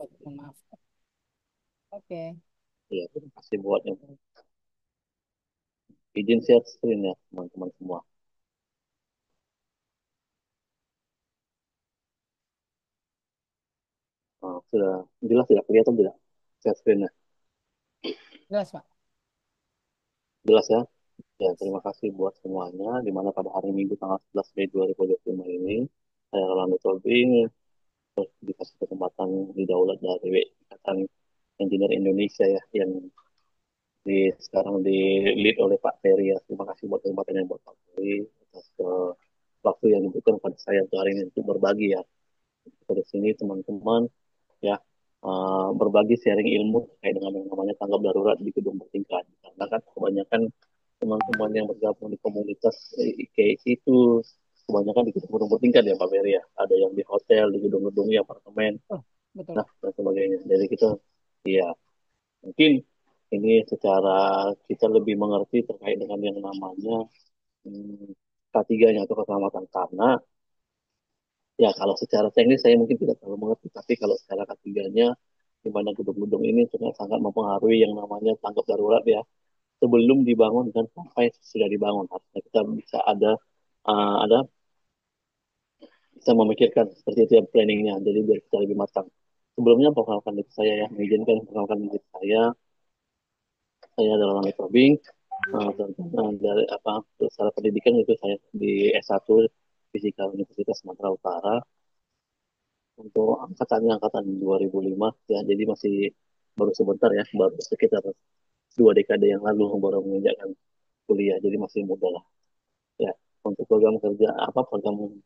Mohon maaf. Oke. Ya, terima kasih buat yang izin share screen ya teman-teman semua. Sudah jelas tidak kelihatan tidak share screen-nya? Jelas, Pak. Jelas ya? Ya, terima kasih buat semuanya. Di mana pada hari Minggu tanggal 11 Mei 2025 ini, saya Rolando Tobing dikasih kesempatan didaulat dari Ikatan Engineer Indonesia ya, yang sekarang di lead oleh Pak Ferry ya. Terima kasih buat kesempatan yang buat Pak Ferry atas waktu yang diberikan pada saya untuk hari ini untuk berbagi ya. Pada sini teman-teman ya, berbagi sharing ilmu terkait dengan yang namanya tanggap darurat di gedung bertingkat. Karena kan kebanyakan teman-teman yang bergabung di komunitas IKIC itu kebanyakan di gedung-gedung bertingkat ya Pak Ferry ya. Ada yang di hotel, di gedung-gedung ya apartemen, Oh, betul. nah dan sebagainya. Jadi kita, ya mungkin ini secara kita lebih mengerti terkait dengan yang namanya K3-nya atau keselamatan, karena ya kalau secara teknis saya mungkin tidak terlalu mengerti, tapi kalau secara K3-nya di mana gedung-gedung ini sangat sangat mempengaruhi yang namanya tanggap darurat ya, sebelum dibangun dan sampai sudah dibangun harusnya kita bisa ada bisa memikirkan seperti itu ya planningnya, jadi biar kita lebih matang. Sebelumnya perkenalkan diri saya ya, mengizinkan perkenalkan diri saya adalah Langit Tobing. Dari apa secara pendidikan itu saya di S1 Fisika Universitas Sumatera Utara, untuk angkatan 2005 ya, jadi masih baru sebentar ya, baru sekitar 2 dekade yang lalu baru menginjakkan kuliah, jadi masih muda lah ya. Untuk program kerja apa program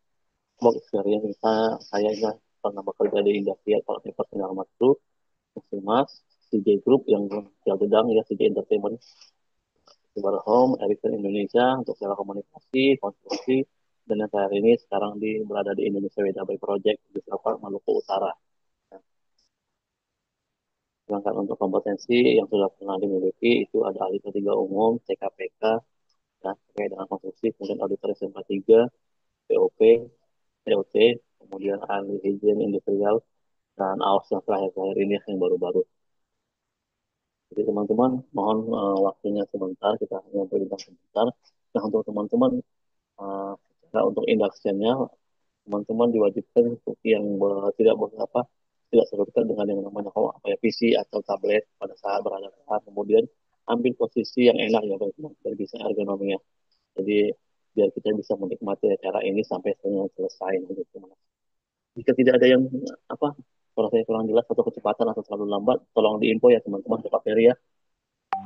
work experience saya ya, pernah bekerja di Indosiar Power Paper Sinarmas Group, Mas, CJ Group yang Gedang ya, CJ Entertainment, Subar Home, Ericsson Indonesia untuk telekomunikasi, konstruksi, dan yang saat ini sekarang berada di Indonesia WDW Project di Sarawak, Maluku Utara. Nah, sedangkan untuk kompetensi yang sudah pernah dimiliki itu ada ahli ketiga umum, CKPK, ya, terkait dengan konstruksi, kemudian auditor SMK 3, POP, POT, kemudian ahli higien industrial, dan AOS yang terakhir-terakhir ini yang baru-baru. Jadi teman-teman, mohon waktunya sebentar, kita hanya berbincang sebentar. Nah, untuk teman-teman, uh, untuk induction-nya, teman-teman diwajibkan untuk yang tidak berapa tidak serta dengan yang namanya apa ya, PC atau tablet pada saat berhadapan, kemudian ambil posisi yang enak ya dari bisa ergonominya. Jadi biar kita bisa menikmati acara ini sampai selesai gitu. Jika tidak ada yang apa kalau saya kurang jelas atau kecepatan atau terlalu lambat, tolong diinfo ya teman-teman ke Pak Ferry ya.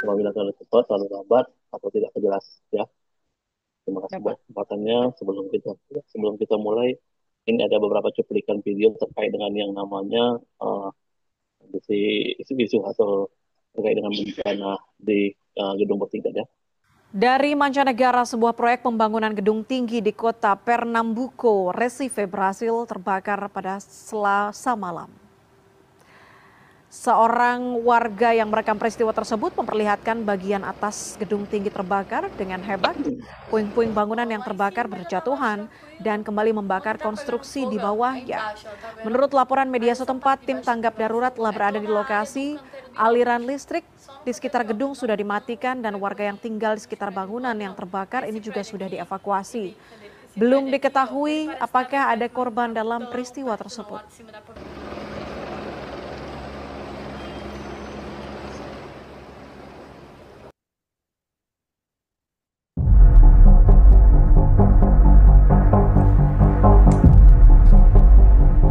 Apabila terlalu cepat, terlalu lambat, atau tidak jelas ya. Terima kasih Ya, buat Pak. kesempatannya. Sebelum kita mulai, ini ada beberapa cuplikan video terkait dengan yang namanya isu-isu atau terkait dengan bencana di gedung bertingkat ya. Dari mancanegara, sebuah proyek pembangunan gedung tinggi di kota Pernambuco, Recife, Brasil terbakar pada Selasa malam. Seorang warga yang merekam peristiwa tersebut memperlihatkan bagian atas gedung tinggi terbakar dengan hebat. Puing-puing bangunan yang terbakar berjatuhan dan kembali membakar konstruksi di bawahnya. Menurut laporan media setempat, tim tanggap darurat telah berada di lokasi. Aliran listrik di sekitar gedung sudah dimatikan dan warga yang tinggal di sekitar bangunan yang terbakar ini juga sudah dievakuasi. Belum diketahui apakah ada korban dalam peristiwa tersebut.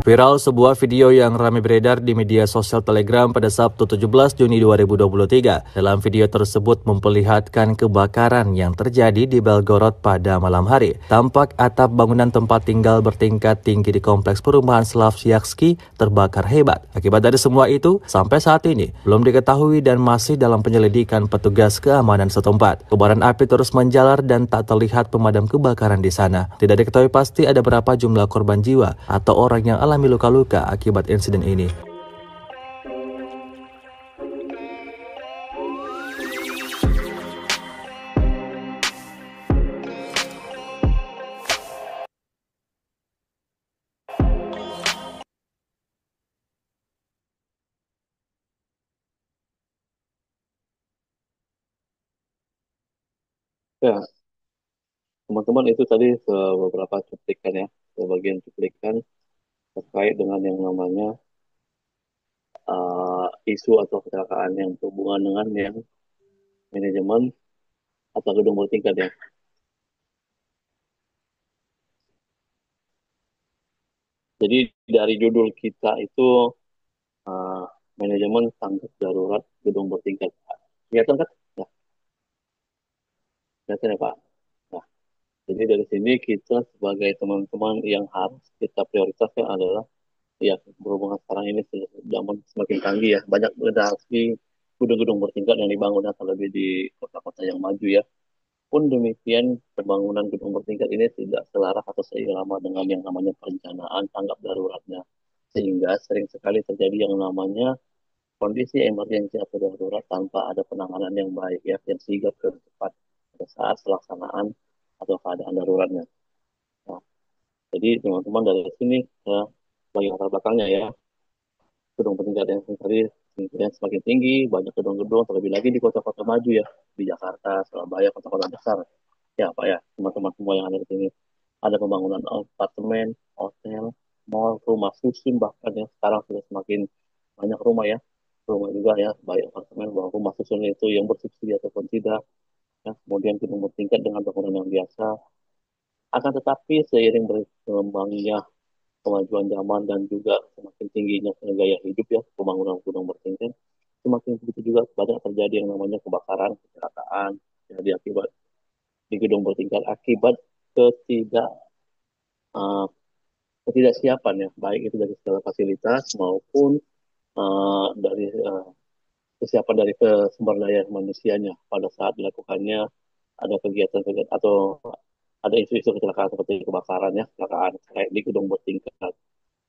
Viral sebuah video yang ramai beredar di media sosial Telegram pada Sabtu 17 Juni 2023. Dalam video tersebut memperlihatkan kebakaran yang terjadi di Belgorod pada malam hari. Tampak atap bangunan tempat tinggal bertingkat tinggi di kompleks perumahan Slavsiakski terbakar hebat. Akibat dari semua itu, sampai saat ini belum diketahui dan masih dalam penyelidikan petugas keamanan setempat. Kobaran api terus menjalar dan tak terlihat pemadam kebakaran di sana. Tidak diketahui pasti ada berapa jumlah korban jiwa atau orang yang alami luka-luka akibat insiden ini. Ya, teman-teman itu tadi beberapa cuplikan ya, sebagian cuplikan terkait dengan yang namanya isu atau kecelakaan yang berhubungan dengan yang manajemen atau gedung bertingkat ya. Jadi dari judul kita itu uh, manajemen tanggap darurat gedung bertingkat. Kelihatan kan? Ya, kelihatan ya Pak. Nah, jadi dari sini kita sebagai teman-teman yang harus kita prioritaskan adalah ya berhubungan sekarang ini zaman semakin canggih ya, banyak generasi gedung-gedung bertingkat yang dibangun terlebih di kota-kota yang maju ya. Pun demikian, pembangunan gedung bertingkat ini tidak selaras atau seirama dengan yang namanya perencanaan tanggap daruratnya. Sehingga sering sekali terjadi yang namanya kondisi emergensi atau darurat tanpa ada penanganan yang baik ya, yang sigap dan cepat pada saat pelaksanaan atau keadaan daruratnya. Nah, jadi teman-teman dari sini bagi latar belakangnya ya, gedung bertingkat yang tadi yang semakin tinggi, banyak gedung-gedung, terlebih lagi di kota-kota maju ya, di Jakarta, Surabaya, kota-kota besar. Ya, Pak ya, teman-teman semua yang ada di sini. Ada pembangunan apartemen, hotel, mall, rumah susun, bahkan yang sekarang sudah semakin banyak rumah ya. Rumah juga ya, baik apartemen, bahwa rumah susun itu yang bersubsidi ataupun tidak. Ya, kemudian gedung bertingkat dengan bangunan yang biasa. Akan tetapi seiring berkembangnya kemajuan zaman dan juga semakin tingginya gaya hidup ya, pembangunan gedung bertingkat, semakin begitu juga banyak terjadi yang namanya kebakaran, kecelakaan, jadi akibat di gedung bertingkat akibat ketidak uh, ketidaksiapan ya, baik itu dari segala fasilitas maupun dari kesiapan dari sumber daya manusianya pada saat dilakukannya ada kegiatan-kegiatan atau ada isu-isu kecelakaan seperti kebakaran ya, kecelakaan kayak di gedung bertingkat.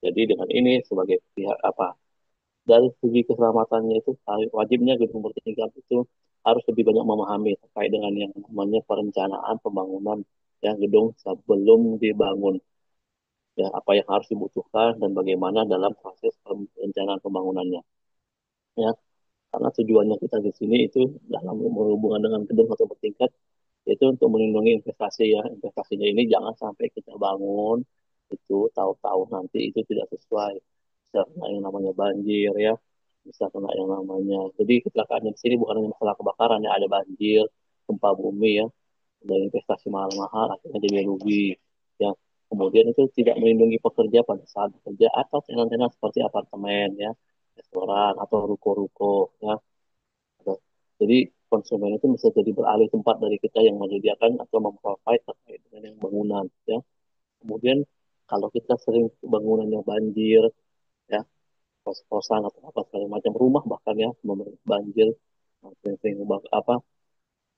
Jadi dengan ini sebagai pihak apa dari segi keselamatannya itu wajibnya gedung bertingkat itu harus lebih banyak memahami terkait dengan yang namanya perencanaan pembangunan yang gedung sebelum dibangun ya apa yang harus dibutuhkan dan bagaimana dalam proses perencanaan pembangunannya ya karena tujuannya kita di sini itu dalam berhubungan dengan gedung atau bertingkat itu untuk melindungi investasi ya investasinya ini jangan sampai kita bangun itu tahu-tahu nanti itu tidak sesuai bisa kena yang namanya banjir ya bisa kena yang namanya jadi kecelakaan di sini bukan hanya masalah kebakaran ya ada banjir gempa bumi ya dan investasi mahal-mahal akhirnya jadi rugi ya kemudian itu tidak melindungi pekerja pada saat bekerja atau tenan-tenan seperti apartemen ya restoran atau ruko-ruko ya jadi konsumen itu bisa jadi beralih tempat dari kita yang menyediakan atau memprovide terkait dengan yang bangunan ya kemudian kalau kita sering bangunannya banjir ya kos-kosan atau apa segala macam rumah bahkan ya banjir sering-sering apa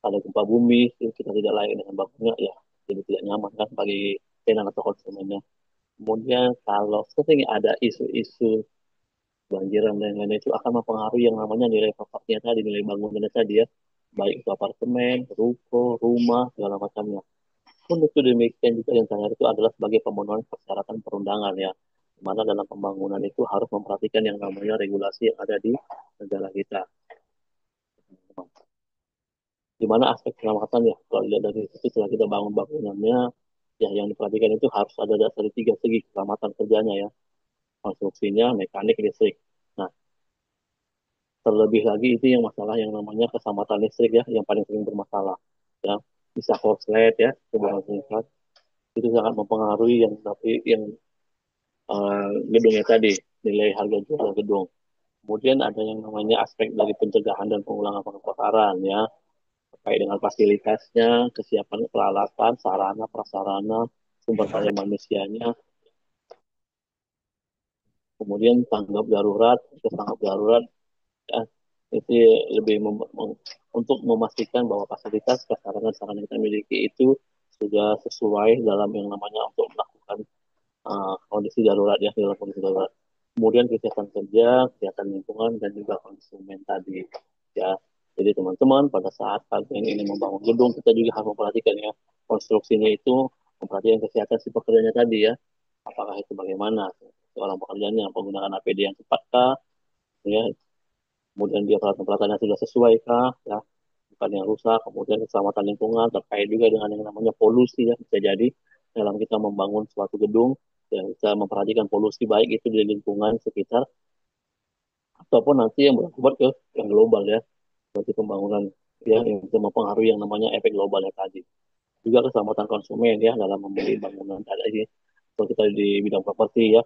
ada gempa bumi kita tidak layak dengan bangunnya ya jadi tidak nyaman kan bagi tenan atau konsumennya kemudian kalau sering ada isu-isu banjiran dan lain-lain itu akan mempengaruhi yang namanya nilai propertinya tadi nilai bangunannya tadi ya baik itu apartemen, ruko, rumah segala macamnya pun itu demikian juga yang terakhir itu adalah sebagai pemenuhan persyaratan perundangan ya di mana dalam pembangunan itu harus memperhatikan yang namanya regulasi yang ada di negara kita di mana aspek keselamatan ya kalau dilihat dari situ setelah kita bangun bangunannya ya yang diperhatikan itu harus ada dari tiga segi keselamatan kerjanya ya konstruksinya mekanik listrik nah terlebih lagi itu yang masalah yang namanya keselamatan listrik ya yang paling sering bermasalah ya bisa korslet ya sebuah singkat itu sangat mempengaruhi yang tapi yang gedungnya tadi nilai harga jual gedung kemudian ada yang namanya aspek dari pencegahan dan pengulangan kebakaran ya terkait dengan fasilitasnya, kesiapan peralatan, sarana, prasarana, sumber daya manusianya, kemudian tanggap darurat, tanggap darurat, ya, itu lebih untuk memastikan bahwa fasilitas prasarana-sarana yang kita miliki itu sudah sesuai dalam yang namanya untuk melakukan kondisi darurat ya dalam kondisi darurat. Kemudian kesehatan kerja, kesehatan lingkungan, dan juga konsumen tadi. Ya, jadi teman-teman pada saat kalian ini membangun gedung, kita juga harus memperhatikan ya konstruksinya itu memperhatikan kesehatan si pekerjanya tadi ya. Apakah itu bagaimana seorang pekerjanya menggunakan APD yang tepatkah, ya. Kemudian dia peralatan-peralatannya sudah sesuai kah, ya menyebabkan yang rusak, kemudian keselamatan lingkungan terkait juga dengan yang namanya polusi ya, bisa jadi dalam kita membangun suatu gedung yang bisa memperhatikan polusi baik itu di lingkungan sekitar ataupun nanti yang berakibat ke yang global ya, seperti pembangunan ya yang bisa mempengaruhi yang namanya efek global ya tadi. Juga keselamatan konsumen ya dalam membeli bangunan tadi. Kalau kita di bidang properti ya,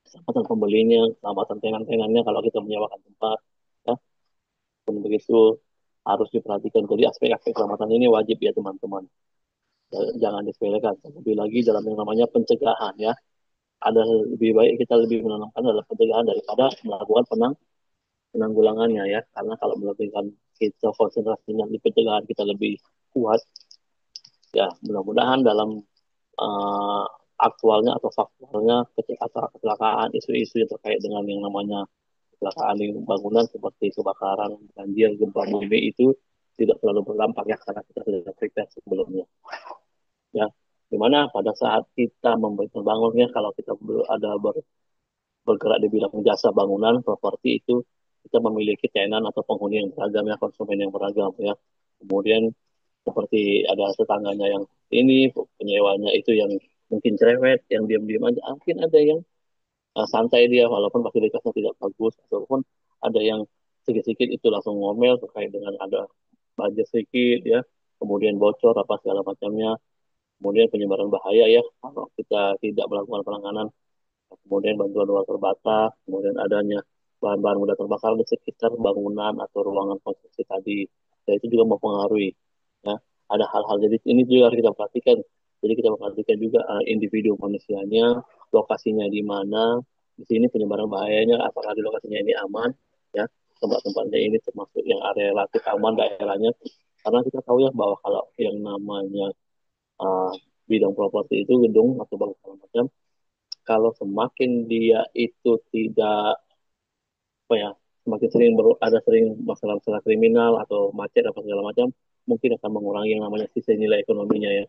keselamatan pembelinya, keselamatan tenan-tenannya kalau kita menyewakan tempat ya, pun begitu harus diperhatikan. Jadi aspek-aspek keselamatan ini wajib ya teman-teman. Jangan disepelekan. Lebih lagi dalam yang namanya pencegahan ya. Ada lebih baik kita lebih menanamkan dalam pencegahan daripada melakukan penanggulangannya ya. Karena kalau melakukan kita konsentrasinya di pencegahan kita lebih kuat ya. Mudah-mudahan dalam uh, aktualnya atau faktualnya kecelakaan isu-isu yang terkait dengan yang namanya kecelakaan di bangunan seperti kebakaran, banjir, gempa bumi itu tidak terlalu berdampak ya karena kita sudah prepare sebelumnya. Ya, dimana pada saat kita membangunnya kalau kita ada bergerak di bidang jasa bangunan properti itu kita memiliki tenan atau penghuni yang beragam ya konsumen yang beragam ya kemudian seperti ada tetangganya yang ini penyewanya itu yang mungkin cerewet yang diam-diam aja mungkin ada yang santai dia walaupun fasilitasnya tidak bagus ataupun ada yang sedikit-sedikit itu langsung ngomel terkait dengan ada budget sedikit ya kemudian bocor apa segala macamnya kemudian penyebaran bahaya ya kalau kita tidak melakukan penanganan kemudian bantuan luar terbatas kemudian adanya bahan-bahan mudah terbakar di sekitar bangunan atau ruangan konstruksi tadi dan itu juga mempengaruhi ya ada hal-hal jadi ini juga harus kita perhatikan jadi kita perhatikan juga individu manusianya lokasinya di mana di sini penyebaran bahayanya apakah di lokasinya ini aman ya tempat-tempatnya ini termasuk yang area relatif aman daerahnya karena kita tahu ya bahwa kalau yang namanya uh, bidang properti itu gedung atau bangunan segala macam kalau semakin dia itu tidak apa ya semakin sering ada sering masalah-masalah kriminal atau macet apa segala macam mungkin akan mengurangi yang namanya sisi nilai ekonominya ya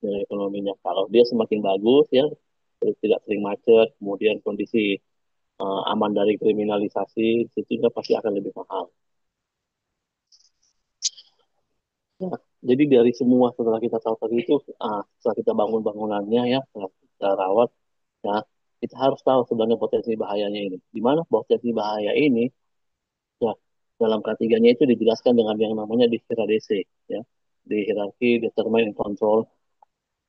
nilai ekonominya kalau dia semakin bagus ya tidak sering macet kemudian kondisi aman dari kriminalisasi itu pasti akan lebih mahal ya, jadi dari semua setelah kita tahu tadi itu setelah kita bangun bangunannya ya setelah kita rawat ya kita harus tahu sebenarnya potensi bahayanya ini di mana potensi bahaya ini ya, dalam K3-nya itu dijelaskan dengan yang namanya di HIRA-DC, ya. Di hierarki determine and control,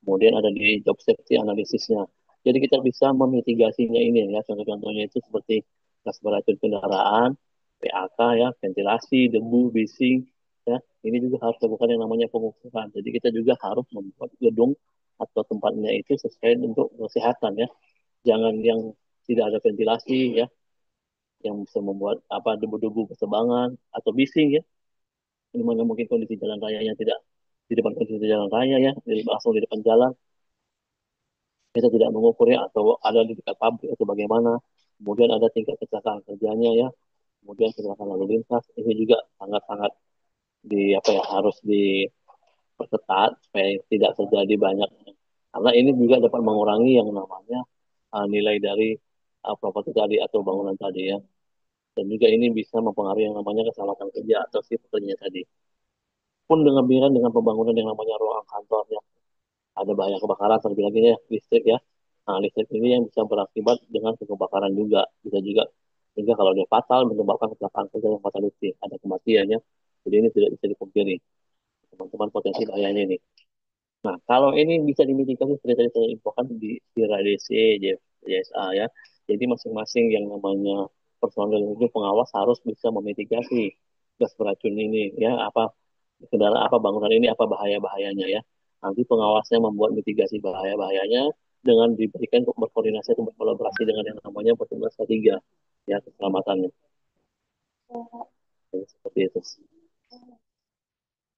kemudian ada di job safety analisisnya. Jadi kita bisa memitigasinya ini ya, contoh-contohnya itu seperti gas beracun kendaraan, PAK ya, ventilasi, debu, bising, ya. Ini juga harus dilakukan yang namanya pengukuran. Jadi kita juga harus membuat gedung atau tempatnya itu sesuai untuk kesehatan ya. Jangan yang tidak ada ventilasi ya, yang bisa membuat apa debu-debu bersebangan atau bising ya di mana mungkin kondisi jalan rayanya tidak di depan kondisi jalan raya ya langsung di depan jalan kita tidak mengukurnya atau ada di dekat pabrik atau bagaimana kemudian ada tingkat kecelakaan kerjanya ya kemudian kecelakaan lalu lintas ini juga sangat-sangat di apa ya harus diperketat supaya tidak terjadi banyak karena ini juga dapat mengurangi yang namanya nilai dari properti tadi atau bangunan tadi ya dan juga ini bisa mempengaruhi yang namanya keselamatan kerja atau si pekerja tadi. Pun dengan dengan pembangunan yang namanya ruang kantornya ada bahaya kebakaran terlebih lagi ya listrik ya. Nah, listrik ini yang bisa berakibat dengan kebakaran juga bisa juga sehingga kalau dia fatal menyebabkan kecelakaan kerja yang fatality ada kematiannya. Jadi ini tidak bisa dipungkiri teman-teman potensi bahayanya ini. Nah, kalau ini bisa dimitigasi seperti tadi saya infokan di DC, JSA ya. Jadi masing-masing yang namanya personel itu pengawas harus bisa memitigasi gas beracun ini ya, apa kendaraan apa bangunan ini apa bahaya-bahayanya ya. Nanti pengawasnya membuat mitigasi bahaya-bahayanya dengan diberikan berkoordinasi atau berkolaborasi dengan yang namanya petugas ketiga ya keselamatannya. Ya, seperti itu.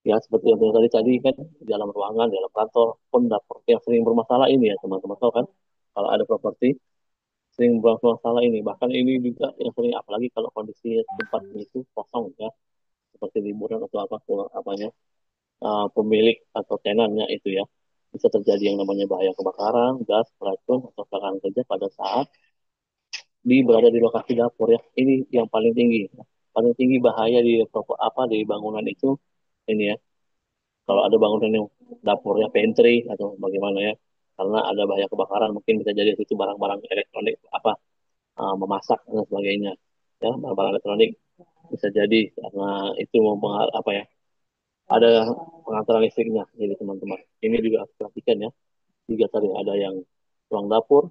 Ya seperti yang tadi kan di dalam ruangan, di dalam kantor pun dapur yang sering bermasalah ini ya teman-teman tahu kan kalau ada properti sering bermasalah ini bahkan ini juga yang sering apalagi kalau kondisi tempat itu kosong ya seperti liburan atau apa apanya pemilik atau tenannya itu ya bisa terjadi yang namanya bahaya kebakaran, gas, racun atau kecelakaan kerja pada saat berada di lokasi dapur ya ini yang paling tinggi paling tinggi bahaya di bangunan itu ini ya. Kalau ada bangunan yang dapurnya pantry atau bagaimana ya, karena ada bahaya kebakaran, mungkin bisa jadi itu barang-barang elektronik memasak dan sebagainya. Ya, barang-barang elektronik bisa jadi karena itu mempengaruhi apa ya, ada pengaturan listriknya. Jadi teman-teman, ini juga harus perhatikan ya. Tiga tadi ada yang ruang dapur,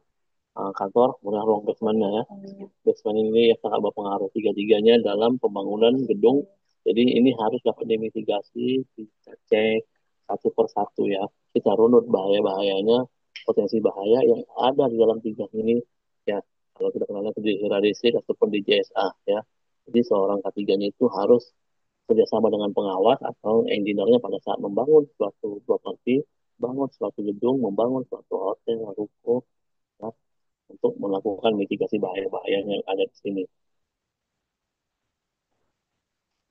kantor, kemudian ruang basementnya ya. Basement ini yang sangat berpengaruh tiga-tiganya dalam pembangunan gedung. Jadi ini harus dapat dimitigasi, kita cek satu per satu ya. Kita runut bahaya-bahayanya, potensi bahaya yang ada di dalam tiga ini ya. Kalau kita kenalnya di radistik ataupun di JSA ya. Jadi seorang ketiganya itu harus kerjasama dengan pengawas atau engineer-nya pada saat membangun suatu properti, bangun suatu gedung, membangun suatu hotel, ruko, ya, untuk melakukan mitigasi bahaya-bahaya yang ada di sini.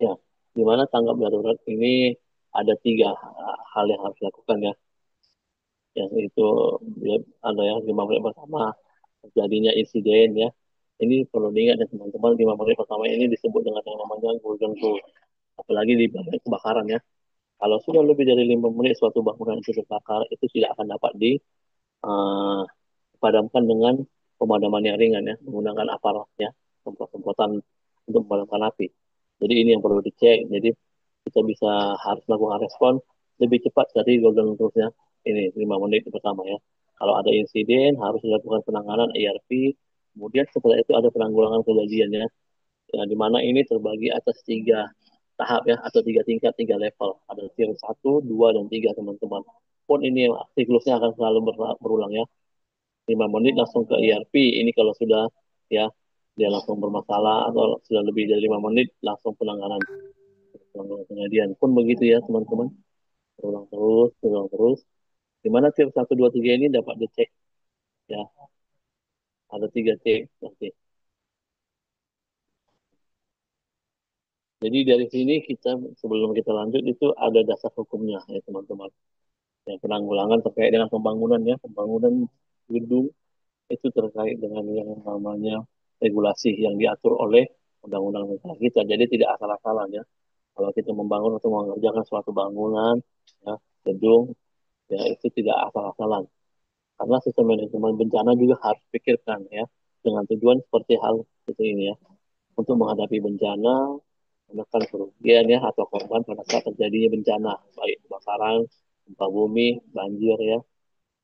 Ya, di mana tanggap darurat ini ada tiga hal yang harus dilakukan ya. Yang itu ya, ada yang 5 menit pertama terjadinya insiden ya. Ini perlu diingat ya teman-teman, 5 menit pertama ini disebut dengan yang namanya golden rule. Apalagi di bagian kebakaran ya. Kalau sudah lebih dari 5 menit suatu bangunan itu terbakar, itu tidak akan dapat dipadamkan dengan pemadaman yang ringan ya, menggunakan aparat ya, semprot-semprotan untuk memadamkan api. Jadi ini yang perlu dicek. Jadi kita bisa harus melakukan respon lebih cepat dari golden rules-nya. Ini 5 menit pertama ya. Kalau ada insiden harus dilakukan penanganan ERP. Kemudian setelah itu ada penanggulangan kejadiannya. Ya, di mana ini terbagi atas 3 tahap ya, atau 3 tingkat, 3 level. Ada tier 1, 2, dan 3 teman-teman. Pun ini siklusnya akan selalu berulang ya. 5 menit langsung ke ERP. Ini kalau sudah ya dia langsung bermasalah atau sudah lebih dari 5 menit langsung penanganan kejadian. Pun begitu ya teman-teman. Berulang terus. Di mana tier 1, 2, 3 ini dapat dicek ya. Ada 3 cek nanti. Jadi dari sini kita sebelum kita lanjut itu ada dasar hukumnya ya teman-teman. Ya, penanggulangan terkait dengan pembangunan ya, pembangunan gedung itu terkait dengan yang namanya regulasi yang diatur oleh undang-undang negara kita. Jadi tidak asal-asalan ya. Kalau kita membangun atau mengerjakan suatu bangunan, ya, gedung, ya itu tidak asal-asalan. Karena sistem manajemen bencana juga harus pikirkan ya, dengan tujuan seperti hal seperti ini ya, untuk menghadapi bencana, menekan kerugian ya atau korban pada saat terjadinya bencana, baik kebakaran, gempa bumi, banjir ya,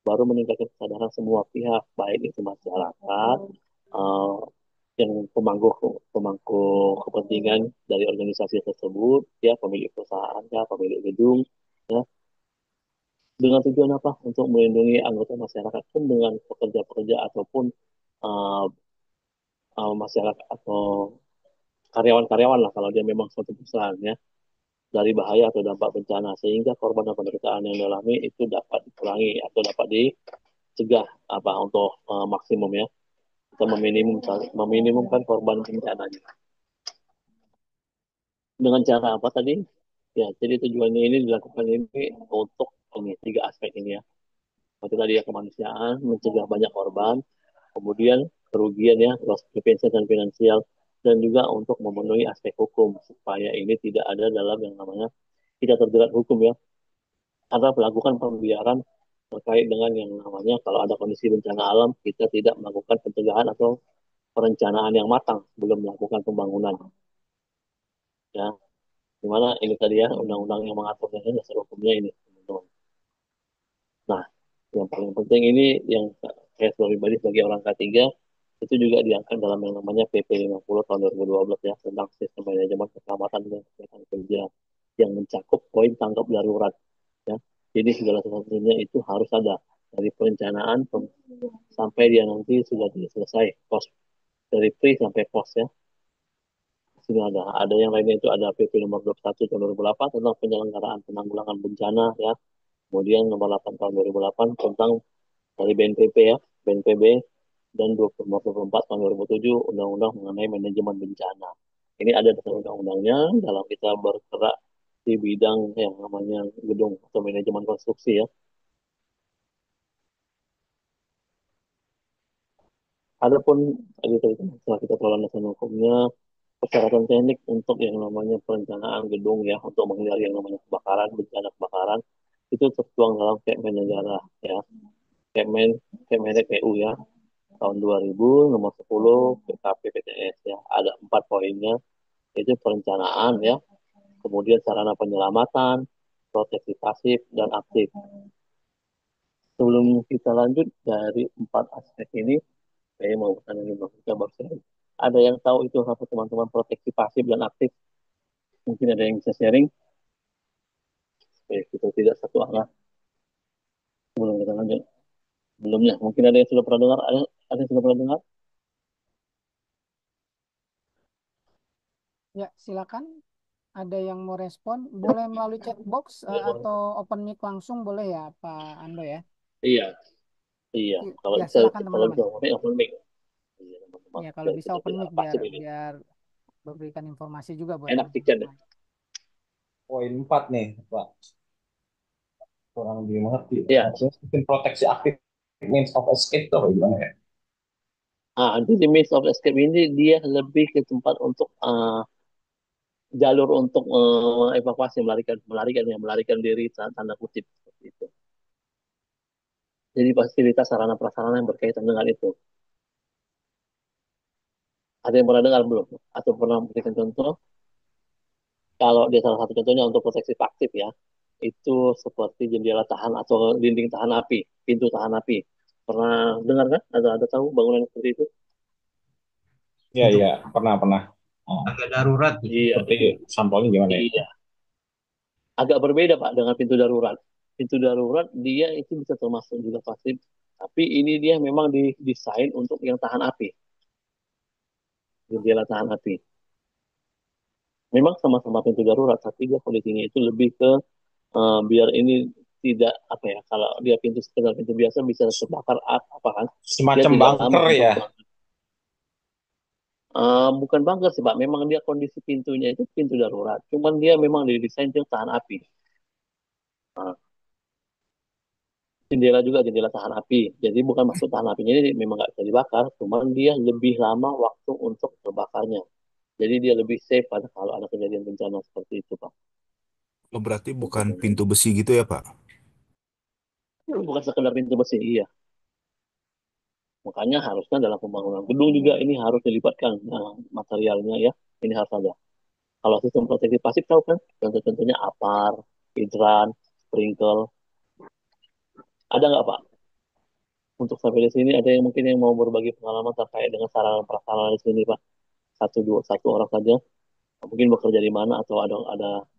baru meningkatkan kesadaran semua pihak, baik itu masyarakat, uh, yang pemangku pemangku kepentingan dari organisasi tersebut, ya pemilik perusahaan, ya pemilik gedung, ya dengan tujuan apa? Untuk melindungi anggota masyarakat pun dengan pekerja-pekerja ataupun uh, masyarakat atau karyawan-karyawan lah kalau dia memang suatu perusahaan ya dari bahaya atau dampak bencana sehingga korban dan penderitaan yang dialami itu dapat dikurangi atau dapat dicegah apa untuk maksimum ya kita meminimumkan korban bencananya dengan cara apa tadi ya jadi tujuannya ini dilakukan ini untuk ini 3 aspek ini ya seperti tadi ya kemanusiaan mencegah banyak korban kemudian kerugian ya loss prevention dan finansial dan juga untuk memenuhi aspek hukum supaya ini tidak ada dalam yang namanya tidak terjerat hukum ya karena melakukan pembiaran terkait dengan yang namanya kalau ada kondisi bencana alam kita tidak melakukan pencegahan atau perencanaan yang matang sebelum melakukan pembangunan ya dimana ini tadi ya undang-undang yang mengaturnya dasar hukumnya ini teman-teman. Nah yang paling penting ini yang saya pribadi sebagai orang K3 itu juga diangkat dalam yang namanya PP 50 tahun 2012 ya tentang sistem manajemen keselamatan dan kesehatan kerja yang mencakup poin tanggap darurat ya. Jadi segala sesuatunya itu harus ada dari perencanaan sampai dia nanti sudah selesai pos dari pre sampai pos ya sudah ada. Ada yang lainnya itu ada PP nomor 21 tahun 2008 tentang penyelenggaraan penanggulangan bencana ya. Kemudian nomor 8 tahun 2008 tentang dari BNPB ya, BNPB dan 24 tahun 2007 Undang-Undang mengenai manajemen bencana. Ini ada dasar undang-undangnya dalam kita bergerak di bidang yang namanya gedung atau manajemen konstruksi ya. Adapun tadi setelah kita telah landasan hukumnya, persyaratan teknik untuk yang namanya perencanaan gedung ya, untuk menghindari yang namanya kebakaran, bencana kebakaran, itu tertuang dalam Permen Negara ya, Kemenek PU ya, tahun 2000 nomor 10 PKP PTS ya. Ada 4 poinnya, yaitu perencanaan ya, kemudian sarana penyelamatan, proteksi pasif dan aktif. Sebelum kita lanjut dari 4 aspek ini, saya mau bertanya dulu, kita baru ada yang tahu itu apa teman-teman proteksi pasif dan aktif? Mungkin ada yang bisa sharing supaya kita tidak satu arah sebelum kita lanjut. Sebelumnya, mungkin ada yang sudah pernah dengar, ada yang sudah pernah dengar? Ya, silakan. Ada yang mau respon? Boleh melalui chat box atau open mic langsung boleh ya, Pak Ando ya? Iya, iya. Kalau Ya, bisa silakan kalau teman-teman. bisa ngomongnya open mic. Iya, teman-teman. Ya, kalau Biar bisa kita open tidak mic pasif biar ini. biar memberikan informasi juga buat Enak teman-teman tiket yang deh. lain. Poin 4 nih, Pak. Kurang dimengerti. Iya. Maksudnya sistem proteksi aktif means of escape itu apa gimana ya? Jadi means of escape ini dia lebih ke tempat untuk jalur untuk evakuasi, melarikan diri tanda kutip seperti itu. Jadi fasilitas sarana prasarana yang berkaitan dengan itu. Ada yang pernah dengar belum? Atau pernah memberikan contoh? Kalau dia salah satu contohnya untuk proteksi pasif ya, itu seperti jendela tahan atau dinding tahan api, pintu tahan api. Pernah dengar kan? Ada tahu bangunan seperti itu? Iya, iya, pernah. Oh. Agak darurat gitu. Iya, Seperti sampelnya gimana ya? iya. Agak berbeda Pak dengan pintu darurat. Pintu darurat dia itu bisa termasuk juga pasif, tapi ini dia memang didesain untuk yang tahan api, jendela tahan api. Memang sama-sama pintu darurat, tapi dia kondisinya itu lebih ke biar ini tidak apa ya, kalau dia pintu sekedar pintu biasa bisa terbakar apa kan, dia Semacam tidak lama bunker untuk ya? bukan bunker sih Pak, memang dia kondisi pintunya itu pintu darurat, cuman dia memang didesain untuk tahan api. Nah, jendela juga jendela tahan api. Jadi bukan maksud tahan apinya ini memang nggak bisa dibakar, cuman dia lebih lama waktu untuk terbakarnya. Jadi dia lebih safe pada kalau ada kejadian bencana seperti itu, Pak. Oh, berarti bukan pintu besi gitu ya, Pak? Bukan sekedar pintu besi, iya. Makanya harusnya dalam pembangunan gedung juga ini harus dilibatkan materialnya ya. Ini harus ada. Kalau sistem proteksi pasif tahu kan? Contoh-contohnya APAR, hidran, sprinkle. Ada nggak, Pak? Untuk sampai di sini ada yang mungkin yang mau berbagi pengalaman terkait dengan sarana prasarana di sini, Pak? Satu orang saja. Mungkin bekerja di mana atau ada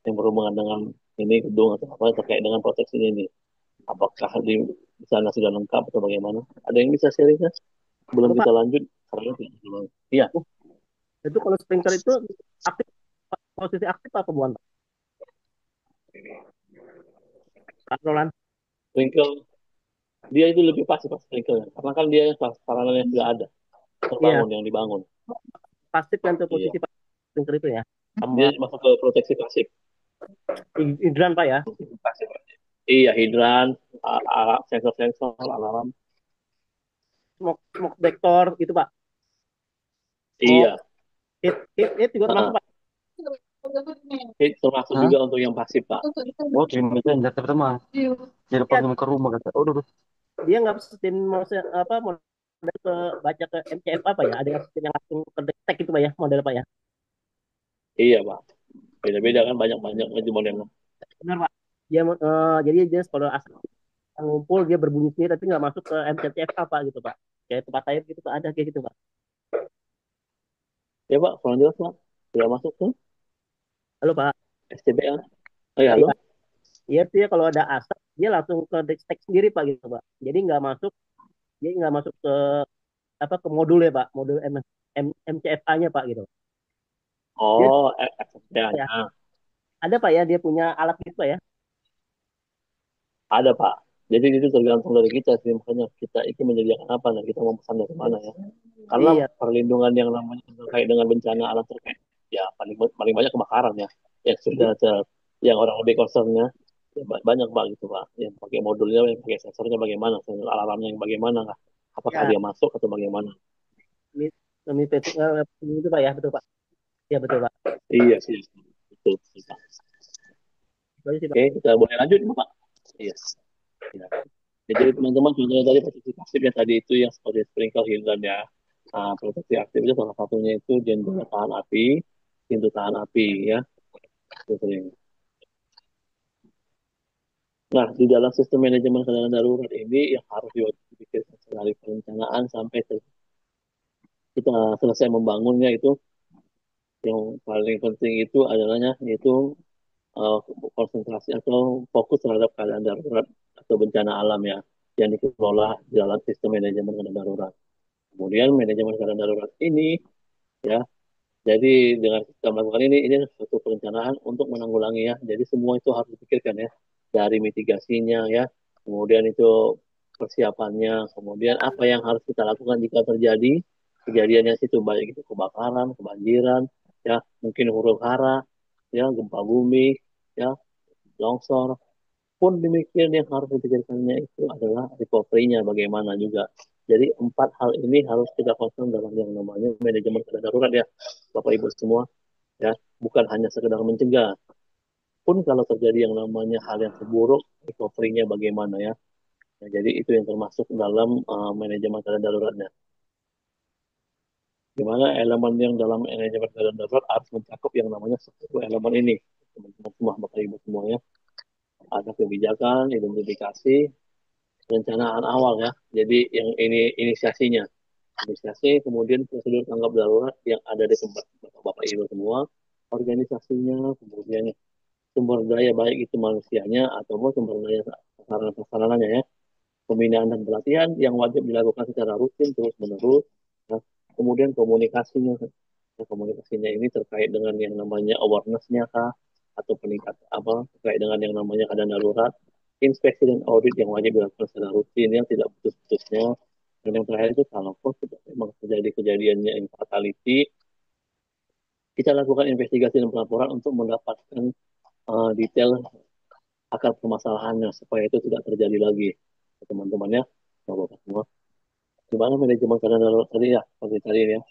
yang berhubungan dengan ini gedung atau apa terkait dengan proteksi ini. Apakah di sana sudah lengkap atau bagaimana? Ada yang bisa sharing kan? Sebelum Halo Pak, kita lanjut, karena iya, itu kalau sprinkler itu aktif, posisi aktif apa bukan Pak? Pak Roland, sprinkle dia itu lebih pasti pas sprinkle karena kan dia sarananya sudah ada iya terbangun yang dibangun. pasif yang tuh Iya, posisi Pak sprinkler itu ya, dia sama masuk ke proteksi pasif. hidran Pak ya, Pasif. Iya, hidran, sensor-sensor, alarm. smoke detector gitu Pak. Oh, Iya, hit juga termasuk nah, Pak. itu termasuk juga untuk yang pasif, Pak. Oh, ini kan jatuh teman. Jadi Iya, pas ke rumah kata, oh, dia nggak masukin apa model ke baca ke MCF apa ya, ada yang masukin yang langsung ke detect itu Pak ya, model Pak ya. Iya, Pak. Beda-beda kan banyak-banyak aja modelnya. Benar Pak. Dia jadi dia kalau asal ngumpul dia berbunyi sendiri tapi nggak masuk ke MCF apa gitu Pak. Kayak tempat air gitu Pak, ada kayak gitu Pak. Ya, Pak, kurang jelas, Pak. Sudah masuk ke Halo Pak. SCBA. Oh ya, halo. Iya, iya tuh ya kalau ada asap dia langsung ke detect sendiri Pak gitu Pak. Jadi nggak masuk ke apa ke modul ya Pak, modul MCFA-nya Pak gitu. Dia Oh, ya, SCBA-nya. ada Pak ya dia punya alat gitu Pak ya. Ada, Pak. Jadi itu tergantung dari kita sih, makanya kita itu menyediakan apa dan kita mau pesan dari mana ya. Karena Iya, perlindungan yang namanya terkait dengan bencana alam terkait, ya paling banyak kebakaran ya. Yang sudah yang orang lebih concernnya ya, banyak Pak gitu Pak. Yang pakai modulnya, yang pakai sensornya bagaimana, sensor alarmnya yang bagaimana nggak? Apakah ya dia masuk atau bagaimana? ini itu Pak ya betul Pak. Ya betul Pak. Iya sih, betul. Itu aja sih Pak. Oke, kita boleh lanjut, Pak. Iya. Ya. Ya, jadi teman-teman contohnya tadi proteksi pasif ya tadi itu yang seperti sprinkle hilang ya. Nah, proteksi aktif itu salah satunya itu jendela tahan api, pintu tahan api ya. Itu sering. Nah, di dalam sistem manajemen keadaan darurat ini yang harus dipikirkan dari perencanaan sampai kita selesai membangunnya itu yang paling penting itu adalahnya yaitu uh, konsentrasi atau fokus terhadap keadaan darurat atau bencana alam ya yang dikelola di dalam sistem manajemen keadaan darurat. Kemudian manajemen keadaan darurat ini ya, jadi dengan kita melakukan ini suatu perencanaan untuk menanggulangi ya. Jadi semua itu harus dipikirkan ya, dari mitigasinya ya, kemudian itu persiapannya, kemudian apa yang harus kita lakukan jika terjadi kejadiannya situ baik itu kebakaran, kebanjiran, ya mungkin huru hara, ya gempa bumi, ya longsor, pun demikian yang harus dipikirkannya itu adalah recovery-nya bagaimana juga. Jadi empat hal ini harus kita concern dalam yang namanya manajemen keadaan darurat ya, Bapak Ibu semua ya, bukan hanya sekedar mencegah. Pun kalau terjadi yang namanya hal yang terburuk, recovery-nya bagaimana ya. Ya, jadi itu yang termasuk dalam manajemen keadaan daruratnya. Di mana elemen yang dalam manajemen keadaan darurat harus mencakup yang namanya 10 elemen ini, teman-teman semua, Bapak Ibu semuanya. Ada kebijakan, identifikasi, perencanaan awal ya. Jadi yang ini inisiasinya, inisiasi, kemudian prosedur tanggap darurat yang ada di tempat Bapak Ibu semua, organisasinya, kemudian sumber daya baik itu manusianya ataupun sumber daya sarana-sarananya ya. Pembinaan dan pelatihan yang wajib dilakukan secara rutin terus menerus. Nah, kemudian komunikasinya, nah, komunikasinya ini terkait dengan yang namanya awareness-nya kah atau peningkat apa terkait dengan yang namanya keadaan darurat, inspeksi dan audit yang wajib dilakukan secara rutin yang tidak putus-putusnya. Dan yang terakhir itu kalau memang terjadi kejadiannya yang fatality, kita lakukan investigasi dan pelaporan untuk mendapatkan detail akar permasalahannya supaya itu tidak terjadi lagi teman-teman ya, bapak semua. Gimana manajemen keadaan darurat tadi ya, seperti tadi ya.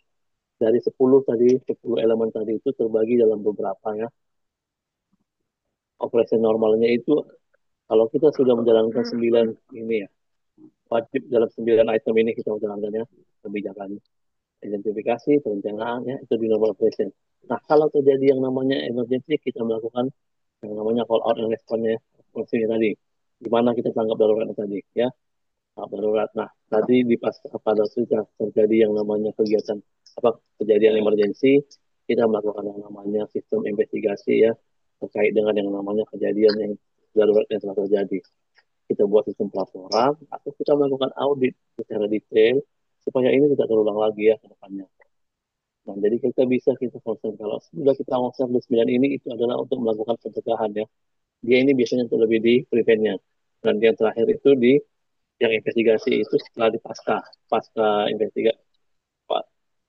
Dari 10 tadi, 10 elemen tadi itu terbagi dalam beberapa ya. Operasi normalnya itu kalau kita sudah menjalankan 9 ini ya, wajib dalam 9 item ini kita menjalankannya kebijakan identifikasi, perencanaan ya, itu di normal operation. Nah, kalau terjadi yang namanya emergency, kita melakukan yang namanya call out and response-nya, response tadi. Gimana kita tanggap darurat tadi ya. Darurat. Nah, tadi di pas pada sudah terjadi yang namanya kegiatan apa kejadian emergensi, kita melakukan yang namanya sistem investigasi ya terkait dengan yang namanya kejadian yang darurat yang telah terjadi. Kita buat sistem pelaporan atau kita melakukan audit secara detail supaya ini tidak terulang lagi ya ke depannya. Nah, jadi kita concern kalau sudah kita ngomong di 9 ini itu adalah untuk melakukan pencegahan ya. Dia ini biasanya untuk lebih di preventnya. Dan yang terakhir itu di yang investigasi itu setelah di pasca investigasi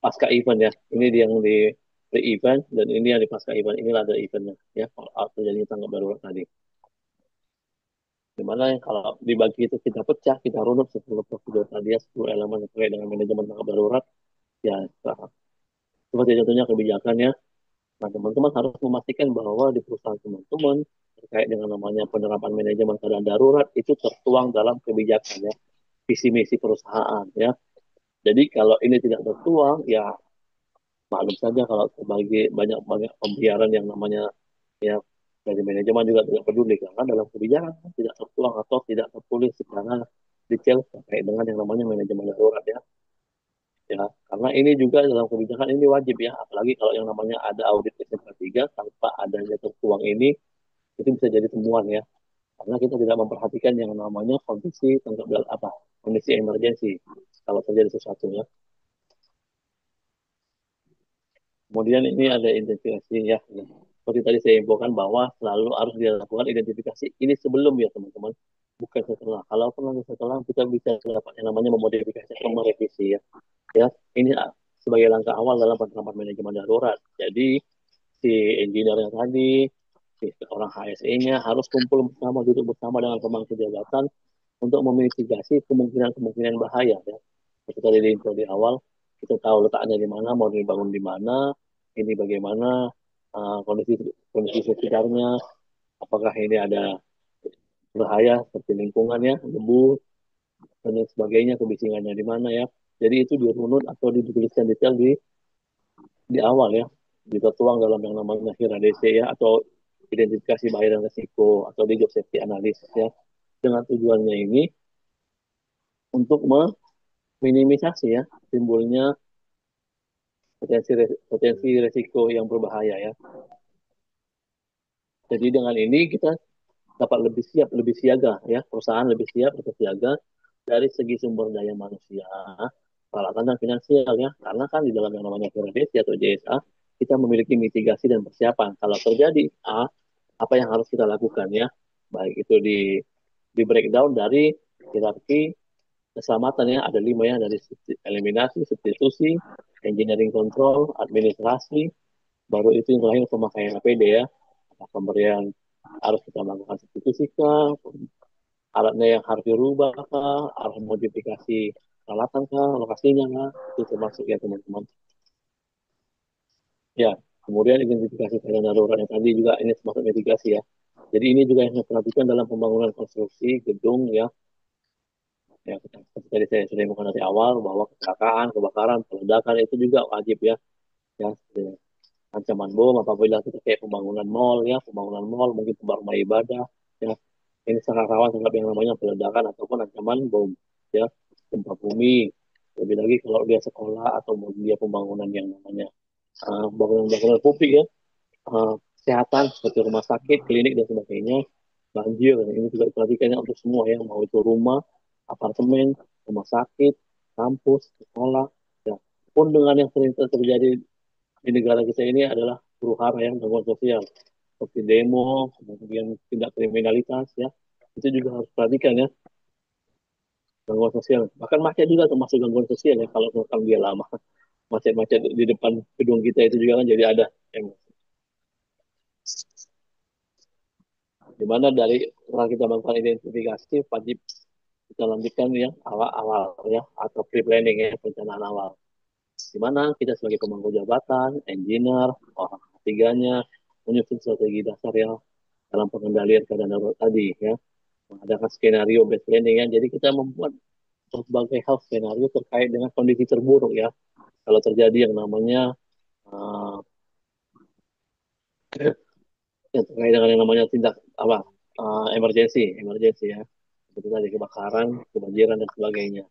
pasca event ya, ini yang di pre-event dan ini yang di pasca event, inilah ada eventnya ya kalau terjadi tanggap darurat tadi, dimana yang kalau dibagi itu kita pecah, kita runut 10 prosedur tadi ya, 10 elemen yang terkait dengan manajemen tanggap darurat ya. Seperti contohnya kebijakannya. Nah, teman-teman harus memastikan bahwa di perusahaan teman-teman terkait dengan namanya penerapan manajemen keadaan darurat itu tertuang dalam kebijakan ya, visi misi perusahaan ya. Jadi kalau ini tidak tertuang, ya maklum saja kalau sebagai banyak banyak pembiaran yang namanya ya dari manajemen juga tidak peduli karena dalam kebijakan tidak tertuang atau tidak tertulis secara detail terkait dengan yang namanya manajemen darurat ya. Ya, karena ini juga dalam kebijakan ini wajib ya, apalagi kalau yang namanya ada audit SMK 3 tanpa adanya tertuang ini itu bisa jadi temuan ya. Karena kita tidak memperhatikan yang namanya kondisi tanggap darurat apa kondisi emergensi kalau terjadi sesuatu ya. Kemudian ini ada identifikasi ya. Seperti tadi saya infokan bahwa selalu harus dilakukan identifikasi ini sebelum ya teman-teman, bukan setelah. Kalau nanti setelah kita bisa dapat yang namanya memodifikasi atau merevisi ya. Ya, ini sebagai langkah awal dalam penerapan manajemen darurat. Jadi si engineer yang tadi, si orang HSE-nya harus kumpul bersama, duduk bersama dengan pemangku jabatan untuk memitigasi kemungkinan-kemungkinan bahaya ya. Seperti tadi di info di awal, kita tahu letaknya di mana, mau dibangun di mana, ini bagaimana kondisi kondisi sekitarnya, apakah ini ada bahaya seperti lingkungannya, debu dan lain sebagainya, kebisingannya di mana ya. Jadi itu dirunut atau dituliskan detail di awal ya, ditertuang dalam yang namanya HIRA-DC ya, atau identifikasi bahaya dan risiko atau di job safety analysis ya. Dengan tujuannya ini untuk meminimisasi ya timbulnya potensi risiko yang berbahaya ya. Jadi dengan ini kita dapat lebih siap, lebih siaga ya, perusahaan lebih siap atau siaga dari segi sumber daya manusia, peralatan dan finansial ya. Karena kan di dalam yang namanya PRDC atau JSA kita memiliki mitigasi dan persiapan. Kalau terjadi A, apa yang harus kita lakukan ya? Baik itu di breakdown dari hierarki keselamatan ya, ada 5 ya, dari eliminasi, substitusi, engineering control, administrasi, baru itu yang terakhir pemakaian APD ya. Pemberian harus kita melakukan substitusi kah, alatnya yang harus dirubah kah, harus modifikasi peralatan kah, lokasinya kah, itu termasuk ya teman-teman. Ya, kemudian identifikasi keadaan darurat yang tadi juga ini termasuk mitigasi ya. Jadi ini juga yang saya perhatikan dalam pembangunan konstruksi gedung ya. Ya, seperti tadi saya sudah infokan dari awal bahwa kecelakaan, kebakaran, peledakan itu juga wajib ya. Ya, ancaman bom apabila kita kayak pembangunan mall ya, pembangunan mall mungkin rumah ibadah ya, ini sangat rawan terhadap yang namanya peledakan ataupun ancaman bom ya, gempa bumi, lebih lagi kalau dia sekolah atau dia pembangunan yang namanya bangunan-bangunan publik ya, kesehatan seperti rumah sakit, klinik dan sebagainya, banjir dan ini juga diperhatikannya untuk semua ya, mau itu rumah, apartemen, rumah sakit, kampus, sekolah ya. Pun dengan yang sering terjadi di negara kita ini adalah huru-hara yang gangguan sosial seperti demo, kemudian tindak kriminalitas ya, itu juga harus perhatikan ya, gangguan sosial. Bahkan macet juga termasuk gangguan sosial ya, kalau misalkan dia lama. Macet-macet di depan gedung kita itu juga kan jadi ada. Dimana dari setelah kita melakukan identifikasi, wajib kita lanjutkan ya awal-awal ya, atau pre-planning ya, perencanaan awal. Dimana kita sebagai pemangku jabatan, engineer, orang ketiganya, menyusun strategi dasar ya dalam pengendalian keadaan darurat tadi ya, mengadakan skenario based planning ya. Jadi kita membuat berbagai hal skenario terkait dengan kondisi terburuk ya. Kalau terjadi yang namanya yang terkait dengan yang namanya tindak apa emergency ya, seperti tadi kebakaran, kebanjiran dan sebagainya.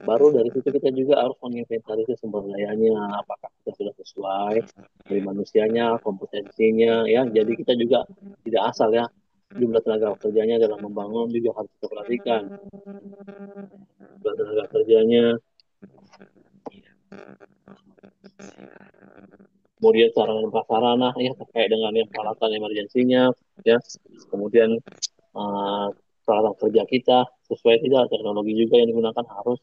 Baru dari situ kita juga harus menginventarisir sumber dayanya, apakah kita sudah sesuai dari manusianya, kompetensinya ya. Jadi kita juga tidak asal ya, jumlah tenaga kerjanya dalam membangun juga harus kita perhatikan. Jumlah tenaga kerjanya, kemudian sarana dan prasarana ya terkait dengan yang peralatan emergensinya ya, kemudian peralatan kerja kita sesuai tidak, teknologi juga yang digunakan harus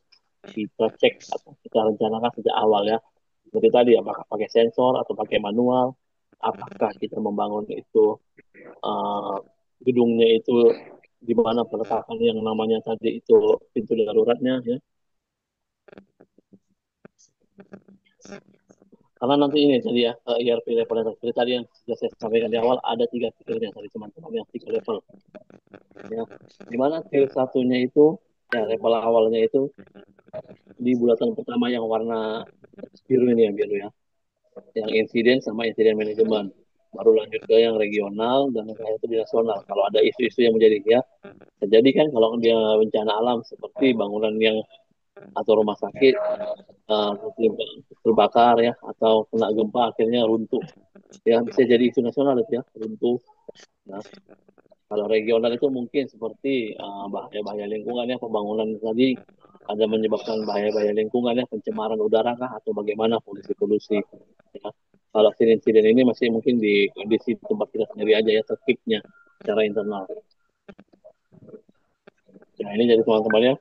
kita cek atau kita rencanakan sejak awal ya, seperti tadi apakah pakai sensor atau pakai manual, apakah kita membangun itu gedungnya itu di mana peletakan yang namanya tadi itu pintu daruratnya ya. Karena nanti ini tadi ya, ERP level seperti tadi yang sudah saya sampaikan di awal, ada 3 filternya tadi teman-teman, yang 3 level ya. Dimana tier satunya itu ya, level awalnya itu di bulatan pertama yang warna biru ini ya, biru ya, yang insiden sama insiden manajemen, baru lanjut ke yang regional, dan yang terakhir itu di nasional. Kalau ada isu-isu yang menjadi ya, terjadi kan kalau dia bencana alam seperti bangunan yang atau rumah sakit terbakar ya, atau kena gempa akhirnya runtuh ya, bisa jadi isu nasional itu ya, runtuh ya. Kalau regional itu mungkin seperti bahaya-bahaya lingkungan ya, pembangunan tadi ada menyebabkan bahaya-bahaya lingkungan ya, pencemaran udara kah atau bagaimana polusi-polusi ya. Kalau insiden ini masih mungkin di kondisi tempat kita sendiri aja ya, tertibnya secara internal. Nah ini jadi teman-teman ya,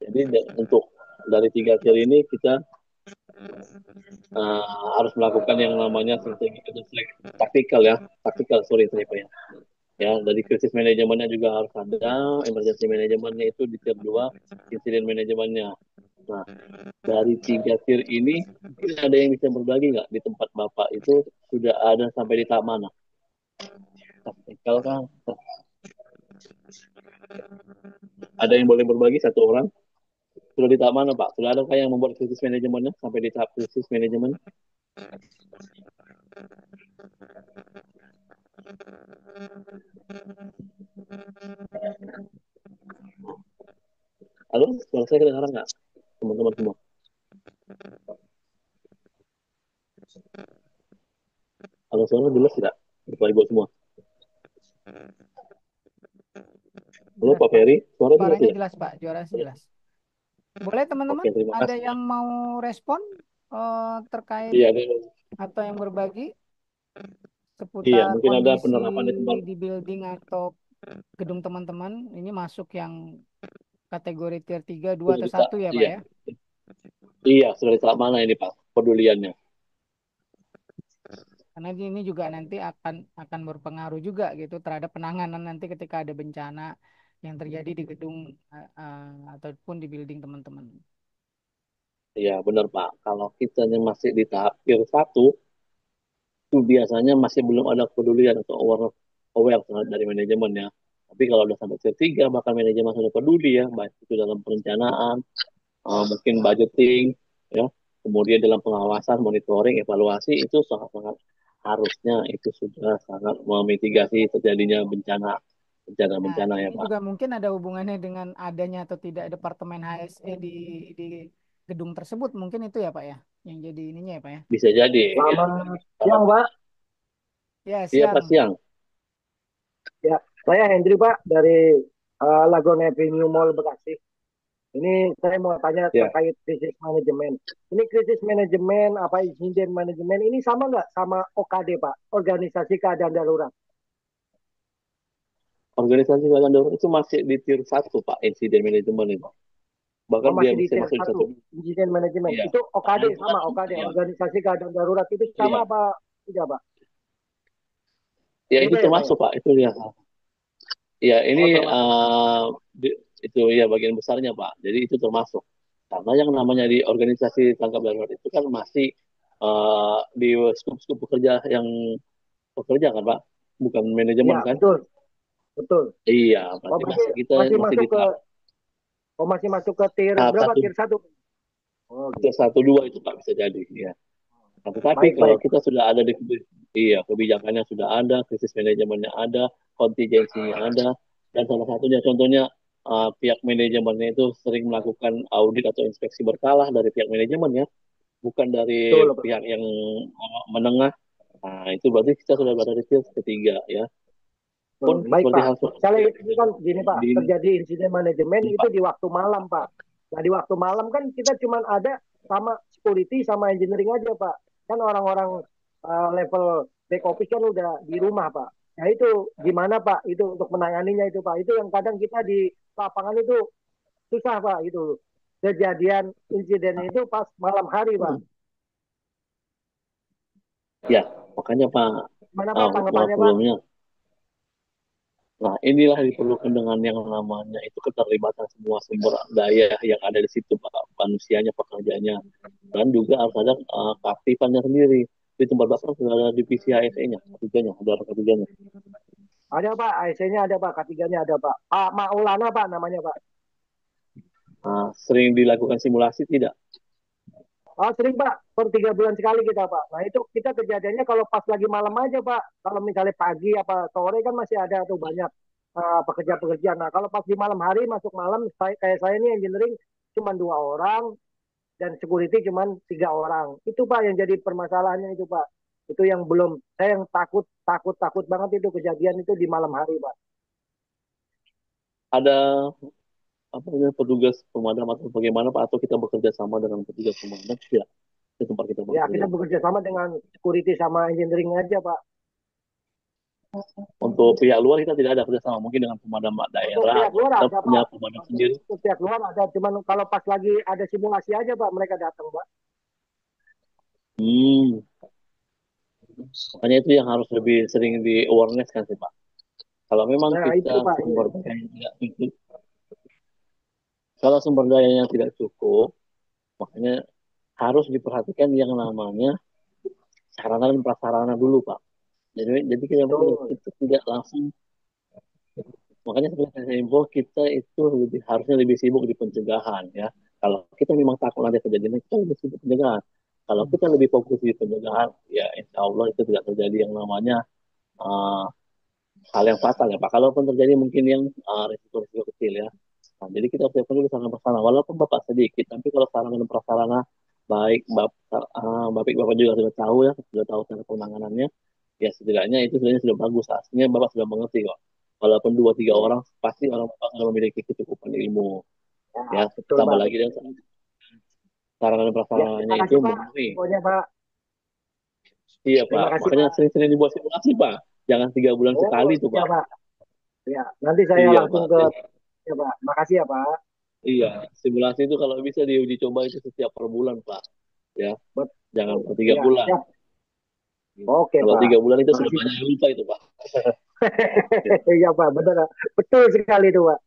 jadi untuk dari 3 tier ini kita harus melakukan yang namanya taktikal ya, ya, dari krisis manajemennya juga harus ada, emergency manajemennya itu di tier 2, insiden manajemennya. Nah, dari 3 tier ini, mungkin ada yang bisa berbagi nggak di tempat Bapak itu sudah ada sampai di tahap mana? Taktikal kan? Ada yang boleh berbagi satu orang? Sudah di tahap mana, Pak? Sudah ada yang membuat krisis manajemennya sampai di tahap krisis manajemen? Halo, suara saya kedengaran nggak, teman-teman semua? Halo, suara jelas tidak? Bapak Ibu semua. Halo, Jelas, Pak Pak. Ferry, suara jelas Suaranya tidak? jelas, Pak. Suaranya jelas. Boleh teman-teman, Oke, terima ada kasih. yang mau respon terkait Iya, atau yang berbagi iya, seputar mungkin ada kondisi penerapan di tempat. di building atau gedung teman-teman? Ini masuk yang kategori tier 3, 2 Sudah atau di satu ya, Pak iya, ya? iya, sudah di tahap mana ini, Pak? Peduliannya. Karena ini juga nanti akan berpengaruh juga gitu terhadap penanganan nanti ketika ada bencana yang terjadi di gedung ataupun di building teman-teman. Iya, benar, Pak. Kalau kita masih di tahap tier 1, itu biasanya masih belum ada kepedulian atau aware dari manajemen ya. Tapi kalau udah sampai tier 3, bahkan manajemen sudah peduli ya, baik itu dalam perencanaan, mungkin budgeting, ya, kemudian dalam pengawasan, monitoring, evaluasi, itu sangat-sangat harusnya itu sudah sangat memitigasi terjadinya Nah, bencana-bencana ya, ini Pak. juga mungkin ada hubungannya dengan adanya atau tidak Departemen HSE di gedung tersebut. Mungkin itu ya, Pak ya, yang jadi ininya ya, Pak ya. Bisa jadi, ya. Selamat Karena, siang, Pak. Ya, iya, Pak, siang. siang. Ya, saya Hendri, Pak, dari Laguna Avenue Mall Bekasi. Ini saya mau tanya Ya, terkait krisis manajemen. Ini krisis manajemen, apa insiden manajemen, ini sama nggak sama OKD, Pak? Organisasi Keadaan Darurat. organisasi keadaan darurat itu masih di tier 1, Pak, insiden manajemen itu. Oh, Bahkan dia masih di bisa tier masuk di 1. 1, insiden manajemen. Iya. Itu Karena OKD itu kan, sama, OKD, iya, Organisasi Keadaan Darurat. Itu iya. sama apa tidak, Pak? Ya, itu Beda ya, Pak ya? termasuk, Pak. Itu ya. Ya, ini Oh, termasuk. itu ya bagian besarnya, Pak. Jadi itu termasuk. Karena yang namanya di organisasi tangkap darurat itu kan masih di skup-skup pekerja kan, Pak, bukan manajemen Iya, kan? betul, betul. Iya, Oh, berarti berarti masih kita masih masih masuk di ke tahap masih masuk ke tier tahap berapa? satu, Tier 1. Oh, tier gitu. 1 2 itu, Pak, bisa jadi. Ya. Nah, tetapi Baik, kalau baik. kita sudah ada iya, kebijakannya sudah ada, krisis manajemennya ada, kontingensinya ada, dan salah satunya contohnya pihak manajemennya itu sering melakukan audit atau inspeksi berkala dari pihak manajemen ya, bukan dari Betul, Pak. pihak yang menengah. Nah, itu berarti kita sudah berada di tier ketiga ya. Pun Baik, seperti Pak. hal Misalnya ini kan gini, Pak, di, terjadi insiden manajemen di itu di waktu malam, Pak. Nah, di waktu malam kan kita cuma ada sama security sama engineering aja, Pak. Kan orang-orang level back office kan udah di rumah, Pak. Nah, itu gimana, Pak? Itu untuk menanganinya itu, Pak. Itu yang kadang kita di lapangan itu susah, Pak, itu. Kejadian insiden itu pas malam hari, Pak. ya, makanya Pak, Gimana, Pak, maaf tanggapannya, Pak? sebelumnya. Nah, inilah diperlukan dengan yang namanya itu keterlibatan semua sumber daya yang ada di situ, Pak. Manusianya, pekerjaannya, dan juga harus ada keaktifannya sendiri. Di tempat Bapak sudah ada divisi ASE-nya, ketiganya, ada ketiganya. Ada, Pak. ASC-nya ada, Pak. K3-nya ada, Pak. Pak Maulana, Pak, namanya, Pak. Sering dilakukan simulasi tidak? Oh, sering Pak, per 3 bulan sekali kita Pak. Nah itu kita kejadiannya kalau pas lagi malam aja Pak. Kalau misalnya pagi apa sore kan masih ada tuh banyak pekerja-pekerja. Nah kalau pas di malam hari masuk malam, kayak saya ini engineering cuma 2 orang dan security cuma 3 orang. Itu Pak yang jadi permasalahannya itu Pak. Itu yang belum, saya yang takut banget itu kejadian itu di malam hari Pak. Ada apa namanya petugas pemadam atau bagaimana Pak? Atau kita bekerja sama dengan petugas pemadam? Tidak, di tempat kita Ya bekerja. kita bekerja sama dengan security sama engineering aja Pak. Untuk pihak luar kita tidak ada kerjasama, mungkin dengan pemadam Untuk daerah pihak atau luar kita ada punya Pak. pemadam sendiri. Untuk pihak luar ada, cuman kalau pas lagi ada simulasi aja Pak mereka datang Pak. Hmm, makanya itu yang harus lebih sering di awareness kan sih Pak. Kalau memang Nah itu kita Pak. sumber dayanya tidak cukup, kalau sumber dayanya tidak cukup, Makanya harus diperhatikan yang namanya sarana dan prasarana dulu, Pak. Jadi betul. kita tidak langsung, makanya seperti saya info, kita itu harusnya lebih sibuk di pencegahan ya. Kalau kita memang takut ada kejadian, kita lebih sibuk pencegahan. Kalau kita lebih fokus di pencegahan, ya insya Allah itu tidak terjadi yang namanya uh, hal yang fatal ya Pak. Kalaupun terjadi mungkin yang risiko-risiko kecil ya. Nah, jadi kita harus siapkan dulu sarana prasarana. Walaupun Bapak sedikit, tapi kalau sarana dan prasarana baik, Bapak juga sudah tahu ya, sudah tahu cara penanganannya, ya setidaknya itu sebenarnya sudah bagus. Aslinya Bapak sudah mengerti kok. Walaupun dua tiga orang, pasti orang Bapak sudah memiliki kecukupan ilmu. Ya, Ya, betul tambah Pak. lagi dan sarana dan Ya, prasarananya terima itu kasih Pak. memenuhi. Infonya Pak. Iya Pak, Terima kasih makanya Pak. sering-sering dibuat simulasi Pak. Jangan 3 bulan Oh, sekali tuh iya Pak. Pak. Ya, nanti saya Iya langsung Pak. ke ya Pak. Makasih ya Pak. Iya, simulasi itu kalau bisa diuji coba itu setiap per bulan Pak. Ya, jangan Betul. per tiga Ya, bulan. siap. Oke Kalau Pak. 3 bulan itu sudah Makasih banyak Pak. yang lupa itu Pak. Ya. Iya Pak, benar. Betul sekali itu Pak.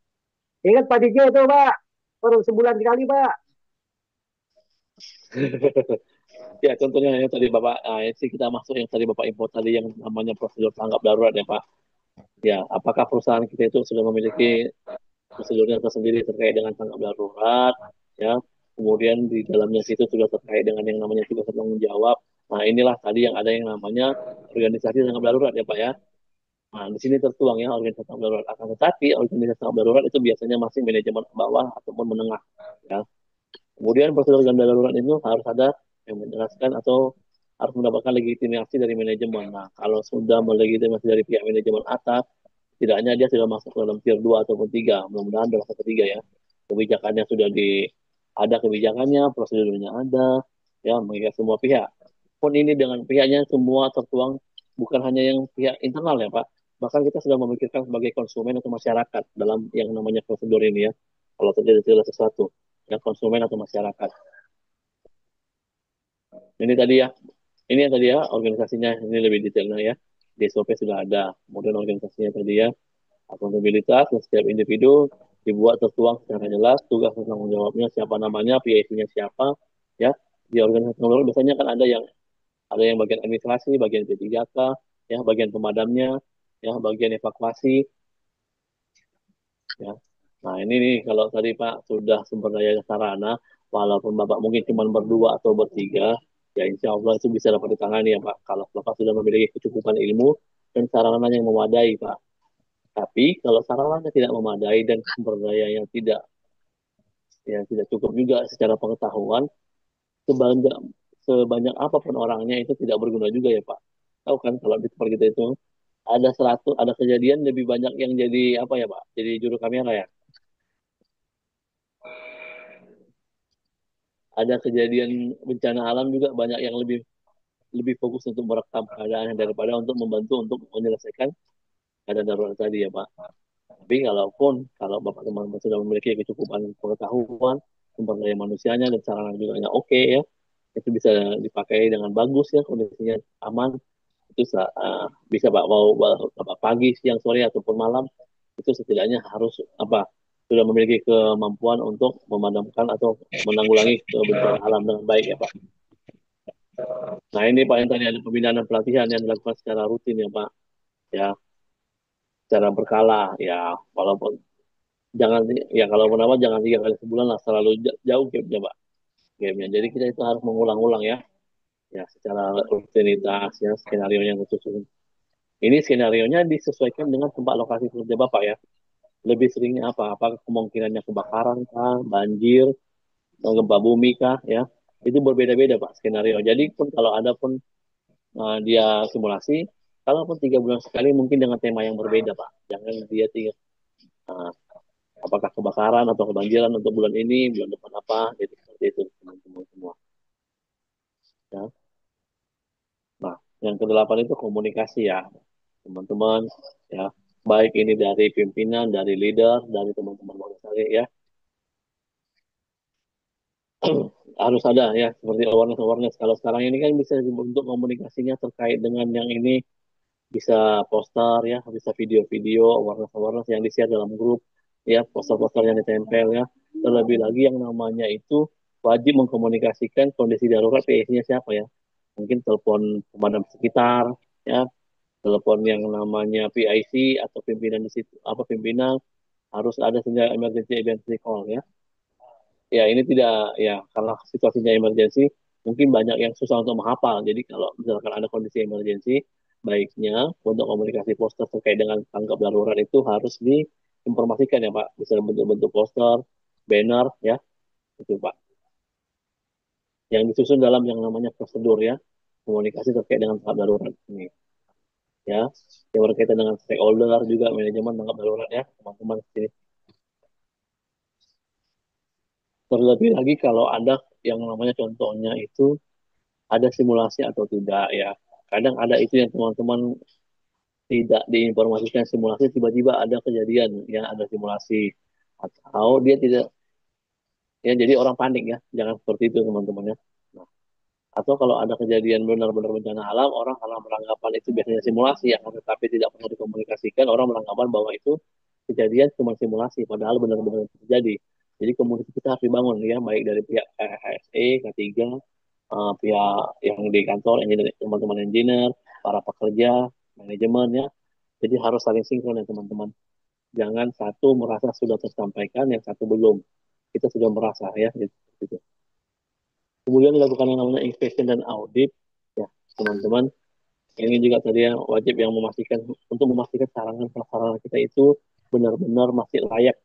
Ingat Pak DJ itu Pak. Per sebulan sekali Pak. Ya, contohnya yang tadi Bapak, sih kita masuk yang tadi Bapak info tadi yang namanya prosedur tanggap darurat ya Pak. Ya, apakah perusahaan kita itu sudah memiliki prosedurnya tersendiri terkait dengan tanggap darurat, ya. Kemudian di dalamnya situ sudah terkait dengan yang namanya tugas tanggung jawab. Nah, inilah tadi yang ada yang namanya organisasi tanggap darurat ya Pak ya. Nah, di sini tertuang ya organisasi tanggap darurat. Akan tetapi organisasi tanggap darurat itu biasanya masih manajemen bawah ataupun menengah, ya. Kemudian prosedur ganda darurat itu harus ada yang menjelaskan atau harus mendapatkan legitimasi dari manajemen. Nah, kalau sudah melegitimasi dari pihak manajemen atas, tidaknya dia sudah masuk ke dalam tier 2 ataupun 3. Mudah-mudahan dalam ketiga ya. Kebijakannya sudah ada kebijakannya, prosedurnya ada, ya, mengikat semua pihak. Pun ini dengan pihaknya semua tertuang, bukan hanya yang pihak internal ya Pak. Bahkan kita sudah memikirkan sebagai konsumen atau masyarakat dalam yang namanya prosedur ini ya. Kalau terjadi sesuatu, ya konsumen atau masyarakat. Ini tadi ya, ini yang tadi ya organisasinya ini lebih detailnya ya. Di SOP sudah ada. Kemudian organisasinya tadi ya, akuntabilitas dan setiap individu dibuat tertuang secara jelas tugas dan tanggung jawabnya siapa namanya, PIC-nya siapa, ya. Di organisasi pengelola biasanya kan ada yang bagian administrasi, bagian P3K, ya, bagian pemadamnya, ya, bagian evakuasi, ya. Nah, ini nih kalau tadi Pak sudah sumber daya sarana, walaupun Bapak mungkin cuma berdua atau bertiga, ya insya Allah itu bisa dapat ditangani ya Pak. Kalau Bapak sudah memiliki kecukupan ilmu dan sarana yang memadai Pak. Tapi kalau sarananya tidak memadai dan sumber daya yang tidak cukup juga secara pengetahuan, sebanyak sebanyak apapun orangnya itu tidak berguna juga ya Pak. Tahu kan kalau di tempat kita itu ada kejadian lebih banyak yang jadi apa ya Pak? Jadi juru kamera ya. Ada kejadian bencana alam juga banyak yang lebih lebih fokus untuk merekam keadaan daripada untuk membantu untuk menyelesaikan keadaan darurat tadi ya Pak. Tapi kalau Bapak teman-teman sudah memiliki kecukupan pengetahuan, sumber daya manusianya dan sarana juga oke ya, itu bisa dipakai dengan bagus ya, kondisinya aman, itu bisa Pak mau Bapak pagi, siang, sore ataupun malam, itu setidaknya harus apa sudah memiliki kemampuan untuk memadamkan atau menanggulangi bencana alam dengan baik ya Pak. Nah ini Pak yang tadi ada pembinaan dan pelatihan yang dilakukan secara rutin ya Pak, ya secara berkala ya, walaupun jangan ya kalau menambah jangan 3 kali sebulan lah, selalu jauh gamenya Pak, gamenya. Jadi kita itu harus mengulang-ulang ya, ya secara rutinitas ya, skenario yang khusus. Ini skenario nya disesuaikan dengan tempat lokasi kerja Bapak ya. Lebih seringnya apa? Apakah kemungkinannya kebakaran kah, banjir, atau gempa bumi kah ya? Itu berbeda-beda Pak skenario. Jadi pun kalau ada pun dia simulasi, kalaupun 3 bulan sekali mungkin dengan tema yang berbeda Pak. Jangan dia uh, apakah kebakaran atau kebanjiran untuk bulan ini, bulan depan apa, jadi seperti itu teman-teman semua. Ya. Nah, yang kedelapan itu komunikasi ya, teman-teman. Ya, baik ini dari pimpinan, dari leader, dari teman-teman organisasi ya, harus ada ya seperti awareness. Kalau sekarang ini kan bisa untuk komunikasinya terkait dengan yang ini bisa poster ya, bisa video-video awareness yang di-share dalam grup ya, poster-poster yang ditempel ya. Terlebih lagi yang namanya itu wajib mengkomunikasikan kondisi darurat PIC-nya siapa ya. Mungkin telepon pemadam sekitar, ya, telepon yang namanya PIC atau pimpinan di situ, apa pimpinan harus ada senjata emergency call ya. Ya ini tidak ya karena situasinya emergency mungkin banyak yang susah untuk menghafal. Jadi kalau misalkan ada kondisi emergency, baiknya untuk komunikasi poster terkait dengan tanggap darurat itu harus diinformasikan ya Pak. Bisa bentuk-bentuk poster, banner ya, itu Pak. Yang disusun dalam yang namanya prosedur ya, komunikasi terkait dengan tanggap darurat ini ya. Yang berkaitan dengan stakeholder juga manajemen tanggap darurat ya, teman-teman sini. Terlebih lagi kalau ada yang namanya contohnya itu ada simulasi atau tidak ya. Kadang ada itu yang teman-teman tidak diinformasikan simulasi, tiba-tiba ada kejadian yang ada simulasi atau dia tidak ya jadi orang panik ya. Jangan seperti itu teman-teman ya. Nah, atau kalau ada kejadian benar-benar bencana alam, orang karena beranggapan itu biasanya simulasi ya, tetapi tidak pernah dikomunikasikan, orang beranggapan bahwa itu kejadian cuma simulasi, padahal benar-benar terjadi. Jadi komunikasi kita harus dibangun ya, baik dari pihak HSE, K3, pihak yang di kantor, teman-teman engineer, para pekerja, manajemen ya. Jadi harus saling sinkron ya teman-teman. Jangan satu merasa sudah tersampaikan, yang satu belum. Kita sudah merasa ya. Gitu. Kemudian dilakukan yang namanya inspection dan audit ya teman-teman. Ini juga tadi yang wajib yang memastikan untuk memastikan sarana kita itu benar-benar masih layak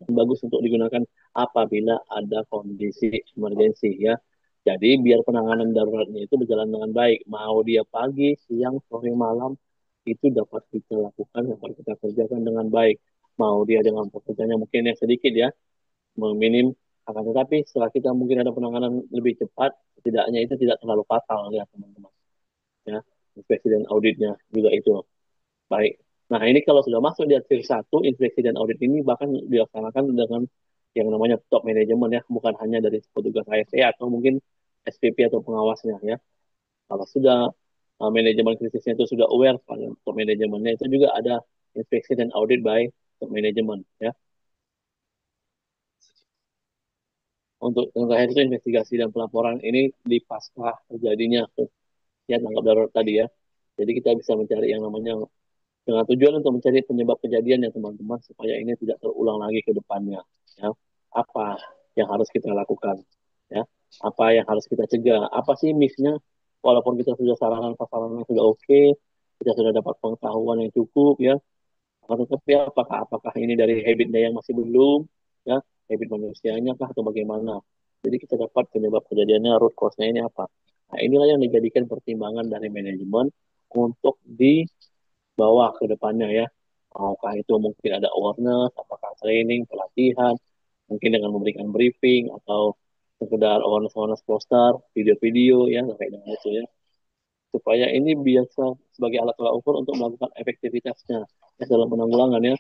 dan bagus untuk digunakan apabila ada kondisi emergensi ya. Jadi biar penanganan daruratnya itu berjalan dengan baik, mau dia pagi, siang, sore, malam itu dapat kita lakukan, dapat kita kerjakan dengan baik. Mau dia dengan pekerjaannya mungkin yang sedikit ya, meminim, akan tetapi setelah kita mungkin ada penanganan lebih cepat, setidaknya itu tidak terlalu fatal ya teman-teman. Ya, inspeksi dan auditnya juga itu baik. Nah ini kalau sudah masuk di tier 1, inspeksi dan audit ini bahkan dilaksanakan dengan yang namanya top manajemen ya, bukan hanya dari petugas ASE atau mungkin SPP atau pengawasnya ya. Kalau sudah manajemen krisisnya itu sudah aware pada top manajemennya itu juga ada inspeksi dan audit by top manajemen ya. Untuk yang terakhir itu investigasi dan pelaporan ini di pasca terjadinya ya tanggap darurat tadi ya. Jadi kita bisa mencari yang namanya dengan tujuan untuk mencari penyebab kejadian ya teman-teman supaya ini tidak terulang lagi ke depannya ya. Apa yang harus kita lakukan ya, apa yang harus kita cegah, apa sih miss-nya walaupun kita sudah sarankan sasarannya sudah oke, kita sudah dapat pengetahuan yang cukup ya, tetapi apakah ini dari habitnya yang masih belum ya, habit manusianya kah atau bagaimana. Jadi kita dapat penyebab kejadiannya, root cause-nya ini apa. Nah inilah yang dijadikan pertimbangan dari manajemen untuk di bawah ke depannya ya. Apakah itu mungkin ada awareness, apakah training, pelatihan, mungkin dengan memberikan briefing atau sekedar awareness poster, video-video ya terkait dengan itu ya. Supaya ini biasa sebagai alat tolak ukur untuk melakukan efektivitasnya ya, dalam penanggulangan ya.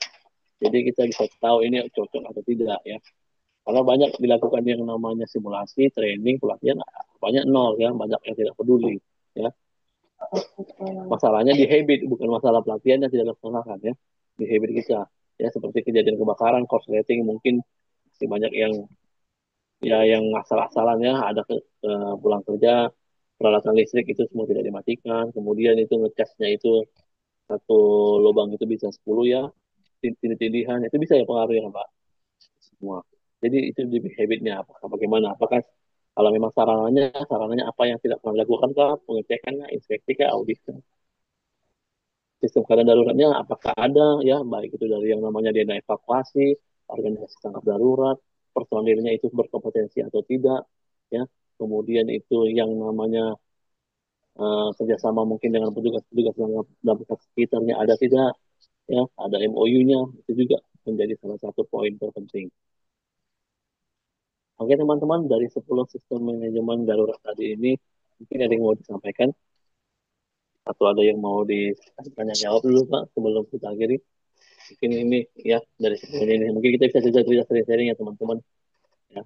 Jadi kita bisa tahu ini cocok atau tidak ya. Karena banyak dilakukan yang namanya simulasi, training, pelatihan, banyak nol ya, banyak yang tidak peduli ya. Masalahnya di habit, bukan masalah pelatihan yang tidak dilaksanakan ya. Di habit kita. Ya, seperti kejadian kebakaran, korsleting, mungkin masih banyak yang ya yang asal-asalan ya, ada pulang kerja, peralatan listrik itu semua tidak dimatikan, kemudian itu ngecasnya itu satu lubang itu bisa 10 ya, tindih-tindihan, itu bisa ya pengaruh ya Pak, semua. Jadi itu di habitnya, apakah bagaimana, apakah kalau memang sarananya apa yang tidak pernah dilakukan kah, pengecekan kah, inspeksi kah, audit kah? Sistem keadaan daruratnya apakah ada ya, baik itu dari yang namanya dana evakuasi, organisasi tanggap darurat, personilnya itu berkompetensi atau tidak ya, kemudian itu yang namanya kerjasama mungkin dengan petugas-petugas yang dalam sekitarnya ada tidak ya, ada MOU-nya, itu juga menjadi salah satu poin terpenting. Oke teman-teman, dari 10 sistem manajemen darurat tadi ini mungkin ada yang mau disampaikan atau ada yang mau ditanya jawab dulu Pak sebelum kita akhiri. Mungkin ini ya dari sisi ini mungkin kita bisa juga cerita sharing ya teman-teman ya.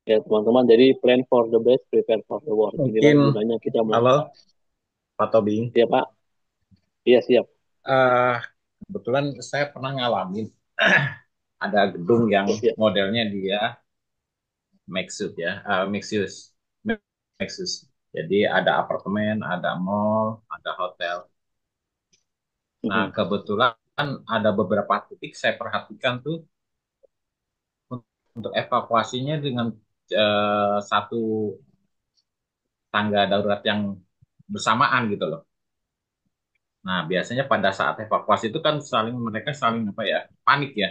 Ya teman-teman, jadi plan for the best, prepare for the worst. Inilah Mungkin, gunanya kita halo, Pak Tobing. ya Pak. Iya siap. Eh, Kebetulan saya pernah ngalamin ada gedung yang Ya. modelnya dia mixed use. Mixed use. Jadi ada apartemen, ada mall, ada hotel. Nah, Mhm. kebetulan ada beberapa titik saya perhatikan tuh untuk evakuasinya dengan satu tangga darurat yang bersamaan gitu loh. Nah, biasanya pada saat evakuasi itu kan mereka saling apa ya, panik ya.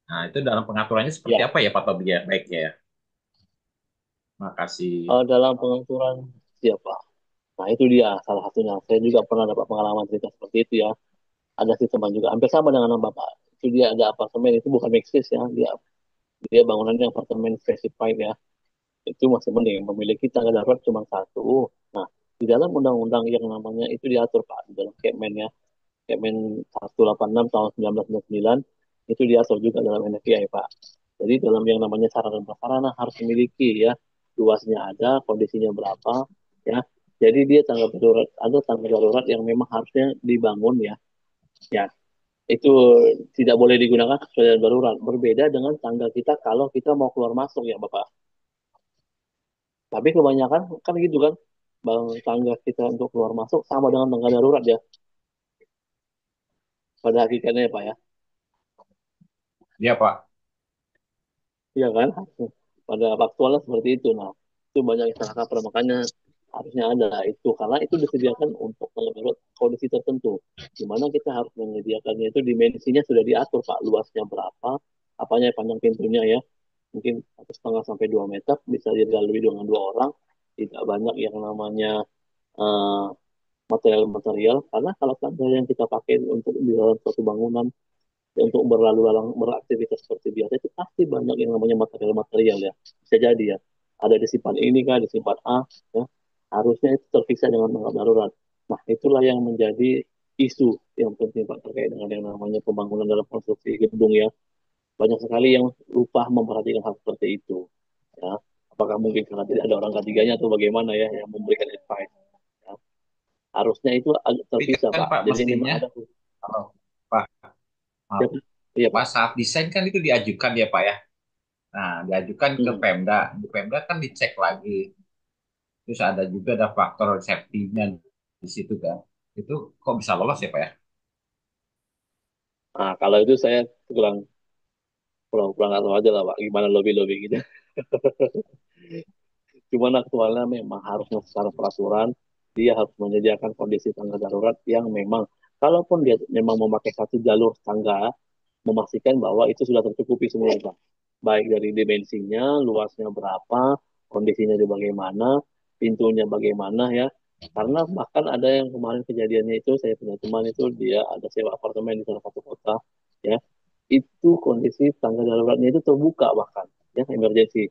Nah, itu dalam pengaturannya seperti Ya. apa ya Pak Tobi ya? Baiknya ya. Makasih. Dalam pengaturan siapa? Nah, itu dia salah satunya. Saya juga pernah dapat pengalaman cerita seperti itu ya. Ada sistem juga hampir sama dengan Bapak. Itu dia ada apartemen, itu bukan mixis ya. Dia dia bangunannya apartemen specified ya. Itu masih mending memiliki tangga darurat cuma satu. Nah, di dalam undang-undang yang namanya itu diatur Pak, di dalam Kemen ya. Kemen 186 tahun 1999 itu diatur juga dalam NFI Pak. Jadi dalam yang namanya sarana dan prasarana harus memiliki ya, luasnya ada, kondisinya berapa ya. Jadi dia tangga darurat, ada tangga darurat yang memang harusnya dibangun ya. Ya, itu tidak boleh digunakan sesuai darurat. Berbeda dengan tangga kita kalau kita mau keluar masuk ya Bapak. Tapi kebanyakan kan gitu kan, bang, tangga kita untuk keluar masuk sama dengan tangga darurat ya. Pada hakikatnya ya Pak ya. Iya Pak. Iya kan? Pada faktualnya seperti itu. Nah, itu banyak yang salah kaprah. Makanya harusnya ada itu. Karena itu disediakan untuk menurut kondisi tertentu. Di mana kita harus menyediakannya itu dimensinya sudah diatur, Pak. Luasnya berapa, apanya panjang pintunya ya. Mungkin 1,5 sampai 2 meter bisa dilalui dengan 2 orang. Tidak banyak yang namanya eh, material-material. Karena kalau tangga yang kita pakai untuk di dalam suatu bangunan untuk berlalu lalang beraktivitas seperti biasa itu pasti banyak yang namanya material-material ya, bisa jadi ya ada disimpan ini kan disimpan A ya, harusnya itu terpisah dengan tanggap darurat. Nah itulah yang menjadi isu yang penting Pak terkait dengan yang namanya pembangunan dalam konstruksi gedung ya, banyak sekali yang lupa memperhatikan hal seperti itu ya. Apakah mungkin karena tidak ada orang ketiganya atau bagaimana ya yang memberikan advice ya. Harusnya itu agak Tapi terpisah kan Pak, Pak jadi memang mestinya ada kalau Pak, ya, maaf. iya Pak. Pas saat desain kan itu diajukan ya Pak ya. Nah, diajukan ke Hmm. Pemda. Di Pemda kan dicek lagi. Terus ada juga ada faktor safety-nya di situ kan. Itu kok bisa lolos ya Pak ya? Nah, kalau itu saya kurang kurang kurang tahu aja lah Pak, gimana lobby-lobby gitu. Cuman aktualnya memang harusnya secara peraturan dia harus menyediakan kondisi tangga darurat yang memang kalaupun dia memang memakai satu jalur tangga, memastikan bahwa itu sudah tercukupi semua Pak. Baik dari dimensinya, luasnya berapa, kondisinya di bagaimana, pintunya bagaimana ya. Karena bahkan ada yang kemarin kejadiannya itu saya punya teman itu dia ada sewa apartemen di salah satu kota ya. Itu kondisi tangga daruratnya itu terbuka bahkan ya emergency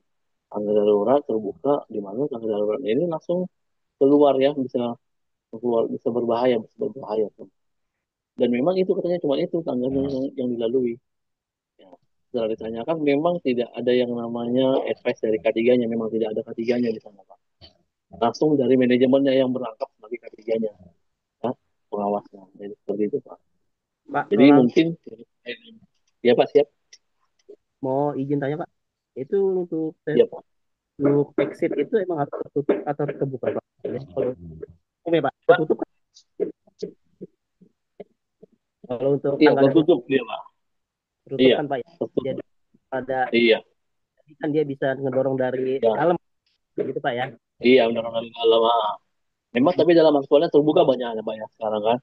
tangga darurat terbuka di mana tangga daruratnya ini langsung keluar ya bisa keluar bisa berbahaya dan memang itu katanya cuma itu tangganya yang dilalui ya. Setelah ditanyakan memang tidak ada yang namanya advice dari K3-nya, memang tidak ada K3-nya di sana Pak, langsung dari manajemennya yang berangkat sebagai K3-nya ya, pengawasnya. Jadi seperti itu Pak. Pak, Jadi kalau mungkin ya Pak siap mau izin tanya Pak, itu ya Pak. untuk exit itu emang harus tertutup atau terbuka Pak? Ya, kalau ya Pak, tertutup kan? Kalau untuk Iya tangga darurat tertutup dia Pak. tertutup Iya kan Pak ya. tertutup. Jadi ada Iya kan dia bisa ngedorong dari ya dalam gitu Pak ya. iya undang-undang dari dalam. Memang tapi dalam aktualnya terbuka banyak ada banyak sekarang kan.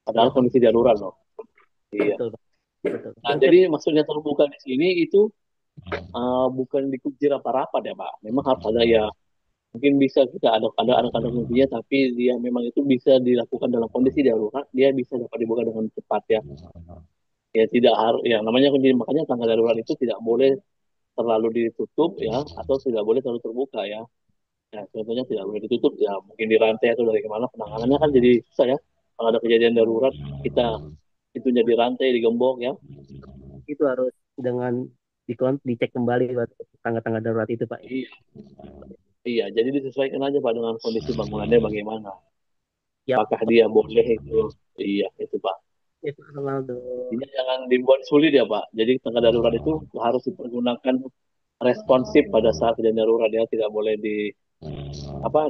Padahal Ya, kondisi darurat loh. Iya. betul Pak. Betul. Nah, Mungkin jadi maksudnya terbuka di sini itu bukan dikuncir apa rapat ya Pak. Memang harus ada ya. Mungkin bisa kita ada anak-anak kuncinya, tapi dia memang itu bisa dilakukan dalam kondisi darurat. Dia bisa dapat dibuka dengan cepat ya. Ya tidak harus ya namanya kunci makanya tangga darurat itu tidak boleh terlalu ditutup ya atau tidak boleh terlalu terbuka ya. Ya, contohnya tidak boleh ditutup ya mungkin di rantai atau dari kemana penanganannya kan jadi susah ya. Kalau ada kejadian darurat kita itu jadi rantai digembok ya. itu harus dengan dicek kembali Pak, tangga-tangga darurat itu Pak. Iya, iya. Jadi disesuaikan aja Pak dengan kondisi bangunannya bagaimana. Ya, Apakah dia boleh itu? Iya, itu Pak. Oke, Pak Ronaldo. Intinya jangan dibuat sulit ya Pak. Jadi tangga darurat itu harus dipergunakan responsif pada saat kejadian darurat ya, tidak boleh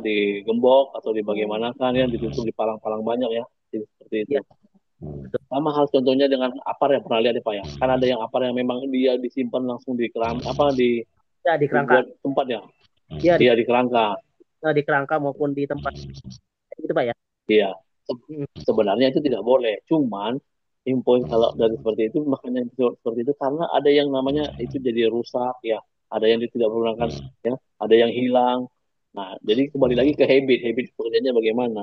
digembok atau dibagaimanakan ya, ditutup dipalang-palang banyak ya. Jadi, seperti itu. Ya, betul. Sama hal contohnya dengan apar yang pernah lihat ya Pak ya. Kan ada yang apar yang memang dia disimpan langsung di keram Ya, di kerangka. dibuat tempat ya. Ya, Dia di kerangka. di kerangka maupun di tempat gitu Pak ya. Iya. Mm. Sebenarnya itu tidak boleh. Cuman info kalau dari seperti itu makanya seperti itu karena ada yang namanya itu jadi rusak ya. Ada yang tidak menggunakan ya, ada yang hilang. Nah, jadi kembali lagi ke habit pekerjaannya bagaimana.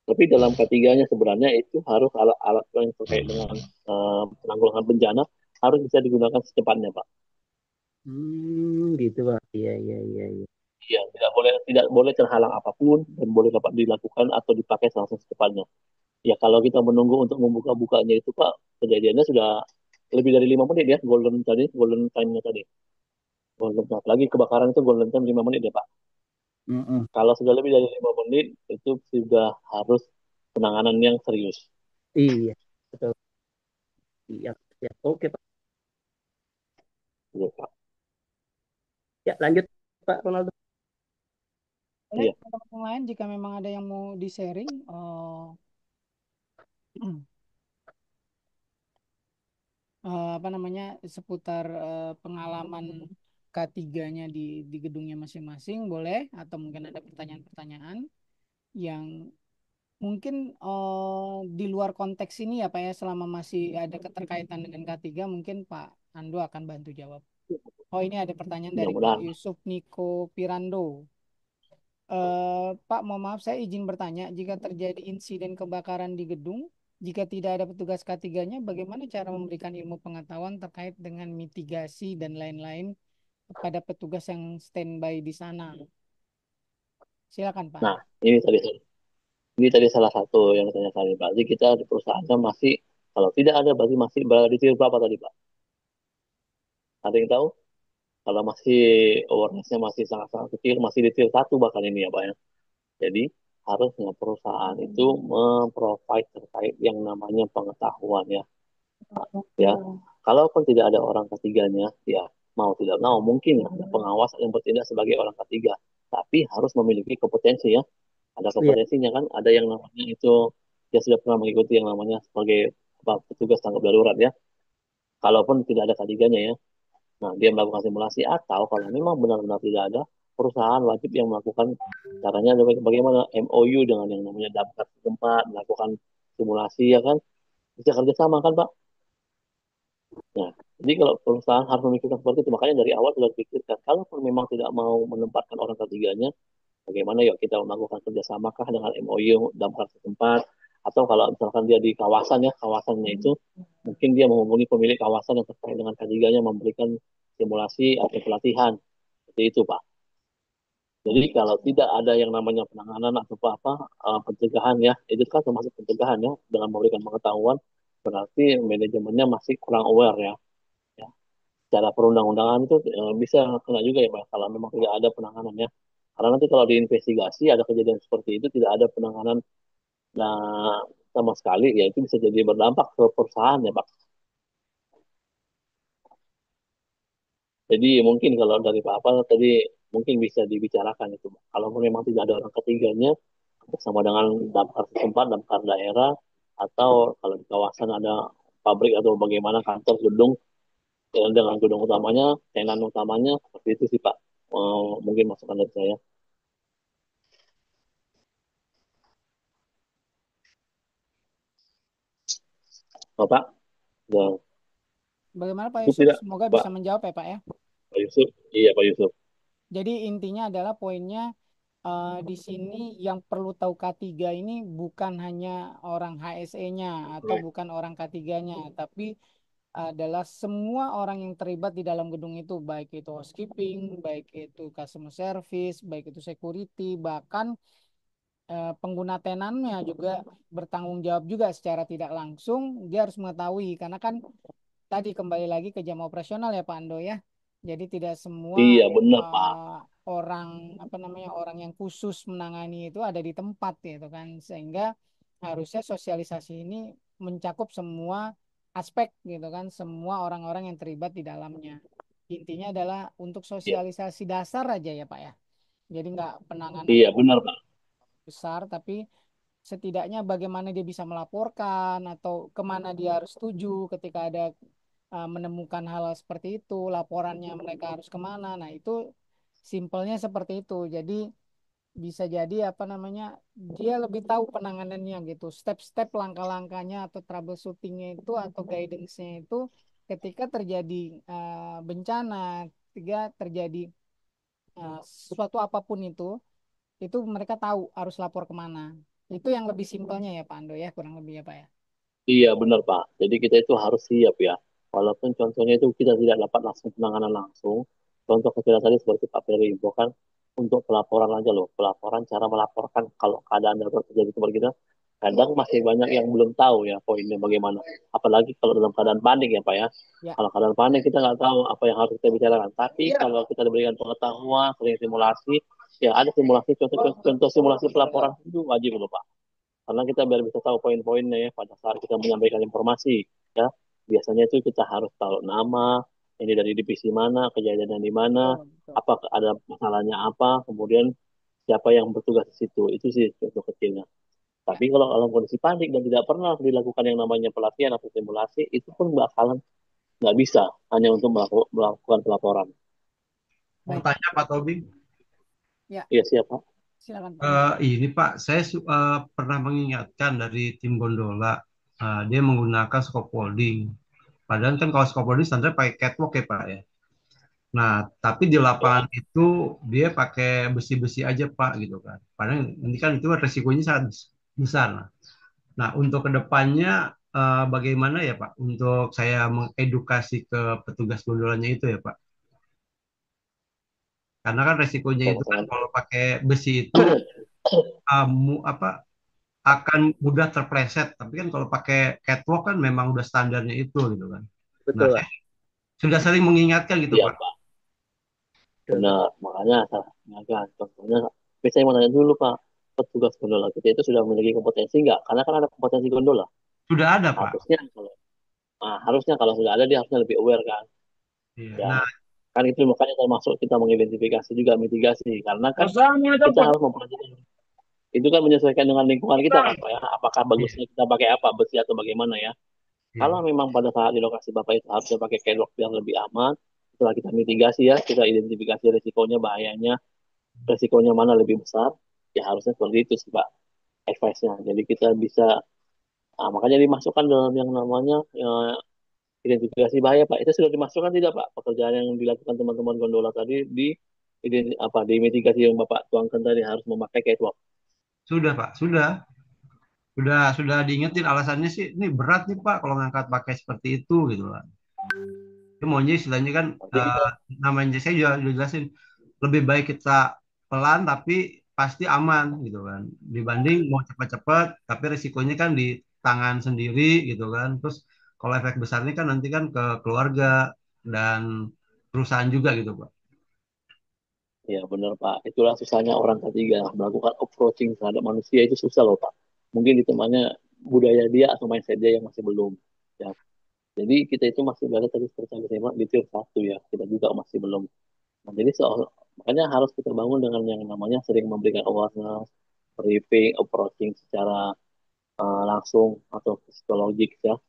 Tapi dalam ketiganya sebenarnya itu harus alat-alat yang terkait dengan penanggulangan bencana harus bisa digunakan secepatnya, Pak. Gitu Pak. Iya, iya, iya, iya. Iya, tidak boleh terhalang apapun dan boleh dapat dilakukan atau dipakai langsung secepatnya. Ya kalau kita menunggu untuk membuka-bukanya itu Pak, kejadiannya sudah lebih dari 5 menit ya, golden time-nya tadi. Golden time. Lagi kebakaran itu golden time 5 menit ya Pak. Mm-mm. Kalau sudah lebih dari 5 menit, itu sudah harus penanganan yang serius. Iya, betul. Iya, ya. Oke Pak. Gitu, Pak. Ya, lanjut Pak Ronaldo. Boleh Iya. teman-teman yang lain jika memang ada yang mau di-sharing, apa namanya seputar pengalaman K3-nya di gedungnya masing-masing, boleh, atau mungkin ada pertanyaan-pertanyaan yang mungkin di luar konteks ini ya Pak ya, selama masih ada keterkaitan dengan K3 mungkin Pak Ando akan bantu jawab. Oh, ini ada pertanyaan dari Pak Mudah-mudahan. Yusuf Niko Pirando. Pak, mohon maaf saya izin bertanya, jika terjadi insiden kebakaran di gedung, jika tidak ada petugas K3-nya, bagaimana cara memberikan ilmu pengetahuan terkait dengan mitigasi dan lain-lain kepada petugas yang standby di sana? Silakan Pak Nah, Ando. ini tadi salah satu yang saya tanya. Berarti kita di perusahaannya masih, kalau tidak ada berarti masih berada di tier berapa tadi Pak? Ada yang tahu? Kalau masih awareness-nya masih sangat-sangat kecil, masih di tier 1 bahkan ini ya Pak ya. Jadi harusnya perusahaan itu memprovide terkait yang namanya pengetahuan ya. Ya, kalaupun tidak ada orang ketiganya, ya mau tidak mau mungkin ada pengawas yang bertindak sebagai orang ketiga, tapi harus memiliki kompetensi ya. Ada Iya, kompetensinya kan, ada yang namanya itu dia sudah pernah mengikuti yang namanya sebagai petugas tanggap darurat ya. Kalaupun tidak ada ketiganya ya, nah dia melakukan simulasi atau kalau memang benar-benar tidak ada, perusahaan wajib yang melakukan caranya bagaimana MOU dengan yang namanya damkar setempat melakukan simulasi ya kan, bisa kerjasama kan Pak. Nah, jadi kalau perusahaan harus memikirkan seperti itu, makanya dari awal sudah dipikirkan. Kalau memang tidak mau menempatkan orang ketiganya, bagaimana yuk kita melakukan kerjasama kah dengan MOU damkar setempat, atau kalau misalkan dia di kawasan ya, kawasannya itu mungkin dia menghubungi pemilik kawasan yang terkait dengan ketiganya memberikan simulasi atau pelatihan. Seperti itu, Pak. Jadi kalau tidak ada yang namanya penanganan atau apa, pencegahan ya, itu kan termasuk pencegahan ya, dengan memberikan pengetahuan, berarti manajemennya masih kurang aware ya. Ya, secara perundang-undangan itu bisa kena juga ya Pak, kalau memang tidak ada penanganannya. Karena nanti kalau diinvestigasi ada kejadian seperti itu tidak ada penanganan nah, sama sekali, ya itu bisa jadi berdampak ke perusahaan ya Pak. Jadi mungkin kalau dari Pak Apal tadi mungkin bisa dibicarakan itu Pak. Kalau memang tidak ada orang ketiganya bersama dengan damkar setempat, damkar daerah, atau kalau di kawasan ada pabrik atau bagaimana kantor gedung dengan gedung utamanya, tenan utamanya, seperti itu sih Pak. Mungkin masukan dari saya. Bapak, ya, Bagaimana Pak cukup Yusuf? tidak Semoga Pak? bisa menjawab ya Pak ya. Pak Yusuf? Iya Pak Yusuf. Jadi intinya adalah poinnya di sini yang perlu tahu K3 ini bukan hanya orang HSE-nya atau bukan orang K3-nya, tapi adalah semua orang yang terlibat di dalam gedung itu, baik itu housekeeping, baik itu customer service, baik itu security, bahkan pengguna tenannya juga bertanggung jawab juga secara tidak langsung. Dia harus mengetahui karena kan tadi kembali lagi ke jam operasional ya Pak Ando ya. Jadi tidak semua Iya benar Pak. uh, orang apa namanya orang yang khusus menangani itu ada di tempat gitu kan, sehingga harusnya sosialisasi ini mencakup semua aspek gitu kan, semua orang-orang yang terlibat di dalamnya. Intinya adalah untuk Iya, sosialisasi dasar aja ya Pak ya. Jadi nggak penanganan iya benar Pak. besar, tapi setidaknya bagaimana dia bisa melaporkan atau kemana dia harus tuju ketika ada menemukan hal seperti itu, laporannya mereka harus kemana. Nah itu simpelnya seperti itu. Jadi bisa jadi apa namanya, dia lebih tahu penanganannya gitu, step-step langkah-langkahnya atau troubleshootingnya itu atau guidance-nya itu ketika terjadi bencana, ketika terjadi sesuatu apapun itu mereka tahu harus lapor kemana. Itu yang lebih simpelnya ya Pak Ando ya, kurang lebih ya Pak ya. Iya benar Pak. Jadi kita itu harus siap ya. Walaupun contohnya itu kita tidak dapat langsung penanganan langsung. Contoh kecil tadi seperti Pak Ferry info kan untuk pelaporan aja loh. Pelaporan cara melaporkan kalau keadaan darurat terjadi kepada kita. Kadang masih banyak yang belum tahu ya poinnya bagaimana. Apalagi kalau dalam keadaan panik ya Pak ya. Ya, Kalau keadaan panik kita nggak tahu apa yang harus kita bicarakan. Tapi kalau kita diberikan pengetahuan, sering simulasi, ya ada simulasi, contoh simulasi pelaporan itu wajib loh Pak, karena kita biar bisa tahu poin-poinnya ya pada saat kita menyampaikan informasi ya. Biasanya itu kita harus tahu nama, ini dari divisi mana, kejadiannya di mana, betul, betul. apa ada masalahnya apa, kemudian siapa yang bertugas di situ. Itu sih contoh kecilnya. Ya, Tapi kalau dalam kondisi panik dan tidak pernah dilakukan yang namanya pelatihan atau simulasi, itu pun bakalan nggak bisa hanya untuk melakukan pelaporan. Mau baik. tanya Pak Tobi. Ya, Iya siapa? silakan Pak. Ini Pak, saya pernah mengingatkan dari tim gondola, dia menggunakan scaffolding. Padahal kan kalau scaffolding standar pakai catwalk ya Pak ya. Nah, tapi di lapangan itu dia pakai besi-besi aja Pak gitu kan. Padahal ini kan itu resikonya sangat besar. Nah, untuk kedepannya bagaimana ya Pak? Untuk saya mengedukasi ke petugas gondolanya itu ya Pak. Karena kan resikonya itu kan Sama-sama. kalau pakai besi itu apa akan mudah terpleset. Tapi kan kalau pakai catwalk kan memang udah standarnya itu gitu kan. Nah, Betul, saya Pak. sudah sering mengingatkan gitu Iya Pak. Pak, Betul, Pak. benar. Makanya contohnya, tapi saya mau nanya dulu Pak, petugas gondola kita itu sudah memiliki kompetensi nggak? Karena kan ada kompetensi gondola. Sudah ada Pak. Harusnya kalau harusnya kalau sudah ada dia harusnya lebih aware kan. Iya. Ya, Nah, kan itu makanya termasuk kita mengidentifikasi juga mitigasi. Karena kan kita harus memperhatikan itu kan menyesuaikan dengan lingkungan kita kan Pak ya. Apakah iya, bagusnya kita pakai apa, besi atau bagaimana ya. Kalau iya. memang pada saat di lokasi Bapak itu harusnya pakai kedok yang lebih aman, setelah kita mitigasi ya, kita identifikasi risikonya, bahayanya, risikonya mana lebih besar, ya harusnya seperti itu sih Pak, advice-nya. Jadi kita bisa, makanya dimasukkan dalam yang namanya identifikasi bahaya Pak. Itu sudah dimasukkan tidak Pak, pekerjaan yang dilakukan teman-teman gondola tadi di di mitigasi yang Bapak tuangkan tadi harus memakai catwalk. Sudah Pak, sudah diingetin alasannya sih ini berat nih Pak kalau ngangkat pakai seperti itu gitu kan. Itu maunya istilahnya kan Nanti kita, namanya saya juga jelasin lebih baik kita pelan tapi pasti aman gitu kan dibanding mau cepat-cepat tapi risikonya kan di tangan sendiri gitu kan. Terus kalau efek besarnya kan nanti kan ke keluarga dan perusahaan juga gitu Pak. ya benar Pak, itulah susahnya orang ketiga melakukan approaching terhadap manusia itu susah loh Pak. Mungkin di temannya budaya dia atau mindset dia yang masih belum. Ya, jadi kita itu masih berada tadi seperti yang saya bilang di tier satu ya, kita juga masih belum. Nah, jadi makanya harus kita bangun dengan yang namanya sering memberikan awareness, briefing, approaching secara langsung atau psikologik ya,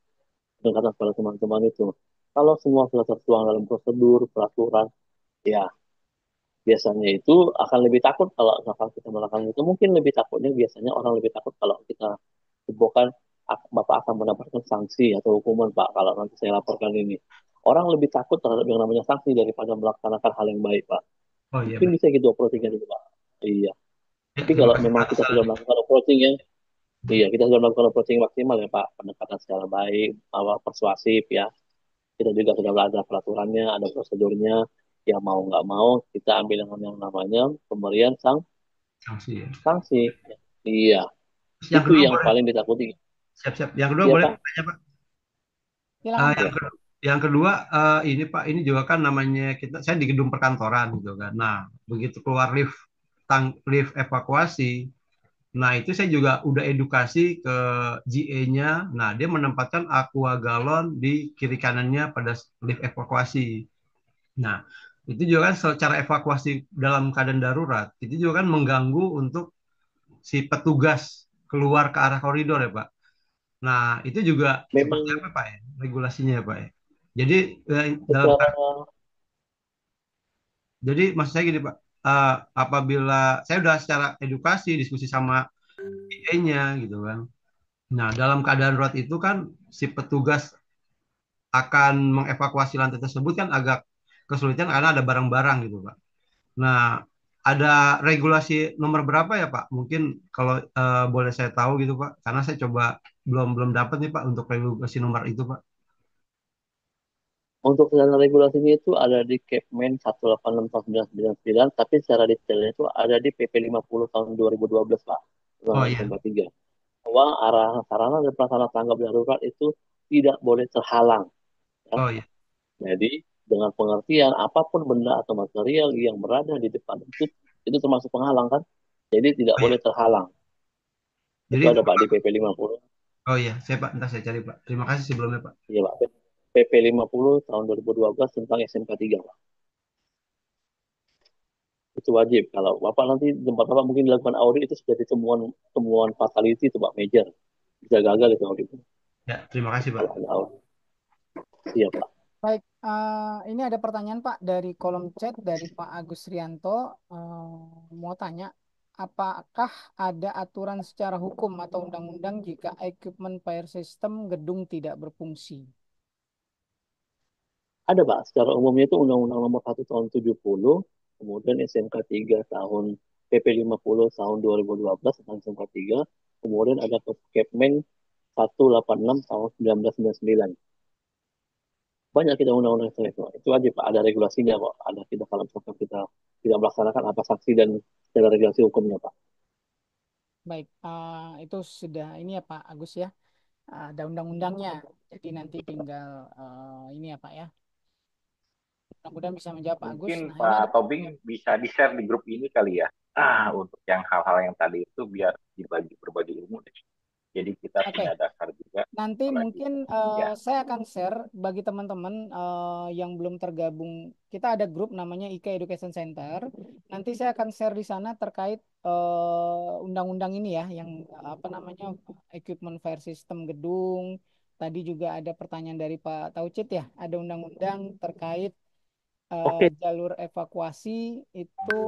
pendekatan pada teman-teman itu. Kalau semua sudah tertuang dalam prosedur, peraturan, ya biasanya itu akan lebih takut kalau misalkan kita melakukan itu. Mungkin lebih takutnya biasanya orang lebih takut kalau kita bukan Bapak akan mendapatkan sanksi atau hukuman Pak kalau nanti saya laporkan ini. Orang lebih takut terhadap yang namanya sanksi daripada melaksanakan hal yang baik Pak. Oh iya Mungkin Pak. bisa gitu approaching itu Pak. Iya. Ya, Tapi terima kalau kasih memang Pak atas kita sudah sarannya. melakukan approaching ya, iya kita sudah melakukan approaching maksimal ya Pak, pendekatan secara baik, persuasif ya. Kita juga sudah ada peraturannya, ada prosedurnya. Ya mau nggak mau kita ambil dengan yang namanya pemberian Sanksi ya. sanksi. Iya, Terus yang itu kedua yang boleh paling ditakuti. siap-siap. Yang kedua Iya boleh Pak. tanya Pak. Silakan Pak. Ya, Yang kedua ini Pak, ini juga kan namanya saya di gedung perkantoran gitu kan. Nah, begitu keluar lift lift evakuasi, Nah, itu saya juga udah edukasi ke GA-nya. Nah, dia menempatkan aqua galon di kiri kanannya pada lift evakuasi. Nah, itu juga kan secara evakuasi dalam keadaan darurat, itu juga kan mengganggu untuk si petugas keluar ke arah koridor ya, Pak. Nah, itu juga seperti Memang apa, Pak ya? Regulasinya ya, Pak ya. Jadi dalam secara jadi maksud saya gini, Pak. Apabila saya udah secara edukasi diskusi sama PA-nya gitu kan. Nah, dalam keadaan darurat itu kan si petugas akan mengevakuasi lantai tersebut kan agak kesulitan karena ada barang-barang gitu, Pak. Nah, ada regulasi nomor berapa ya, Pak? Mungkin kalau boleh saya tahu gitu, Pak. Karena saya coba belum belum dapat nih, Pak, untuk regulasi nomor itu, Pak. untuk secara regulasinya itu ada di Kepmen 186/1999, tapi secara detailnya itu ada di PP 50 tahun 2012, Pak. Oh Undang-Undang iya. SMK 3. Bahwa arah sarana dan prasarana tanggap darurat itu tidak boleh terhalang. Ya. Oh iya. Jadi dengan pengertian apapun benda atau material yang berada di depan itu termasuk penghalang kan? Jadi tidak Oh boleh iya. terhalang. Itu Jadi ada Pak di PP 50. oh iya, saya Pak, ntar saya cari, Pak. Terima kasih sebelumnya, Pak. Iya Pak. PP 50 tahun 2012 tentang SMK 3, Pak. Itu wajib. Kalau Bapak nanti tempat Bapak mungkin dilakukan audit itu sudah temuan temuan fatality itu Pak major. Bisa gagal itu audit. Ya, terima kasih, Pak. Kalau ada audit. Iya Pak. Baik, ini ada pertanyaan Pak dari kolom chat dari Pak Agus Rianto. Mau tanya, apakah ada aturan secara hukum atau undang-undang jika equipment fire system gedung tidak berfungsi? Ada Pak. Secara umumnya itu Undang-Undang Nomor 1 tahun 70, kemudian SMK 3 tahun PP 50 tahun 2012 tentang SMK 3, kemudian ada Kepmen 186 tahun 1999. Banyak kita undang-undang itu wajib Pak. Ada regulasinya kok. Ada kita kalau misalkan kita tidak melaksanakan apa sanksi dan secara regulasi hukumnya Pak. Baik, itu sudah ini ya Pak Agus ya, ada undang-undangnya. Jadi nanti tinggal ini ya Pak ya. Mudah-mudahan bisa menjawab Pak Agus. Mungkin Nah ini ada, Pak Tobing bisa di-share di grup ini kali ya. Untuk yang hal-hal yang tadi itu biar dibagi berbagi ilmu deh. Jadi kita oke. punya dasar juga. Nanti Apalagi mungkin ya. saya akan share bagi teman-teman yang belum tergabung. Kita ada grup namanya IK Education Center. Nanti saya akan share di sana terkait undang-undang ini ya, yang apa namanya equipment fire system gedung. Tadi juga ada pertanyaan dari Pak Taucit ya, ada undang-undang terkait Oke, jalur evakuasi itu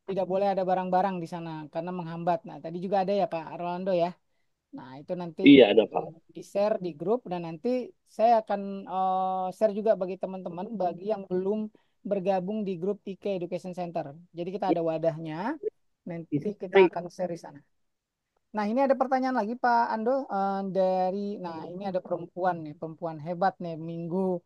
tidak boleh ada barang-barang di sana karena menghambat. Nah, tadi juga ada ya Pak Rolando ya. Nah, itu nanti iya ada akan Pak. di-share di grup dan nanti saya akan share juga bagi teman-teman bagi yang belum bergabung di grup IK Education Center. Jadi kita ada wadahnya, nanti kita akan share di sana. Nah, ini ada pertanyaan lagi Pak Ando dari nah ini ada perempuan nih, perempuan hebat nih Minggu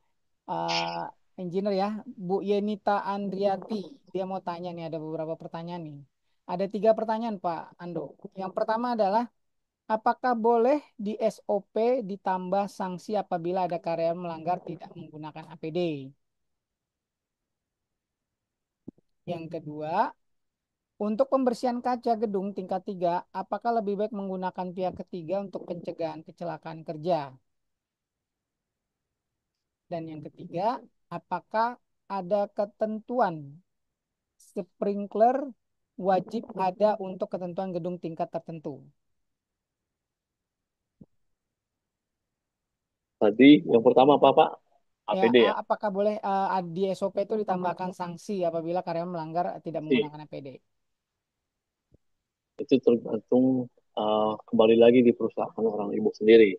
engineer ya, Bu Yenita Andriati. Dia mau tanya nih ada beberapa pertanyaan nih. Ada 3 pertanyaan Pak Ando. Yang pertama adalah apakah boleh di SOP ditambah sanksi apabila ada karyawan melanggar tidak menggunakan APD? Yang kedua, untuk pembersihan kaca gedung tingkat 3, apakah lebih baik menggunakan pihak ketiga untuk pencegahan kecelakaan kerja? Dan yang ketiga, apakah ada ketentuan sprinkler wajib ada untuk ketentuan gedung tingkat tertentu? Tadi yang pertama apa Pak? Ya, APD ya. apakah boleh di SOP itu ditambahkan sanksi apabila karyawan melanggar tidak Sih, menggunakan APD? itu tergantung kembali lagi di perusahaan orang ibu sendiri.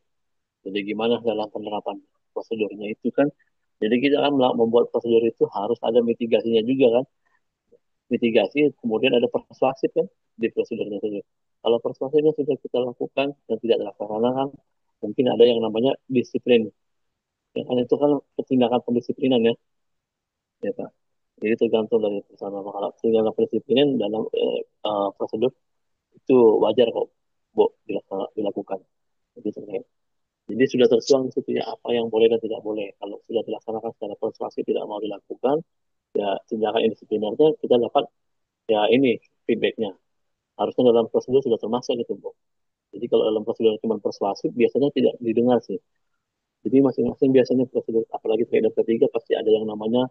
Jadi gimana dalam penerapan prosedurnya itu kan. Jadi kita kan membuat prosedur itu harus ada mitigasinya juga kan. Mitigasi kemudian ada persuasif kan di prosedurnya saja. Kalau persuasifnya sudah kita lakukan dan tidak dilaksanakan, mungkin ada yang namanya disiplin. Ya kan itu kan tindakan pendisiplinan ya, ya Pak. Jadi tergantung dari perusahaan apa. Kalau tindakan pendisiplinan dalam prosedur itu wajar kok, Bu, dilakukan. Jadi, jadi sudah tertuang di situ ya apa yang boleh dan tidak boleh. Kalau sudah dilaksanakan secara persuasif tidak mau dilakukan, ya tindakan indisiplinarnya kita dapat ya ini feedbacknya. harusnya dalam prosedur sudah termasuk gitu, Bu. Jadi kalau dalam prosedur cuma persuasif biasanya tidak didengar sih. Jadi masing-masing biasanya prosedur, apalagi trader ketiga pasti ada yang namanya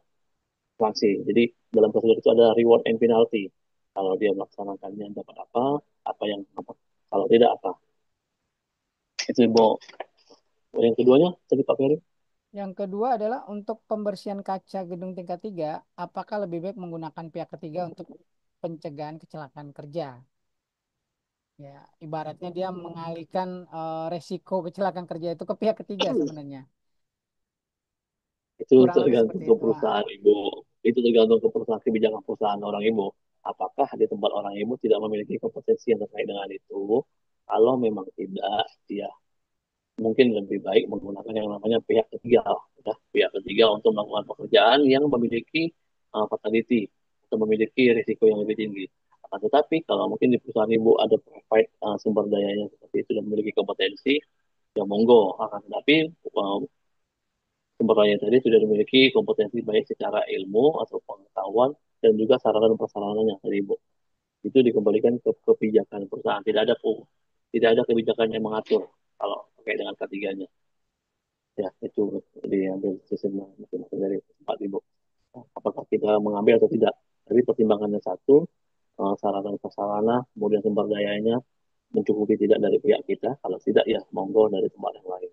sanksi. Jadi dalam prosedur itu ada reward and penalty. Kalau dia melaksanakannya dapat apa yang apa. Kalau tidak apa. Itu mau yang keduanya tadi Pak Ferry. Yang kedua adalah untuk pembersihan kaca gedung tingkat 3, apakah lebih baik menggunakan pihak ketiga untuk pencegahan kecelakaan kerja? Ya, ibaratnya dia mengalihkan resiko kecelakaan kerja itu ke pihak ketiga sebenarnya. Itu Kurang lebih tergantung seperti ke itu. perusahaan Ibu. Itu tergantung ke perusahaan kebijakan perusahaan orang Ibu. Apakah di tempat orang Ibu tidak memiliki kompetensi yang terkait dengan itu? Kalau memang tidak, ya mungkin lebih baik menggunakan yang namanya pihak ketiga, ya, pihak ketiga untuk melakukan pekerjaan yang memiliki fatality atau memiliki risiko yang lebih tinggi. Akan tetapi kalau mungkin di perusahaan ibu ada provide sumber dayanya seperti itu dan memiliki kompetensi, ya monggo. Akan tetapi sumber daya tadi sudah memiliki kompetensi baik secara ilmu atau pengetahuan dan juga sarana dan prasarananya tadi ibu. Itu dikembalikan ke kebijakan perusahaan. Tidak ada kebijakan yang mengatur kalau terkait dengan ketiganya. Ya itu diambil sistem masing-masing dari tempat ibu. Apakah kita mengambil atau tidak? Tapi pertimbangannya satu, sarana dan prasarana, kemudian sumber dayanya mencukupi tidak dari pihak kita. Kalau tidak ya monggo dari tempat yang lain.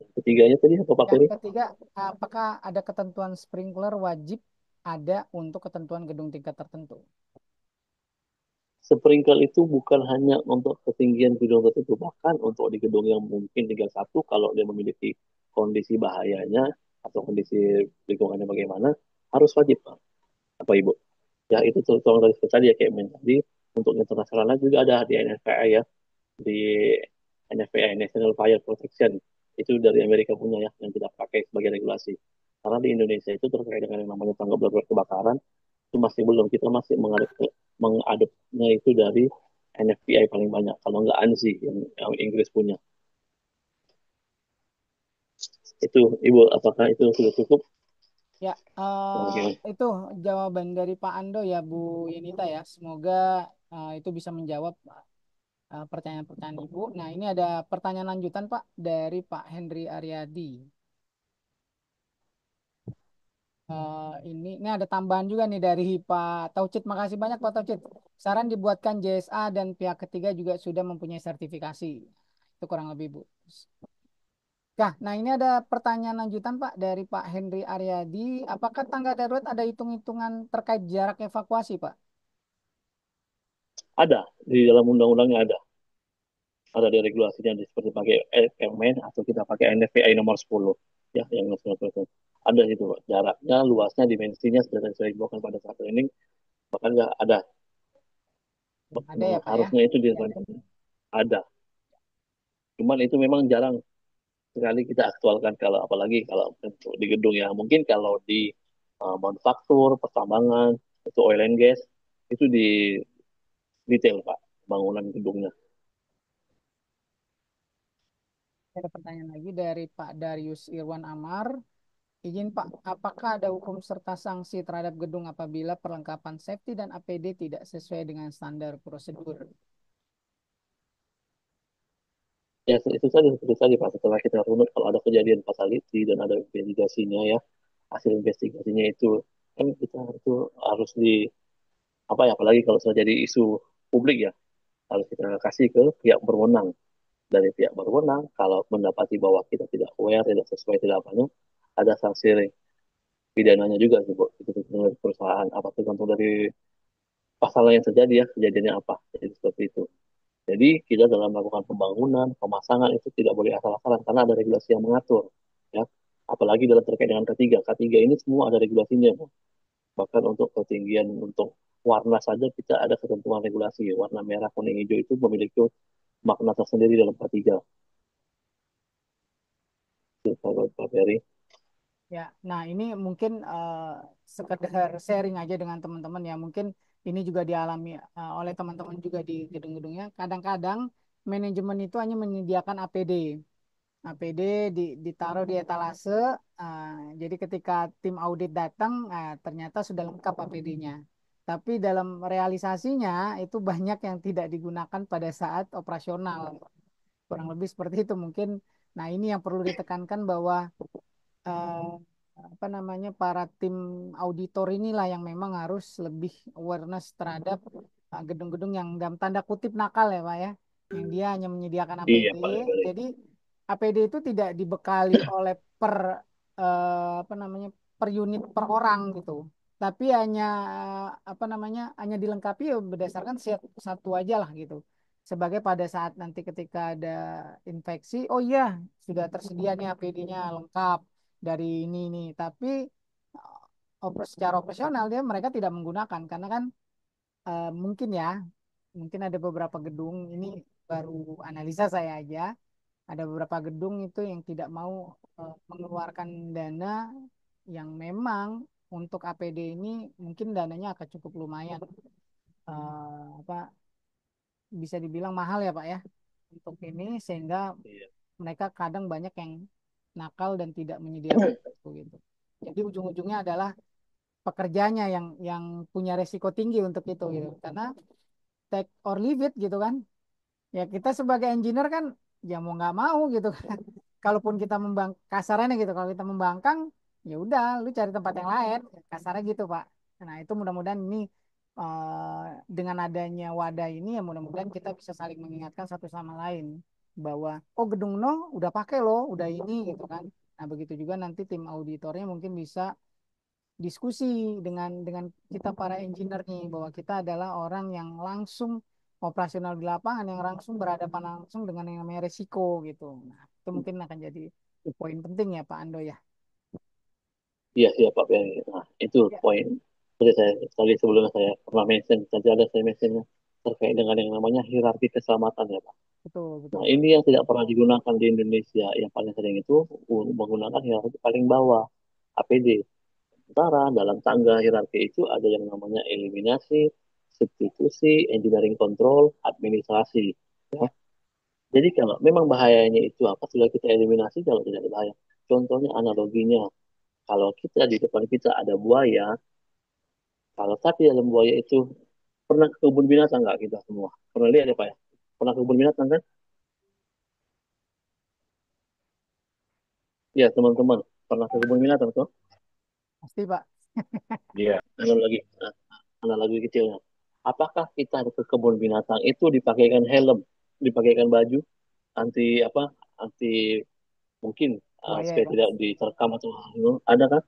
Yang ketiganya tadi apa Pak Yang Ferry? ketiga, apakah ada ketentuan sprinkler wajib ada untuk ketentuan gedung tingkat tertentu? Sprinkle itu bukan hanya untuk ketinggian gedung tertentu, bahkan untuk di gedung yang mungkin tinggal satu, kalau dia memiliki kondisi bahayanya atau kondisi lingkungannya bagaimana, harus wajib Pak. Apa Ibu? Ya itu tolong dari tadi ya kayak tadi untuk internasional juga ada di NFPA ya, di NFPA National Fire Protection itu dari Amerika punya ya yang kita pakai sebagai regulasi. Karena di Indonesia itu terkait dengan yang namanya tanggap darurat kebakaran itu masih belum, kita masih mengadopnya itu dari NFPA paling banyak, kalau nggak ANSI yang Inggris punya. Itu Ibu, apakah itu sudah cukup? Ya, Oke. itu jawaban dari Pak Ando ya, Bu Yenita ya. Semoga itu bisa menjawab pertanyaan-pertanyaan Ibu. Nah, ini ada pertanyaan lanjutan Pak dari Pak Henry Aryadi. Ini ada tambahan juga nih dari Pak Taucid. Makasih banyak Pak Taucid. Saran dibuatkan JSA dan pihak ketiga juga sudah mempunyai sertifikasi. Itu kurang lebih Bu. Nah ini ada pertanyaan lanjutan Pak dari Pak Henry Aryadi. Apakah tangga darurat ada hitung-hitungan terkait jarak evakuasi Pak? Ada di dalam undang-undangnya ada di regulasinya seperti pakai Permen atau kita pakai NFPA nomor 10 ya yang nasional itu ada itu jaraknya, luasnya, dimensinya sudah saya bukan pada saat training, bahkan nggak ada. Ada ya Pak ya? Harusnya itu ada, cuman itu memang jarang sekali kita aktualkan, kalau apalagi kalau untuk di gedung ya, mungkin kalau di manufaktur, pertambangan, itu oil and gas, itu di detail Pak bangunan gedungnya. Ada pertanyaan lagi dari Pak Darius Irwan Amar. Izin Pak, apakah ada hukum serta sanksi terhadap gedung apabila perlengkapan safety dan APD tidak sesuai dengan standar prosedur? Ya itu saja seperti tadi Pak, setelah kita runut kalau ada kejadian fatality dan ada investigasinya ya, hasil investigasinya itu kan kita itu harus di apa ya, apalagi kalau sudah jadi isu publik ya, harus kita kasih ke pihak berwenang. Dari pihak berwenang kalau mendapati bahwa kita tidak aware, tidak sesuai, tidak apanya, ada sanksi pidananya juga sih Bu. Itu tergantung dari perusahaan apa, tergantung dari pasal yang terjadi ya, kejadiannya apa, jadi seperti itu. Jadi kita dalam melakukan pembangunan, pemasangan itu tidak boleh asal-asalan karena ada regulasi yang mengatur ya. Apalagi dalam terkait dengan ketiga, ketiga ini semua ada regulasinya Bu. Bahkan untuk ketinggian, untuk warna saja kita ada ketentuan regulasi. Warna merah, kuning, hijau itu memiliki makna tersendiri dalam ketiga. Itu kalau Pak Ferry. Ya, nah ini mungkin sekedar sharing aja dengan teman-teman ya. Mungkin ini juga dialami oleh teman-teman juga di gedung-gedungnya. Kadang-kadang manajemen itu hanya menyediakan APD. APD ditaruh di etalase. Jadi ketika tim audit datang, ternyata sudah lengkap APD-nya. tapi dalam realisasinya itu banyak yang tidak digunakan pada saat operasional. Kurang lebih seperti itu mungkin. Nah, ini yang perlu ditekankan bahwa eh, apa namanya para tim auditor inilah yang memang harus lebih awareness terhadap gedung-gedung yang dalam tanda kutip nakal ya Pak ya, yang dia hanya menyediakan Iya APD. Pak, benar. Jadi APD itu tidak dibekali oleh per apa namanya per unit per orang gitu, tapi hanya apa namanya hanya dilengkapi ya berdasarkan satu aja lah gitu. Sebagai pada saat nanti ketika ada infeksi, oh iya sudah tersedia nih APD-nya lengkap dari ini, tapi secara operasional dia mereka tidak menggunakan karena kan mungkin ya, mungkin ada beberapa gedung ini baru analisa saya aja, ada beberapa gedung itu yang tidak mau mengeluarkan dana yang memang untuk APD ini mungkin dananya akan cukup lumayan, apa bisa dibilang mahal ya Pak ya untuk ini, sehingga Iya. mereka kadang banyak yang nakal dan tidak menyediakan itu gitu. Jadi ujung-ujungnya adalah pekerjanya yang punya resiko tinggi untuk itu gitu. Karena take or leave it gitu kan. Ya kita sebagai engineer kan ya mau nggak mau gitu kan. Kalaupun kita kasarnya gitu, kalau kita membangkang ya udah lu cari tempat yang lain. Kasarnya gitu Pak. Nah itu mudah-mudahan ini dengan adanya wadah ini ya mudah-mudahan kita bisa saling mengingatkan satu sama lain bahwa oh gedung no udah pakai loh, udah ini gitu kan. Nah begitu juga nanti tim auditornya mungkin bisa diskusi dengan kita para engineer nih bahwa kita adalah orang yang langsung operasional di lapangan, yang langsung berhadapan langsung dengan yang namanya resiko gitu. Nah, itu mungkin akan jadi poin penting ya Pak Ando ya. Iya, iya Pak Ferry. Nah, itu Ya, poin. Seperti saya tadi sebelumnya saya pernah mention, tadi ada saya mentionnya terkait dengan yang namanya hierarki keselamatan ya Pak. betul Nah, betul Pak. ini yang tidak pernah digunakan di Indonesia. Yang paling sering itu menggunakan hierarki paling bawah, APD. Sementara dalam tangga hierarki itu ada yang namanya eliminasi, substitusi, engineering control, administrasi. Ya. Jadi kalau memang bahayanya itu apa, sudah kita eliminasi kalau tidak ada bahaya. Contohnya analoginya, kalau kita di depan kita ada buaya, kalau sapi dalam buaya itu pernah ke kebun binatang nggak kita semua? Pernah lihat ya Pak ya? Pernah ke kebun binatang kan? Ya teman-teman, pernah ke kebun binatang tuh? Pasti Pak. Iya. Analogi, nah, analogi kecilnya. Apakah kita ke kebun binatang itu dipakaikan helm, dipakaikan baju anti apa? Anti mungkin Buaya ya supaya Pak. tidak diterkam atau ada kan?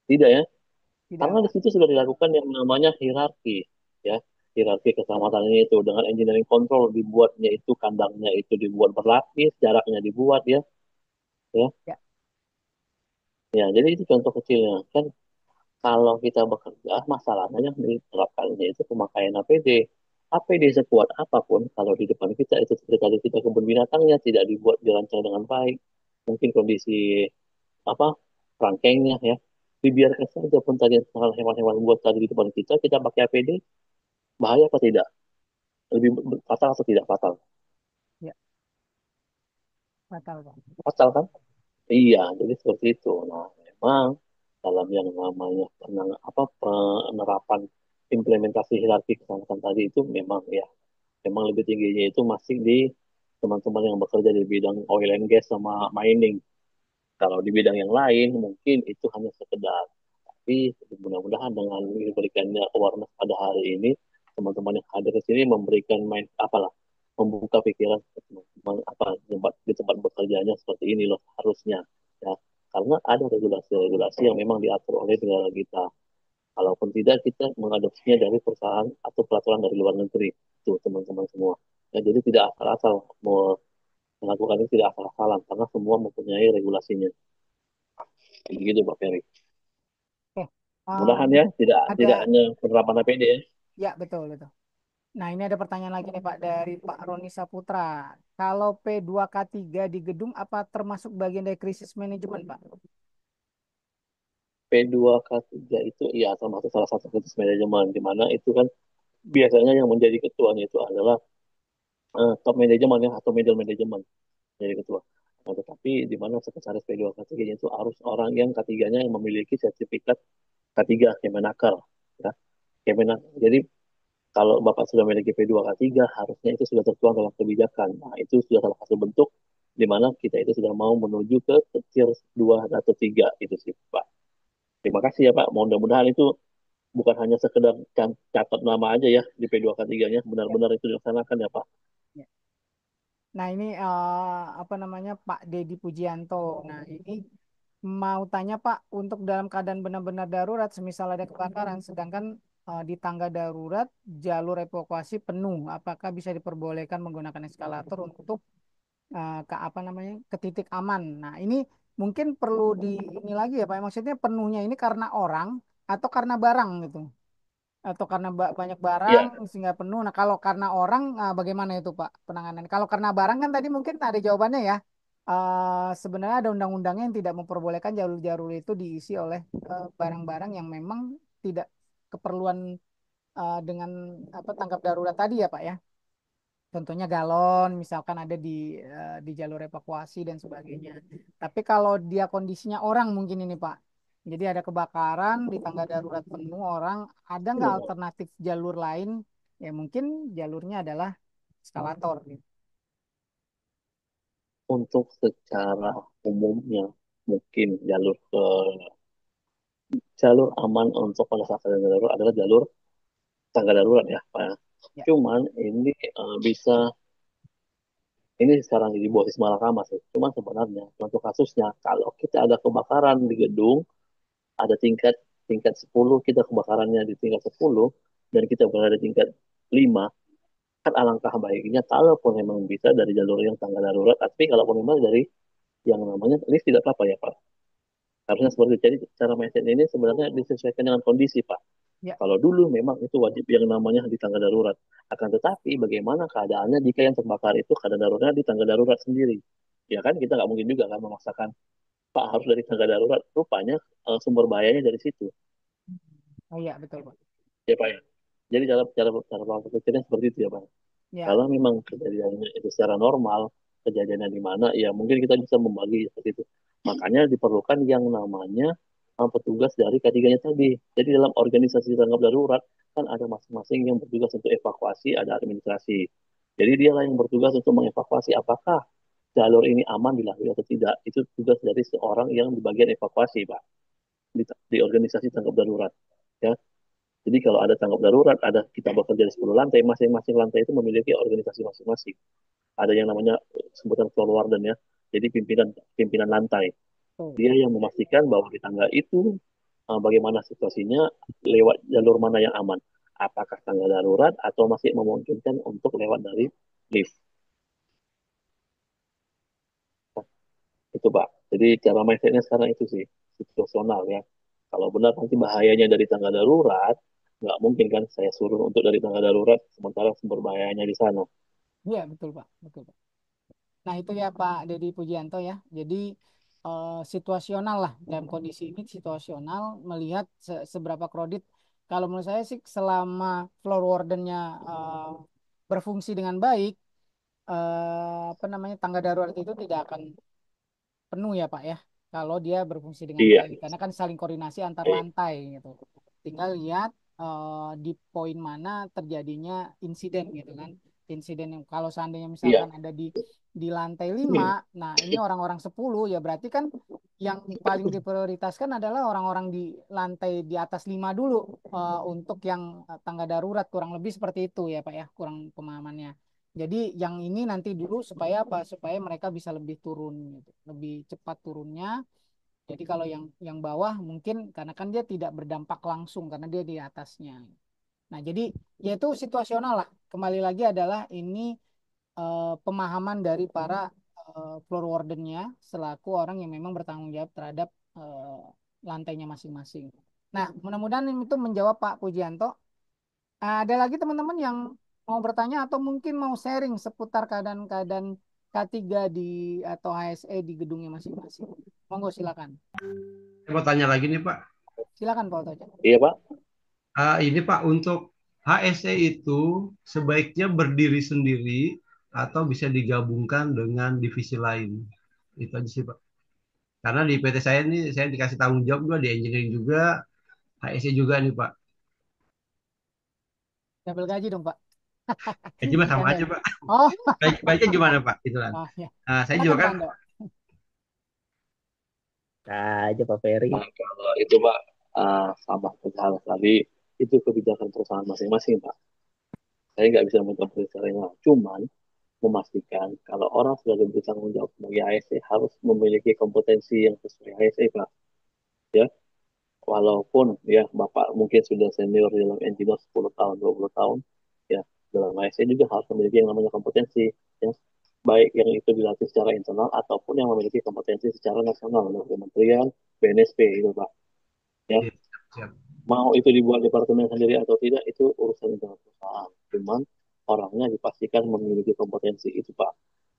Tidak ya? Tidak Karena di Pak. situ sudah dilakukan yang namanya hierarki, ya. Hierarki keselamatan ini itu dengan engineering control dibuatnya itu kandangnya itu dibuat berlapis, jaraknya dibuat ya, ya. Ya, Ya, jadi itu contoh kecilnya. Kan kalau kita bekerja, masalahnya yang diterapkannya itu pemakaian APD. APD sekuat apapun, kalau di depan kita itu ketika kita kebun binatangnya tidak dibuat dirancang dengan baik, mungkin kondisi apa rangkainya ya, dibiarkan saja pun tadi hewan-hewan buat tadi di depan kita, kita pakai APD, bahaya apa tidak? Lebih fatal atau tidak fatal? ya, batal Pak. Fatal kan? Iya, jadi seperti itu. Nah, memang dalam yang namanya penerapan implementasi hierarki keselamatan tadi itu memang ya, memang lebih tingginya itu masih di teman-teman yang bekerja di bidang oil and gas sama mining. Kalau di bidang yang lain mungkin itu hanya sekedar. Tapi mudah-mudahan dengan diberikannya awareness pada hari ini, teman-teman yang hadir di sini memberikan main apalah, membuka pikiran teman-teman apa di tempat bekerjanya seperti ini loh harusnya ya. Karena ada regulasi-regulasi yang memang diatur oleh negara kita. Kalaupun tidak, kita mengadopsinya dari perusahaan atau peraturan dari luar negeri. Itu teman-teman semua. Ya, jadi tidak asal-asal mau melakukan itu, tidak asal-asalan karena semua mempunyai regulasinya. Begitu Pak Ferry. Oke. Mudahan ya tidak Ada tidak hanya penerapan APD ya. ya betul betul. Nah, ini ada pertanyaan lagi nih Pak dari Pak Roni Saputra. Kalau P2K3 di gedung apa termasuk bagian dari krisis manajemen, Pak? P2K3 itu ya termasuk salah satu krisis manajemen di mana itu kan biasanya yang menjadi ketuanya itu adalah top manajemen ya atau middle manajemen jadi ketua. Nah, tetapi di mana sekretaris P2K3 itu harus orang yang ketiganya yang memiliki sertifikat K3 Kemenaker. Ya. Jadi kalau Bapak sudah memiliki P2 K3, harusnya itu sudah tertuang dalam kebijakan. Nah, itu sudah salah satu bentuk di mana kita itu sudah mau menuju ke tier 2 atau 3 itu sih, Pak. Terima kasih ya, Pak. Mudah-mudahan itu bukan hanya sekedar catat nama aja ya di P2K3-nya, benar-benar itu dilaksanakan ya, Pak. Ya. Nah ini apa namanya Pak Dedi Pujianto. Nah ini mau tanya Pak, untuk dalam keadaan benar-benar darurat, semisal ada kebakaran, sedangkan di tangga darurat jalur evakuasi penuh, apakah bisa diperbolehkan menggunakan eskalator untuk ke apa namanya ke titik aman? Nah ini mungkin perlu di ini lagi ya Pak. Maksudnya penuhnya ini karena orang atau karena barang gitu? Atau karena banyak barang Iya, sehingga penuh. Nah, kalau karena orang bagaimana itu Pak penanganan? Kalau karena barang kan tadi mungkin ada jawabannya ya. Sebenarnya ada undang-undangnya yang tidak memperbolehkan jalur-jalur itu diisi oleh barang-barang yang memang tidak keperluan dengan apa tanggap darurat tadi ya Pak ya. Contohnya galon, misalkan ada di jalur evakuasi dan sebagainya. Tapi kalau dia kondisinya orang mungkin ini Pak. Jadi ada kebakaran di tangga darurat penuh orang, ada nggak alternatif jalur lain? Ya mungkin jalurnya adalah eskalator gitu. untuk secara umumnya mungkin jalur aman untuk pada saat keadaan darurat adalah jalur tangga darurat ya, Pak. Ya. Ya, Cuman ini ini sekarang di bawah Sisma Mahkamah sih. Cuman sebenarnya untuk kasusnya kalau kita ada kebakaran di gedung, ada tingkat 10, kita kebakarannya di tingkat 10 dan kita berada di tingkat 5, kan alangkah baiknya kalaupun memang bisa dari jalur yang tangga darurat, tapi kalaupun memang dari yang namanya lift tidak apa-apa ya Pak. Harusnya seperti itu. Jadi cara mindset ini sebenarnya disesuaikan dengan kondisi Pak. ya, Kalau dulu memang itu wajib yang namanya di tangga darurat. Akan tetapi bagaimana keadaannya jika yang terbakar itu keadaan daruratnya di tangga darurat sendiri. Ya kan kita nggak mungkin juga kan memaksakan Pak harus dari tangga darurat. Rupanya sumber bahayanya dari situ. oh iya betul Pak. Ya Pak ya. Jadi cara cara cara berpikirnya seperti itu ya Pak. Ya, Kalau memang kejadiannya itu secara normal, kejadiannya di mana, ya mungkin kita bisa membagi seperti itu. Makanya diperlukan yang namanya petugas dari ketiganya tadi. Jadi dalam organisasi tanggap darurat kan ada masing-masing yang bertugas untuk evakuasi, ada administrasi. Jadi dia lah yang bertugas untuk mengevakuasi apakah jalur ini aman dilalui atau tidak. Itu tugas dari seorang yang di bagian evakuasi, Pak, di organisasi tanggap darurat. Ya, jadi kalau ada tanggap darurat, ada kita bekerja di 10 lantai, masing-masing lantai itu memiliki organisasi masing-masing. Ada yang namanya sebutan floor warden ya. Jadi pimpinan pimpinan lantai. betul. Dia yang memastikan bahwa di tangga itu bagaimana situasinya, lewat jalur mana yang aman. Apakah tangga darurat atau masih memungkinkan untuk lewat dari lift. Nah, itu Pak. Jadi cara mindsetnya sekarang itu sih situasional ya. Kalau benar nanti bahayanya dari tangga darurat, nggak mungkin kan saya suruh untuk dari tangga darurat sementara sumber bahayanya di sana. Iya betul Pak, betul Pak. Nah, itu ya Pak Dedi Pujianto ya. Jadi situasional lah dalam kondisi ini situasional melihat seberapa kredit. Kalau menurut saya sih selama floor wardennya berfungsi dengan baik, apa namanya tangga darurat itu tidak akan penuh ya Pak ya kalau dia berfungsi dengan Iya, baik karena kan saling koordinasi antar iya, lantai gitu. Tinggal lihat di poin mana terjadinya insiden gitu kan. Insiden yang kalau seandainya iya. misalkan ada di lantai 5, nah ini orang-orang 10 ya berarti kan yang paling diprioritaskan adalah orang-orang di lantai di atas 5 dulu untuk yang tangga darurat kurang lebih seperti itu ya Pak ya, kurang pemahamannya. Jadi yang ini nanti dulu supaya apa? Supaya mereka bisa lebih turun gitu, lebih cepat turunnya. Jadi kalau yang bawah mungkin karena kan dia tidak berdampak langsung karena dia di atasnya. Nah, jadi yaitu situasional lah. Kembali lagi adalah ini pemahaman dari para floor wardennya selaku orang yang memang bertanggung jawab terhadap lantainya masing-masing. Nah, mudah-mudahan itu menjawab Pak Pujianto. Ada lagi teman-teman yang mau bertanya atau mungkin mau sharing seputar keadaan-keadaan K3 di atau HSE di gedungnya masing-masing. Monggo silakan. Saya mau tanya lagi nih Pak. Silakan Pak Toja. Iya Pak. Ini Pak, untuk HSE itu sebaiknya berdiri sendiri atau bisa digabungkan dengan divisi lain. Itu aja sih Pak. Karena di PT saya ini saya dikasih tanggung jawab juga di engineering juga, HSE juga nih Pak. Double gaji dong, Pak. Gaji mah sama Canda aja ya. Pak. Oh, Baiknya gimana Pak? Gitu kan. oh ya. Nah, saya juga Silakan kan Pak Ando. Nah, aja Pak Ferry. Nah, kalau itu Pak, sama seperti hal tadi, itu kebijakan perusahaan masing-masing Pak. Saya nggak bisa mencampuri caranya. Cuman memastikan kalau orang sudah diberi tanggung jawab sebagai ASE harus memiliki kompetensi yang sesuai ASE Pak. Ya, walaupun ya Bapak mungkin sudah senior dalam engineer 10 tahun, 20 tahun, ya dalam ASE juga harus memiliki yang namanya kompetensi. Ya, baik yang itu dilatih secara internal ataupun yang memiliki kompetensi secara nasional dari Kementerian, BNSP itu Pak. Ya, Iya, siap. mau itu dibuat departemen sendiri atau tidak itu urusan internal perusahaan. Cuman orangnya dipastikan memiliki kompetensi itu Pak.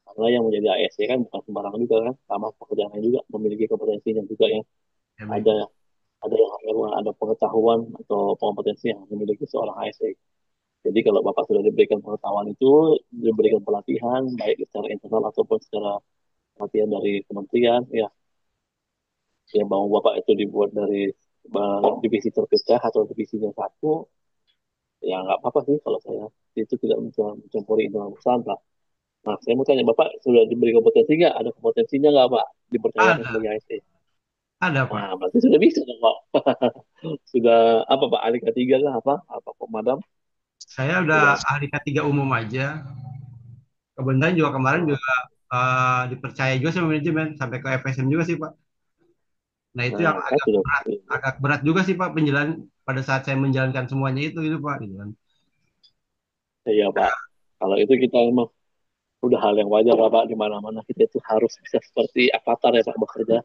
Karena yang menjadi ASC kan bukan sembarangan juga kan, sama pekerjaannya juga memiliki kompetensinya juga ya. Ya baik. Ada ada pengetahuan atau kompetensi yang dimiliki seorang ASC. Jadi kalau Bapak sudah diberikan pengetahuan itu, diberikan pelatihan baik secara internal ataupun secara pelatihan dari kementerian, ya yang mau Bapak itu dibuat dari divisi terpecah atau divisinya satu, ya nggak apa-apa sih kalau saya itu tidak mencampuri internal perusahaan Pak. Nah, saya mau tanya Bapak sudah diberi kompetensi nggak? Ada kompetensinya nggak Pak? Dipercayakan Ada, sebagai ASE? ada Pak. Nah, berarti sudah bisa dong Pak. Sudah apa Pak? Ahli ketiga kah apa? Apa pemadam? Saya udah Sudah. ahli K3 umum aja. Kebetulan juga kemarin Oh. juga dipercaya juga sama manajemen sampai ke FSM juga sih Pak. Nah itu yang Nah, kan sudah. agak berat juga sih Pak penjalan pada saat saya menjalankan semuanya itu Pak gitu kan. Iya Pak. Kalau itu kita emang udah hal yang wajar lah Pak. Di mana-mana kita itu harus bisa seperti avatar ya Pak bekerja.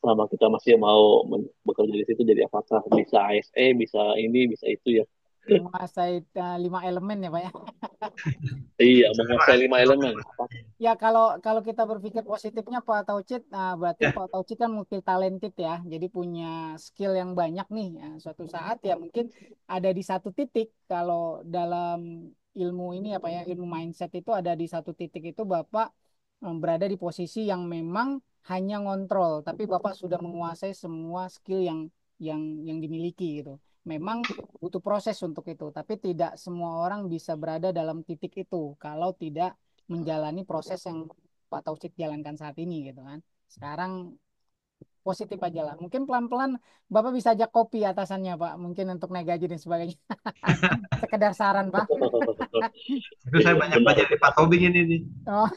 Selama kita masih mau bekerja di situ jadi avatar. Bisa ASE, bisa ini, bisa itu ya. Menguasai 5 elemen ya, Pak ya. Iya, Terima menguasai kasih. 5 elemen. Ya kalau kalau kita berpikir positifnya Pak Taucid, nah berarti Ya, Pak Taucid kan multi talented ya, jadi punya skill yang banyak nih. Ya, suatu saat ya mungkin ada di satu titik kalau dalam ilmu ini apa ya ilmu mindset itu ada di satu titik itu Bapak berada di posisi yang memang hanya ngontrol, tapi Bapak sudah menguasai semua skill yang dimiliki gitu. Memang butuh proses untuk itu, tapi tidak semua orang bisa berada dalam titik itu kalau tidak menjalani proses yang Pak Taufik jalankan saat ini gitu kan. Sekarang positif aja lah. Mungkin pelan-pelan Bapak bisa ajak kopi atasannya Pak. Mungkin untuk naik gaji dan sebagainya. Sekedar saran Pak. itu saya Iya, banyak benar belajar itu di Pak Pak. Tobing ini nih. Oh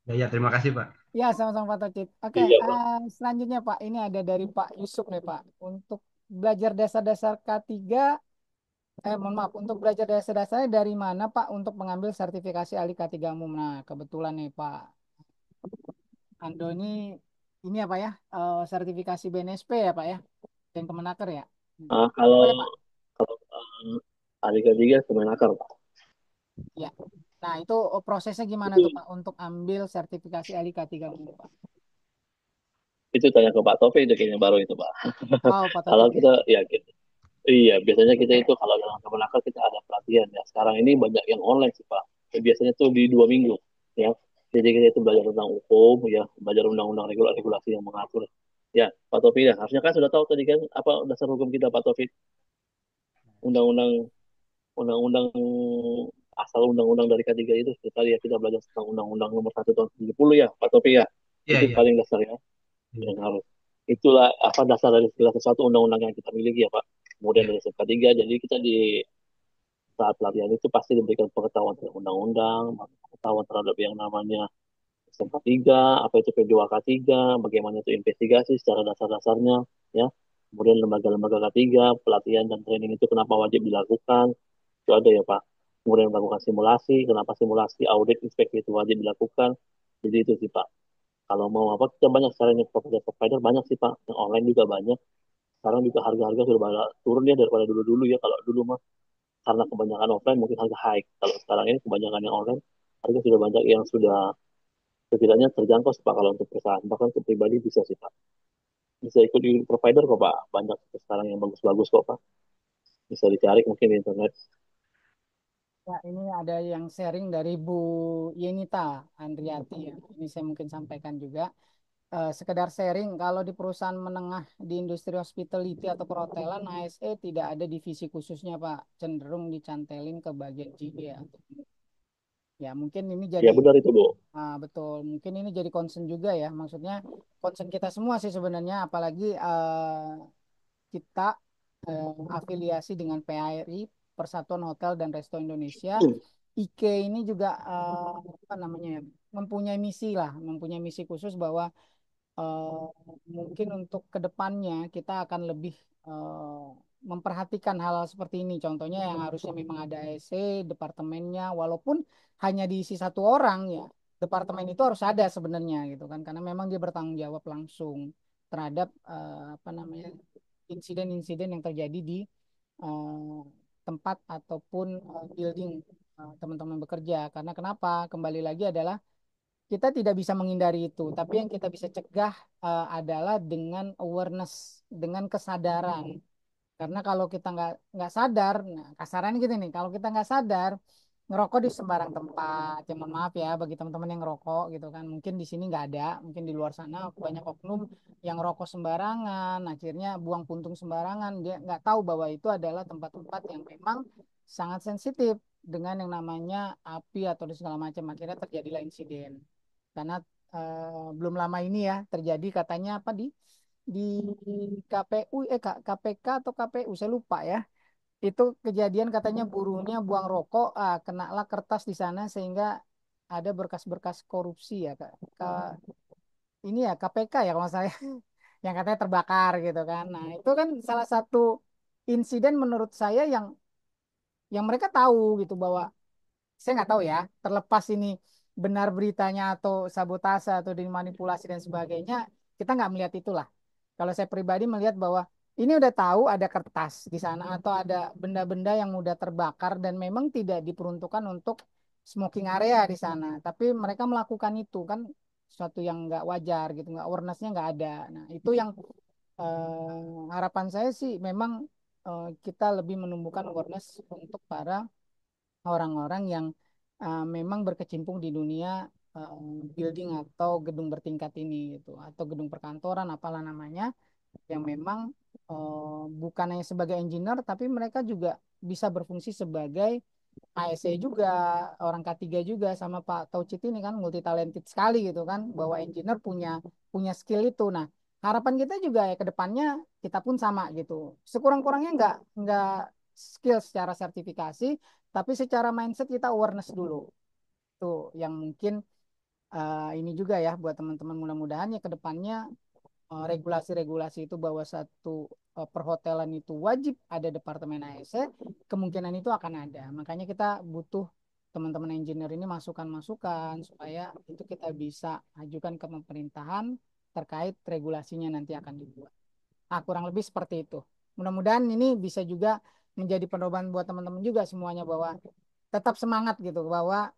Ya, ya terima kasih Pak. ya sama-sama Pak Taucid. Oke, Iya Pak. selanjutnya Pak. Ini ada dari Pak Yusuf nih Pak. Untuk belajar dasar-dasar K3, mohon maaf, untuk belajar dasar-dasarnya dari mana Pak untuk mengambil sertifikasi ahli K3 umum? Nah, kebetulan nih Pak Ando ini apa ya? Sertifikasi BNSP ya Pak ya? Dan Kemenaker ya? Kalau Boleh Pak? kalau ahli ketiga Kemenaker Pak. Ya. Nah, itu prosesnya gimana Itu tuh Pak untuk ambil sertifikasi ahli K3 umum Pak? itu tanya ke Pak Taufik itu kayaknya baru itu Pak. Oh, Pak Kalau Taucid ya. kita ya gitu. Iya, biasanya kita itu kalau dalam Kemenaker kita ada pelatihan ya. Sekarang ini banyak yang online sih Pak. Biasanya tuh di 2 minggu ya. Jadi kita itu belajar tentang hukum ya, belajar undang-undang regulasi yang mengatur. Ya, Pak Taufik ya. Harusnya kan sudah tahu tadi kan apa dasar hukum kita Pak Taufik. Undang-undang undang-undang asal undang-undang dari K3 itu tadi ya kita belajar tentang undang-undang nomor 1 tahun 70 ya Pak Taufik ya. Iya, Itu iya. paling dasar ya Iya. yang harus. Itulah apa dasar dari segala sesuatu undang-undang yang kita miliki ya Pak. Kemudian Iya. dari SMK 3, jadi kita di saat pelatihan itu pasti diberikan pengetahuan tentang undang-undang, pengetahuan terhadap yang namanya SMK 3, apa itu P2K3, bagaimana itu investigasi secara dasar-dasarnya, ya. Kemudian lembaga-lembaga K3, pelatihan dan training itu kenapa wajib dilakukan, itu ada ya Pak. Kemudian melakukan simulasi, kenapa simulasi, audit, inspeksi itu wajib dilakukan. Jadi itu sih Pak. Kalau mau apa, kita banyak sekarang yang provider-provider banyak sih Pak. Yang online juga banyak. Sekarang juga harga-harga sudah banyak turun ya daripada dulu-dulu ya. Kalau dulu mah karena kebanyakan offline mungkin harga high. Kalau sekarang ini kebanyakan yang online, harga sudah banyak yang sudah setidaknya terjangkau sih Pak kalau untuk perusahaan. Bahkan untuk pribadi bisa sih Pak. Bisa ikut di provider kok Pak. Banyak sekarang yang bagus-bagus kok Pak. Bisa dicari mungkin di internet. Ya, ini ada yang sharing dari Bu Yenita Andriati ya. Ini saya mungkin sampaikan juga. sekedar sharing, kalau di perusahaan menengah di industri hospitality atau perhotelan, ASE tidak ada divisi khususnya, Pak. Cenderung dicantelin ke bagian GE. Ya, mungkin ini Ya jadi benar itu Bu. betul. Mungkin ini jadi concern juga ya. Maksudnya concern kita semua sih sebenarnya, apalagi kita afiliasi dengan PHRI, Persatuan Hotel dan Resto Indonesia. IKE ini juga apa namanya ya, mempunyai misi lah, mempunyai misi khusus bahwa eh, mungkin untuk kedepannya kita akan lebih eh, memperhatikan hal seperti ini. Contohnya yang harusnya memang ada ASC, departemennya, walaupun hanya diisi satu orang ya, departemen itu harus ada sebenarnya gitu kan, karena memang dia bertanggung jawab langsung terhadap apa namanya insiden-insiden yang terjadi di eh, tempat ataupun building teman-teman bekerja. Karena kenapa? Kembali lagi adalah kita tidak bisa menghindari itu, tapi yang kita bisa cegah adalah dengan awareness, dengan kesadaran. Karena kalau kita nggak sadar, nah kasarannya gitu nih, kalau kita nggak sadar ngerokok di sembarang tempat, ya mohon maaf ya bagi teman-teman yang ngerokok gitu kan, mungkin di sini nggak ada, mungkin di luar sana banyak oknum yang rokok sembarangan, akhirnya buang puntung sembarangan, dia nggak tahu bahwa itu adalah tempat-tempat yang memang sangat sensitif dengan yang namanya api atau segala macam, akhirnya terjadilah insiden. Karena belum lama ini ya terjadi katanya apa di KPU KPK atau KPU saya lupa ya, itu kejadian katanya buruhnya buang rokok kenalah kertas di sana sehingga ada berkas-berkas korupsi ya Kak. Ini ya KPK ya kalau nggak salah ya, yang katanya terbakar gitu kan. Nah itu kan salah satu insiden menurut saya yang mereka tahu gitu bahwa saya nggak tahu ya, terlepas ini benar beritanya atau sabotase atau dimanipulasi dan sebagainya, kita nggak melihat itulah. Kalau saya pribadi melihat bahwa ini udah tahu ada kertas di sana atau ada benda-benda yang mudah terbakar dan memang tidak diperuntukkan untuk smoking area di sana, tapi mereka melakukan itu kan suatu yang nggak wajar gitu, nggak awarenessnya nggak ada. Nah itu yang harapan saya sih memang kita lebih menumbuhkan awareness untuk para orang-orang yang memang berkecimpung di dunia building atau gedung bertingkat ini gitu atau gedung perkantoran apalah namanya yang memang bukan hanya sebagai engineer tapi mereka juga bisa berfungsi sebagai ASE juga, orang K3 juga sama Pak Taucit ini kan multi talented sekali gitu kan bahwa engineer punya punya skill itu. Nah, harapan kita juga ya ke depannya kita pun sama gitu. Sekurang-kurangnya nggak skill secara sertifikasi, tapi secara mindset kita awareness dulu. Tuh yang mungkin ini juga ya buat teman-teman mudah-mudahan ya ke depannya regulasi-regulasi itu bahwa satu perhotelan itu wajib ada departemen ASC, kemungkinan itu akan ada. Makanya kita butuh teman-teman engineer ini masukan-masukan supaya itu kita bisa ajukan ke pemerintahan terkait regulasinya nanti akan dibuat. Nah, kurang lebih seperti itu. Mudah-mudahan ini bisa juga menjadi pedoman buat teman-teman juga semuanya bahwa tetap semangat gitu bahwa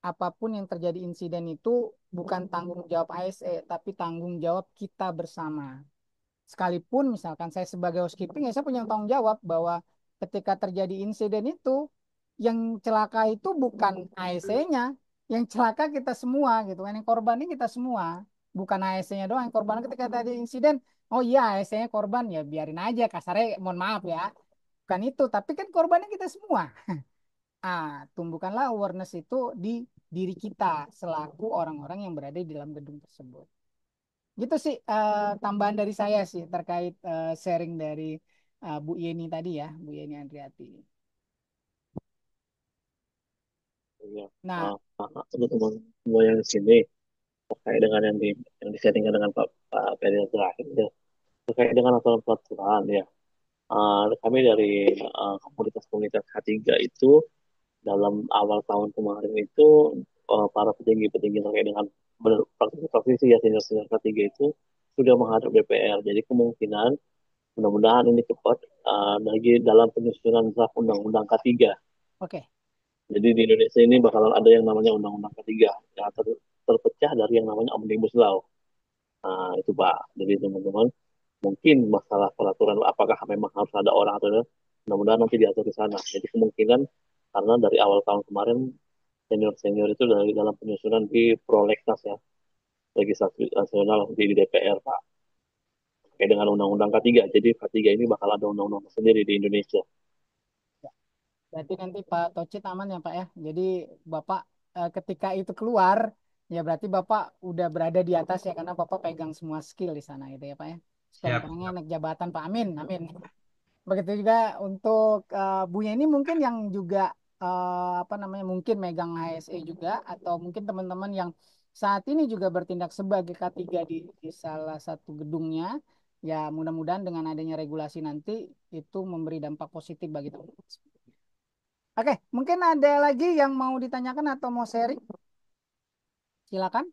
apapun yang terjadi insiden itu bukan tanggung jawab ASE tapi tanggung jawab kita bersama. Sekalipun misalkan saya sebagai housekeeping ya saya punya tanggung jawab bahwa ketika terjadi insiden itu yang celaka itu bukan ASE-nya, yang celaka kita semua gitu kan. Yang korbannya kita semua, bukan ASE-nya doang. Yang korban ketika tadi insiden, oh iya ASE-nya korban ya biarin aja kasarnya mohon maaf ya. Bukan itu, tapi kan korbannya kita semua. Tumbuhkanlah awareness itu di diri kita selaku orang-orang yang berada di dalam gedung tersebut. Gitu sih tambahan dari saya sih terkait sharing dari Bu Yeni tadi ya, Bu Yeni Andriati. Ya. Nah, Teman-teman semua yang di sini terkait dengan yang disettingkan dengan Pak Ferry terakhir ya, terkait dengan aturan peraturan ya. Kami dari komunitas-komunitas K3 itu dalam awal tahun kemarin itu para petinggi-petinggi terkait dengan praktisi ya senior-senior K3 itu sudah menghadap DPR. Jadi kemungkinan mudah-mudahan ini cepat lagi dalam penyusunan draft undang-undang K3. oke. Jadi di Indonesia ini bakalan ada yang namanya undang-undang K3 yang terpecah dari yang namanya Omnibus Law. Nah, itu Pak. Jadi teman-teman mungkin masalah peraturan apakah memang harus ada orang atau tidak, mudah-mudahan nanti diatur di sana. Jadi kemungkinan karena dari awal tahun kemarin senior-senior itu dari dalam penyusunan di prolegnas ya, legislasi nasional di DPR, Pak. Kayak dengan Undang-Undang K3. Jadi K3 ini bakal ada undang-undang sendiri di Indonesia. Berarti nanti Pak Tocit aman ya Pak ya. Jadi Bapak ketika itu keluar, ya berarti Bapak udah berada di atas ya karena Bapak pegang semua skill di sana gitu ya Pak ya. Siap. Sekurang-kurangnya naik jabatan Pak. Amin, amin. Begitu juga untuk Bu Yeni mungkin yang juga apa namanya mungkin megang HSE juga atau mungkin teman-teman yang saat ini juga bertindak sebagai K3 di salah satu gedungnya. Ya mudah-mudahan dengan adanya regulasi nanti itu memberi dampak positif bagi teman-teman. Oke, mungkin ada lagi yang mau ditanyakan atau mau sharing? Silakan.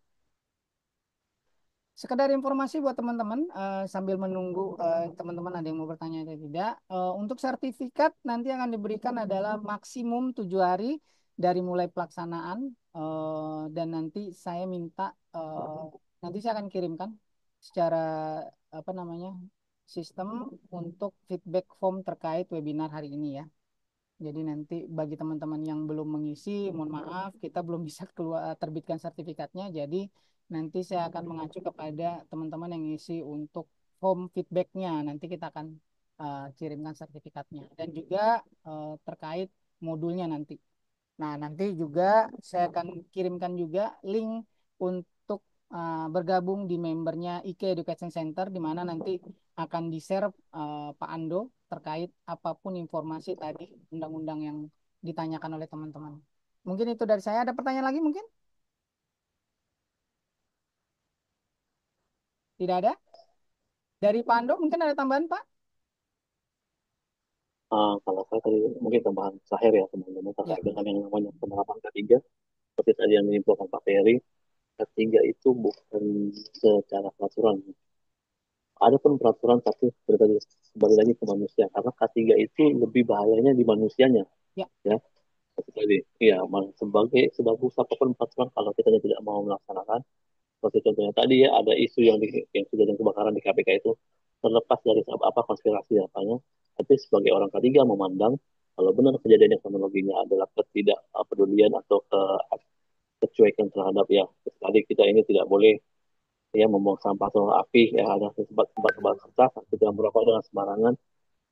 Sekedar informasi buat teman-teman sambil menunggu teman-teman ada yang mau bertanya atau tidak. Untuk sertifikat nanti akan diberikan adalah maksimum 7 hari dari mulai pelaksanaan dan nanti saya minta nanti saya akan kirimkan secara apa namanya sistem untuk feedback form terkait webinar hari ini ya. Jadi nanti bagi teman-teman yang belum mengisi, mohon maaf, kita belum bisa keluar terbitkan sertifikatnya. Jadi nanti saya akan mengacu kepada teman-teman yang ngisi untuk form feedbacknya. Nanti kita akan kirimkan sertifikatnya. Dan juga terkait modulnya nanti. Nah, nanti juga saya akan kirimkan juga link untuk bergabung di membernya IK Education Center, di mana nanti akan di-share Pak Ando terkait apapun informasi tadi undang-undang yang ditanyakan oleh teman-teman. Mungkin itu dari saya. Ada pertanyaan lagi mungkin? Tidak ada? Dari Pak Ando mungkin ada tambahan Pak? Kalau saya tadi mungkin tambahan terakhir ya teman-teman Ya. terkait dengan yang namanya penerapan K3, seperti tadi yang diinfokan Pak Ferry, K3 itu bukan secara peraturan. Ada pun peraturan tapi kembali lagi ke manusia karena K3 itu lebih bahayanya di manusianya. Ya. Ya, seperti tadi. Iya, sebagai sebagus apapun peraturan kalau kita tidak mau melaksanakan, seperti contohnya tadi ya ada isu yang kejadian kebakaran di KPK itu terlepas dari apa konspirasi apanya, tapi sebagai orang K3 memandang kalau benar kejadian teknologinya adalah ketidakpedulian atau kecuekan terhadap ya tadi kita ini tidak boleh ya membuang sampah atau api ya ada tempat-tempat kertas kita merokok dengan sembarangan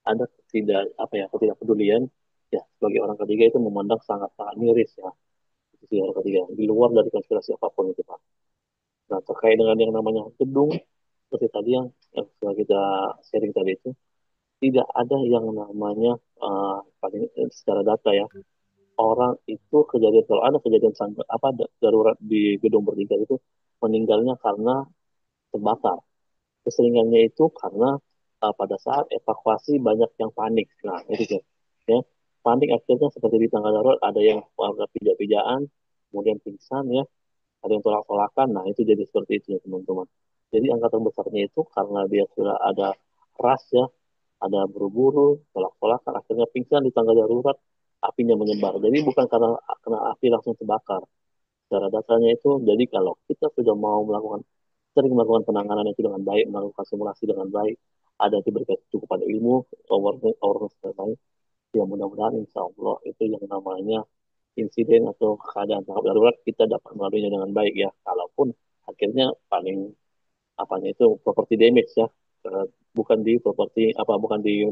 ada tidak apa ya ketidakpedulian ya sebagai orang ketiga itu memandang sangat-sangat miris ya itu sih orang ketiga di luar dari konspirasi apapun itu Pak. Nah terkait dengan yang namanya gedung seperti tadi yang sudah kita sharing tadi itu tidak ada yang namanya paling secara data ya orang itu kejadian kalau ada kejadian apa darurat di gedung bertingkat itu meninggalnya karena terbakar. Keseringannya itu karena pada saat evakuasi banyak yang panik. Nah, itu ya. Ya. Panik akhirnya seperti di tangga darurat ada yang warga pijak-pijakan, kemudian pingsan ya, ada yang tolak-tolakan. Nah, itu jadi seperti itu ya, teman-teman. Jadi angka terbesarnya itu karena dia sudah ada ras ya, ada buru-buru, tolak-tolakan, akhirnya pingsan di tangga darurat, apinya menyebar. Jadi bukan karena api langsung terbakar. Secara dasarnya itu, jadi kalau kita sudah mau sering melakukan penanganan itu dengan baik, melakukan simulasi dengan baik, ada diberikan kecukupan ilmu, awareness dan lain, ya mudah-mudahan insya Allah itu yang namanya insiden atau keadaan tanggap darurat kita dapat melaluinya dengan baik ya. Kalaupun akhirnya paling apanya itu property damage ya, bukan di properti apa bukan di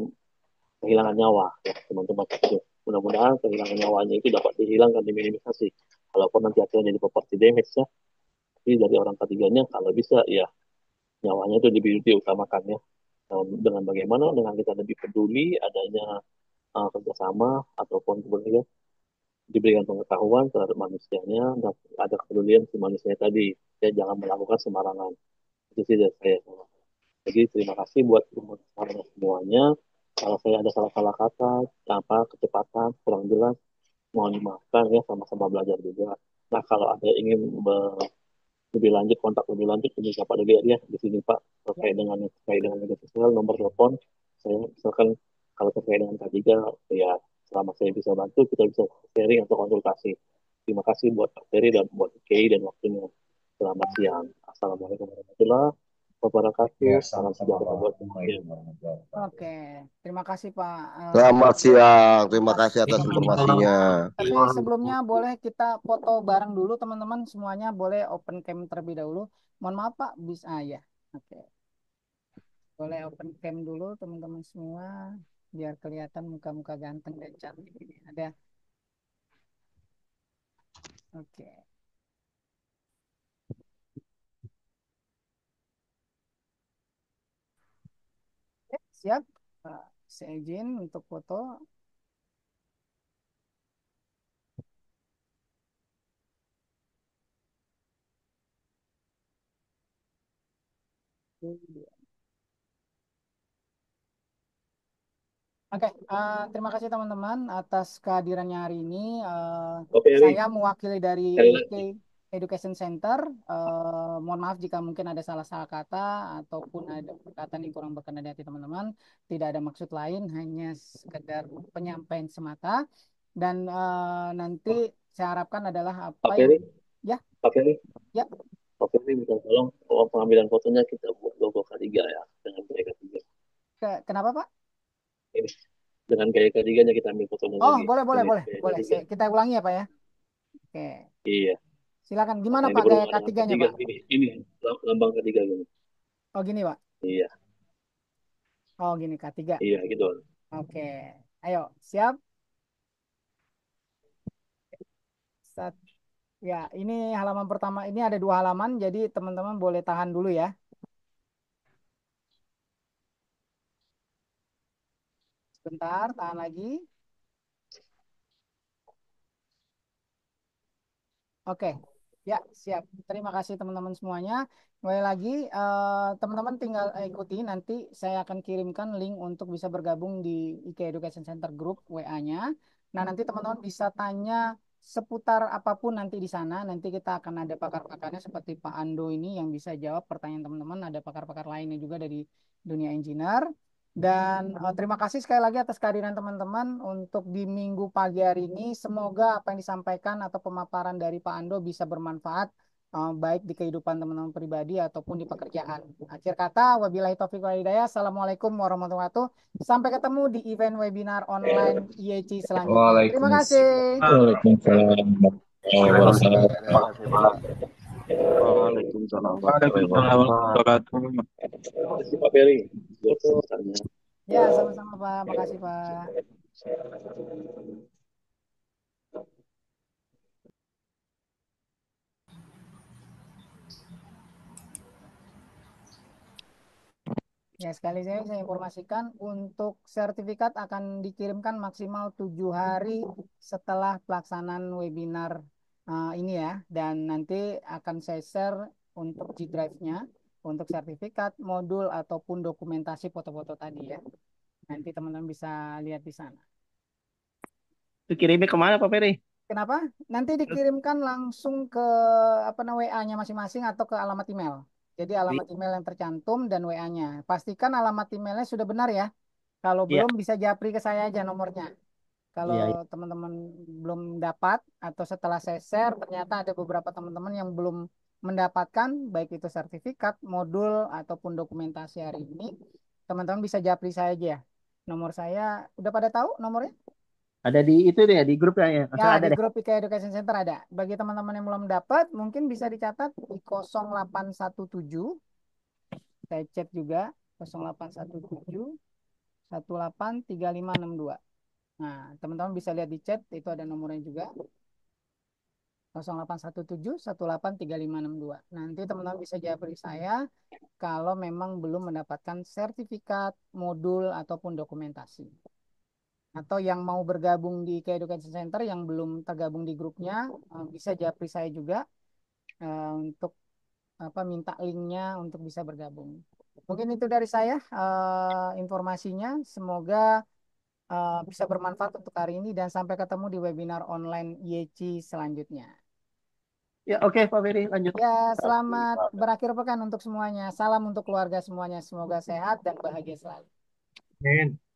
kehilangan nyawa ya teman-teman. Mudah-mudahan kehilangan nyawanya itu dapat dihilangkan, diminimalisasi. Kalaupun nanti akhirnya jadi property damage ya, tapi dari orang ketiganya kalau bisa ya nyawanya itu diutamakan ya. Dengan bagaimana dengan kita lebih peduli adanya kerjasama ataupun kemudian diberikan pengetahuan terhadap manusianya dan ada kepedulian si manusia tadi ya jangan melakukan sembarangan itu sih dari saya. Jadi terima kasih buat semuanya. Kalau saya ada salah-salah kata, apa kecepatan kurang jelas, mohon dimaafkan ya sama-sama belajar juga. Nah kalau ada yang ingin lebih lanjut kontak lebih lanjut ini Pak Dede ya di sini Pak terkait dengan media sosial nomor telepon saya misalkan kalau terkait dengan K3 ya selama saya bisa bantu kita bisa sharing atau konsultasi. Terima kasih buat Pak Ferry dan buat Kay dan waktunya. Selamat siang. Assalamualaikum warahmatullahi wabarakatuh. Ya, Salam sama-sama sejahtera Pak. buat semuanya. Assalamualaikum warahmatullahi wabarakatuh. Oke, terima kasih Pak. Selamat siang, terima Atas kasih atas informasinya. informasinya. Tapi sebelumnya boleh kita foto bareng dulu teman-teman semuanya boleh open cam terlebih dahulu. Mohon maaf Pak, bisa ya. Oke. Boleh open cam dulu teman-teman semua biar kelihatan muka-muka ganteng dan cantik ini. Ada. Oke. Ya, siap. Saya izin untuk foto. Oke, terima kasih teman-teman atas kehadirannya hari ini. Oke, Eri. Saya mewakili dari Eri UK Education Center. Mohon maaf jika mungkin ada salah-salah kata ataupun ada perkataan yang kurang berkenan di hati teman-teman. Tidak ada maksud lain, hanya sekedar penyampaian semata. Dan nanti saya harapkan adalah apa Pak yang Ferry, ya, Pak Ferry, ya. Pak Ferry minta tolong pengambilan fotonya kita buat logo K3 ya, dengan gaya K3. Kenapa Pak? Ini dengan gaya K3-nya kita ambil fotonya Oh, lagi. boleh, boleh, Ini boleh, gaya boleh. K3. Kita ulangi ya Pak ya. Oke, Iya. silakan. Nah, Gimana ini Pak gaya berhubungan dengan K3-nya K3 Pak? ini lambang K3 gini. Oh gini Pak. Iya, Oh gini K3. iya gitu. Oke, ayo siap. Ya, ini halaman pertama. Ini ada 2 halaman, jadi teman-teman boleh tahan dulu ya. Sebentar, tahan lagi. Oke, ya siap. Terima kasih teman-teman semuanya. Kembali lagi, teman-teman tinggal ikuti. Nanti saya akan kirimkan link untuk bisa bergabung di IK Education Center Group WA-nya. Nah, nanti teman-teman bisa tanya seputar apapun nanti di sana. Nanti kita akan ada pakar-pakarnya seperti Pak Ando ini yang bisa jawab pertanyaan teman-teman. Ada pakar-pakar lainnya juga dari dunia engineer. Dan terima kasih sekali lagi atas kehadiran teman-teman untuk di minggu pagi hari ini. Semoga apa yang disampaikan atau pemaparan dari Pak Ando bisa bermanfaat baik di kehidupan teman-teman pribadi ataupun di pekerjaan. Akhir kata, wabillahi taufiq wal hidayah. Assalamualaikum warahmatullahi wabarakatuh. Sampai ketemu di event webinar online IEC selanjutnya. Terima kasih. Waalaikumsalam warahmatullahi Waalaikumsalam. wabarakatuh. Terima kasih, Pak. Waalaikumsalam warahmatullahi Waalaikumsalam wabarakatuh. warahmatullahi wabarakatuh. Terima kasih Pak Ferry buat sebentarnya. Ya, sama-sama Pak. Makasih Pak. Ya, sekali saya informasikan untuk sertifikat akan dikirimkan maksimal 7 hari setelah pelaksanaan webinar ini ya. Dan nanti akan saya share untuk G Drive-nya, untuk sertifikat, modul, ataupun dokumentasi foto-foto tadi ya. Nanti teman-teman bisa lihat di sana. Itu kirimnya kemana Pak Ferry? Kenapa? Nanti dikirimkan langsung ke WA-nya masing-masing atau ke alamat email. Jadi alamat email yang tercantum dan WA-nya. Pastikan alamat emailnya sudah benar ya. Kalau Iya, belum bisa japri ke saya aja nomornya. Kalau iya, iya. teman-teman belum dapat atau setelah saya share ternyata ada beberapa teman-teman yang belum mendapatkan baik itu sertifikat, modul ataupun dokumentasi hari ini, teman-teman bisa japri saya aja. Nomor saya udah pada tahu nomornya? Ada di itu deh di grup ya, Ya, masalah ada di deh. grup IK Education Center ada. Bagi teman-teman yang belum dapat, mungkin bisa dicatat di 0817. Saya chat juga 0817 183562. Nah, teman-teman bisa lihat di chat, itu ada nomornya juga. 0817 183562. Nanti teman-teman bisa japri saya kalau memang belum mendapatkan sertifikat, modul, ataupun dokumentasi. Atau yang mau bergabung di IK Education Center yang belum tergabung di grupnya, bisa japri saya juga untuk minta linknya untuk bisa bergabung. Mungkin itu dari saya informasinya. Semoga bisa bermanfaat untuk hari ini dan sampai ketemu di webinar online IEC selanjutnya. Ya, oke Pak Ferry, lanjut. Ya, selamat berakhir pekan untuk semuanya. Salam untuk keluarga semuanya. Semoga sehat dan bahagia selalu. Amin.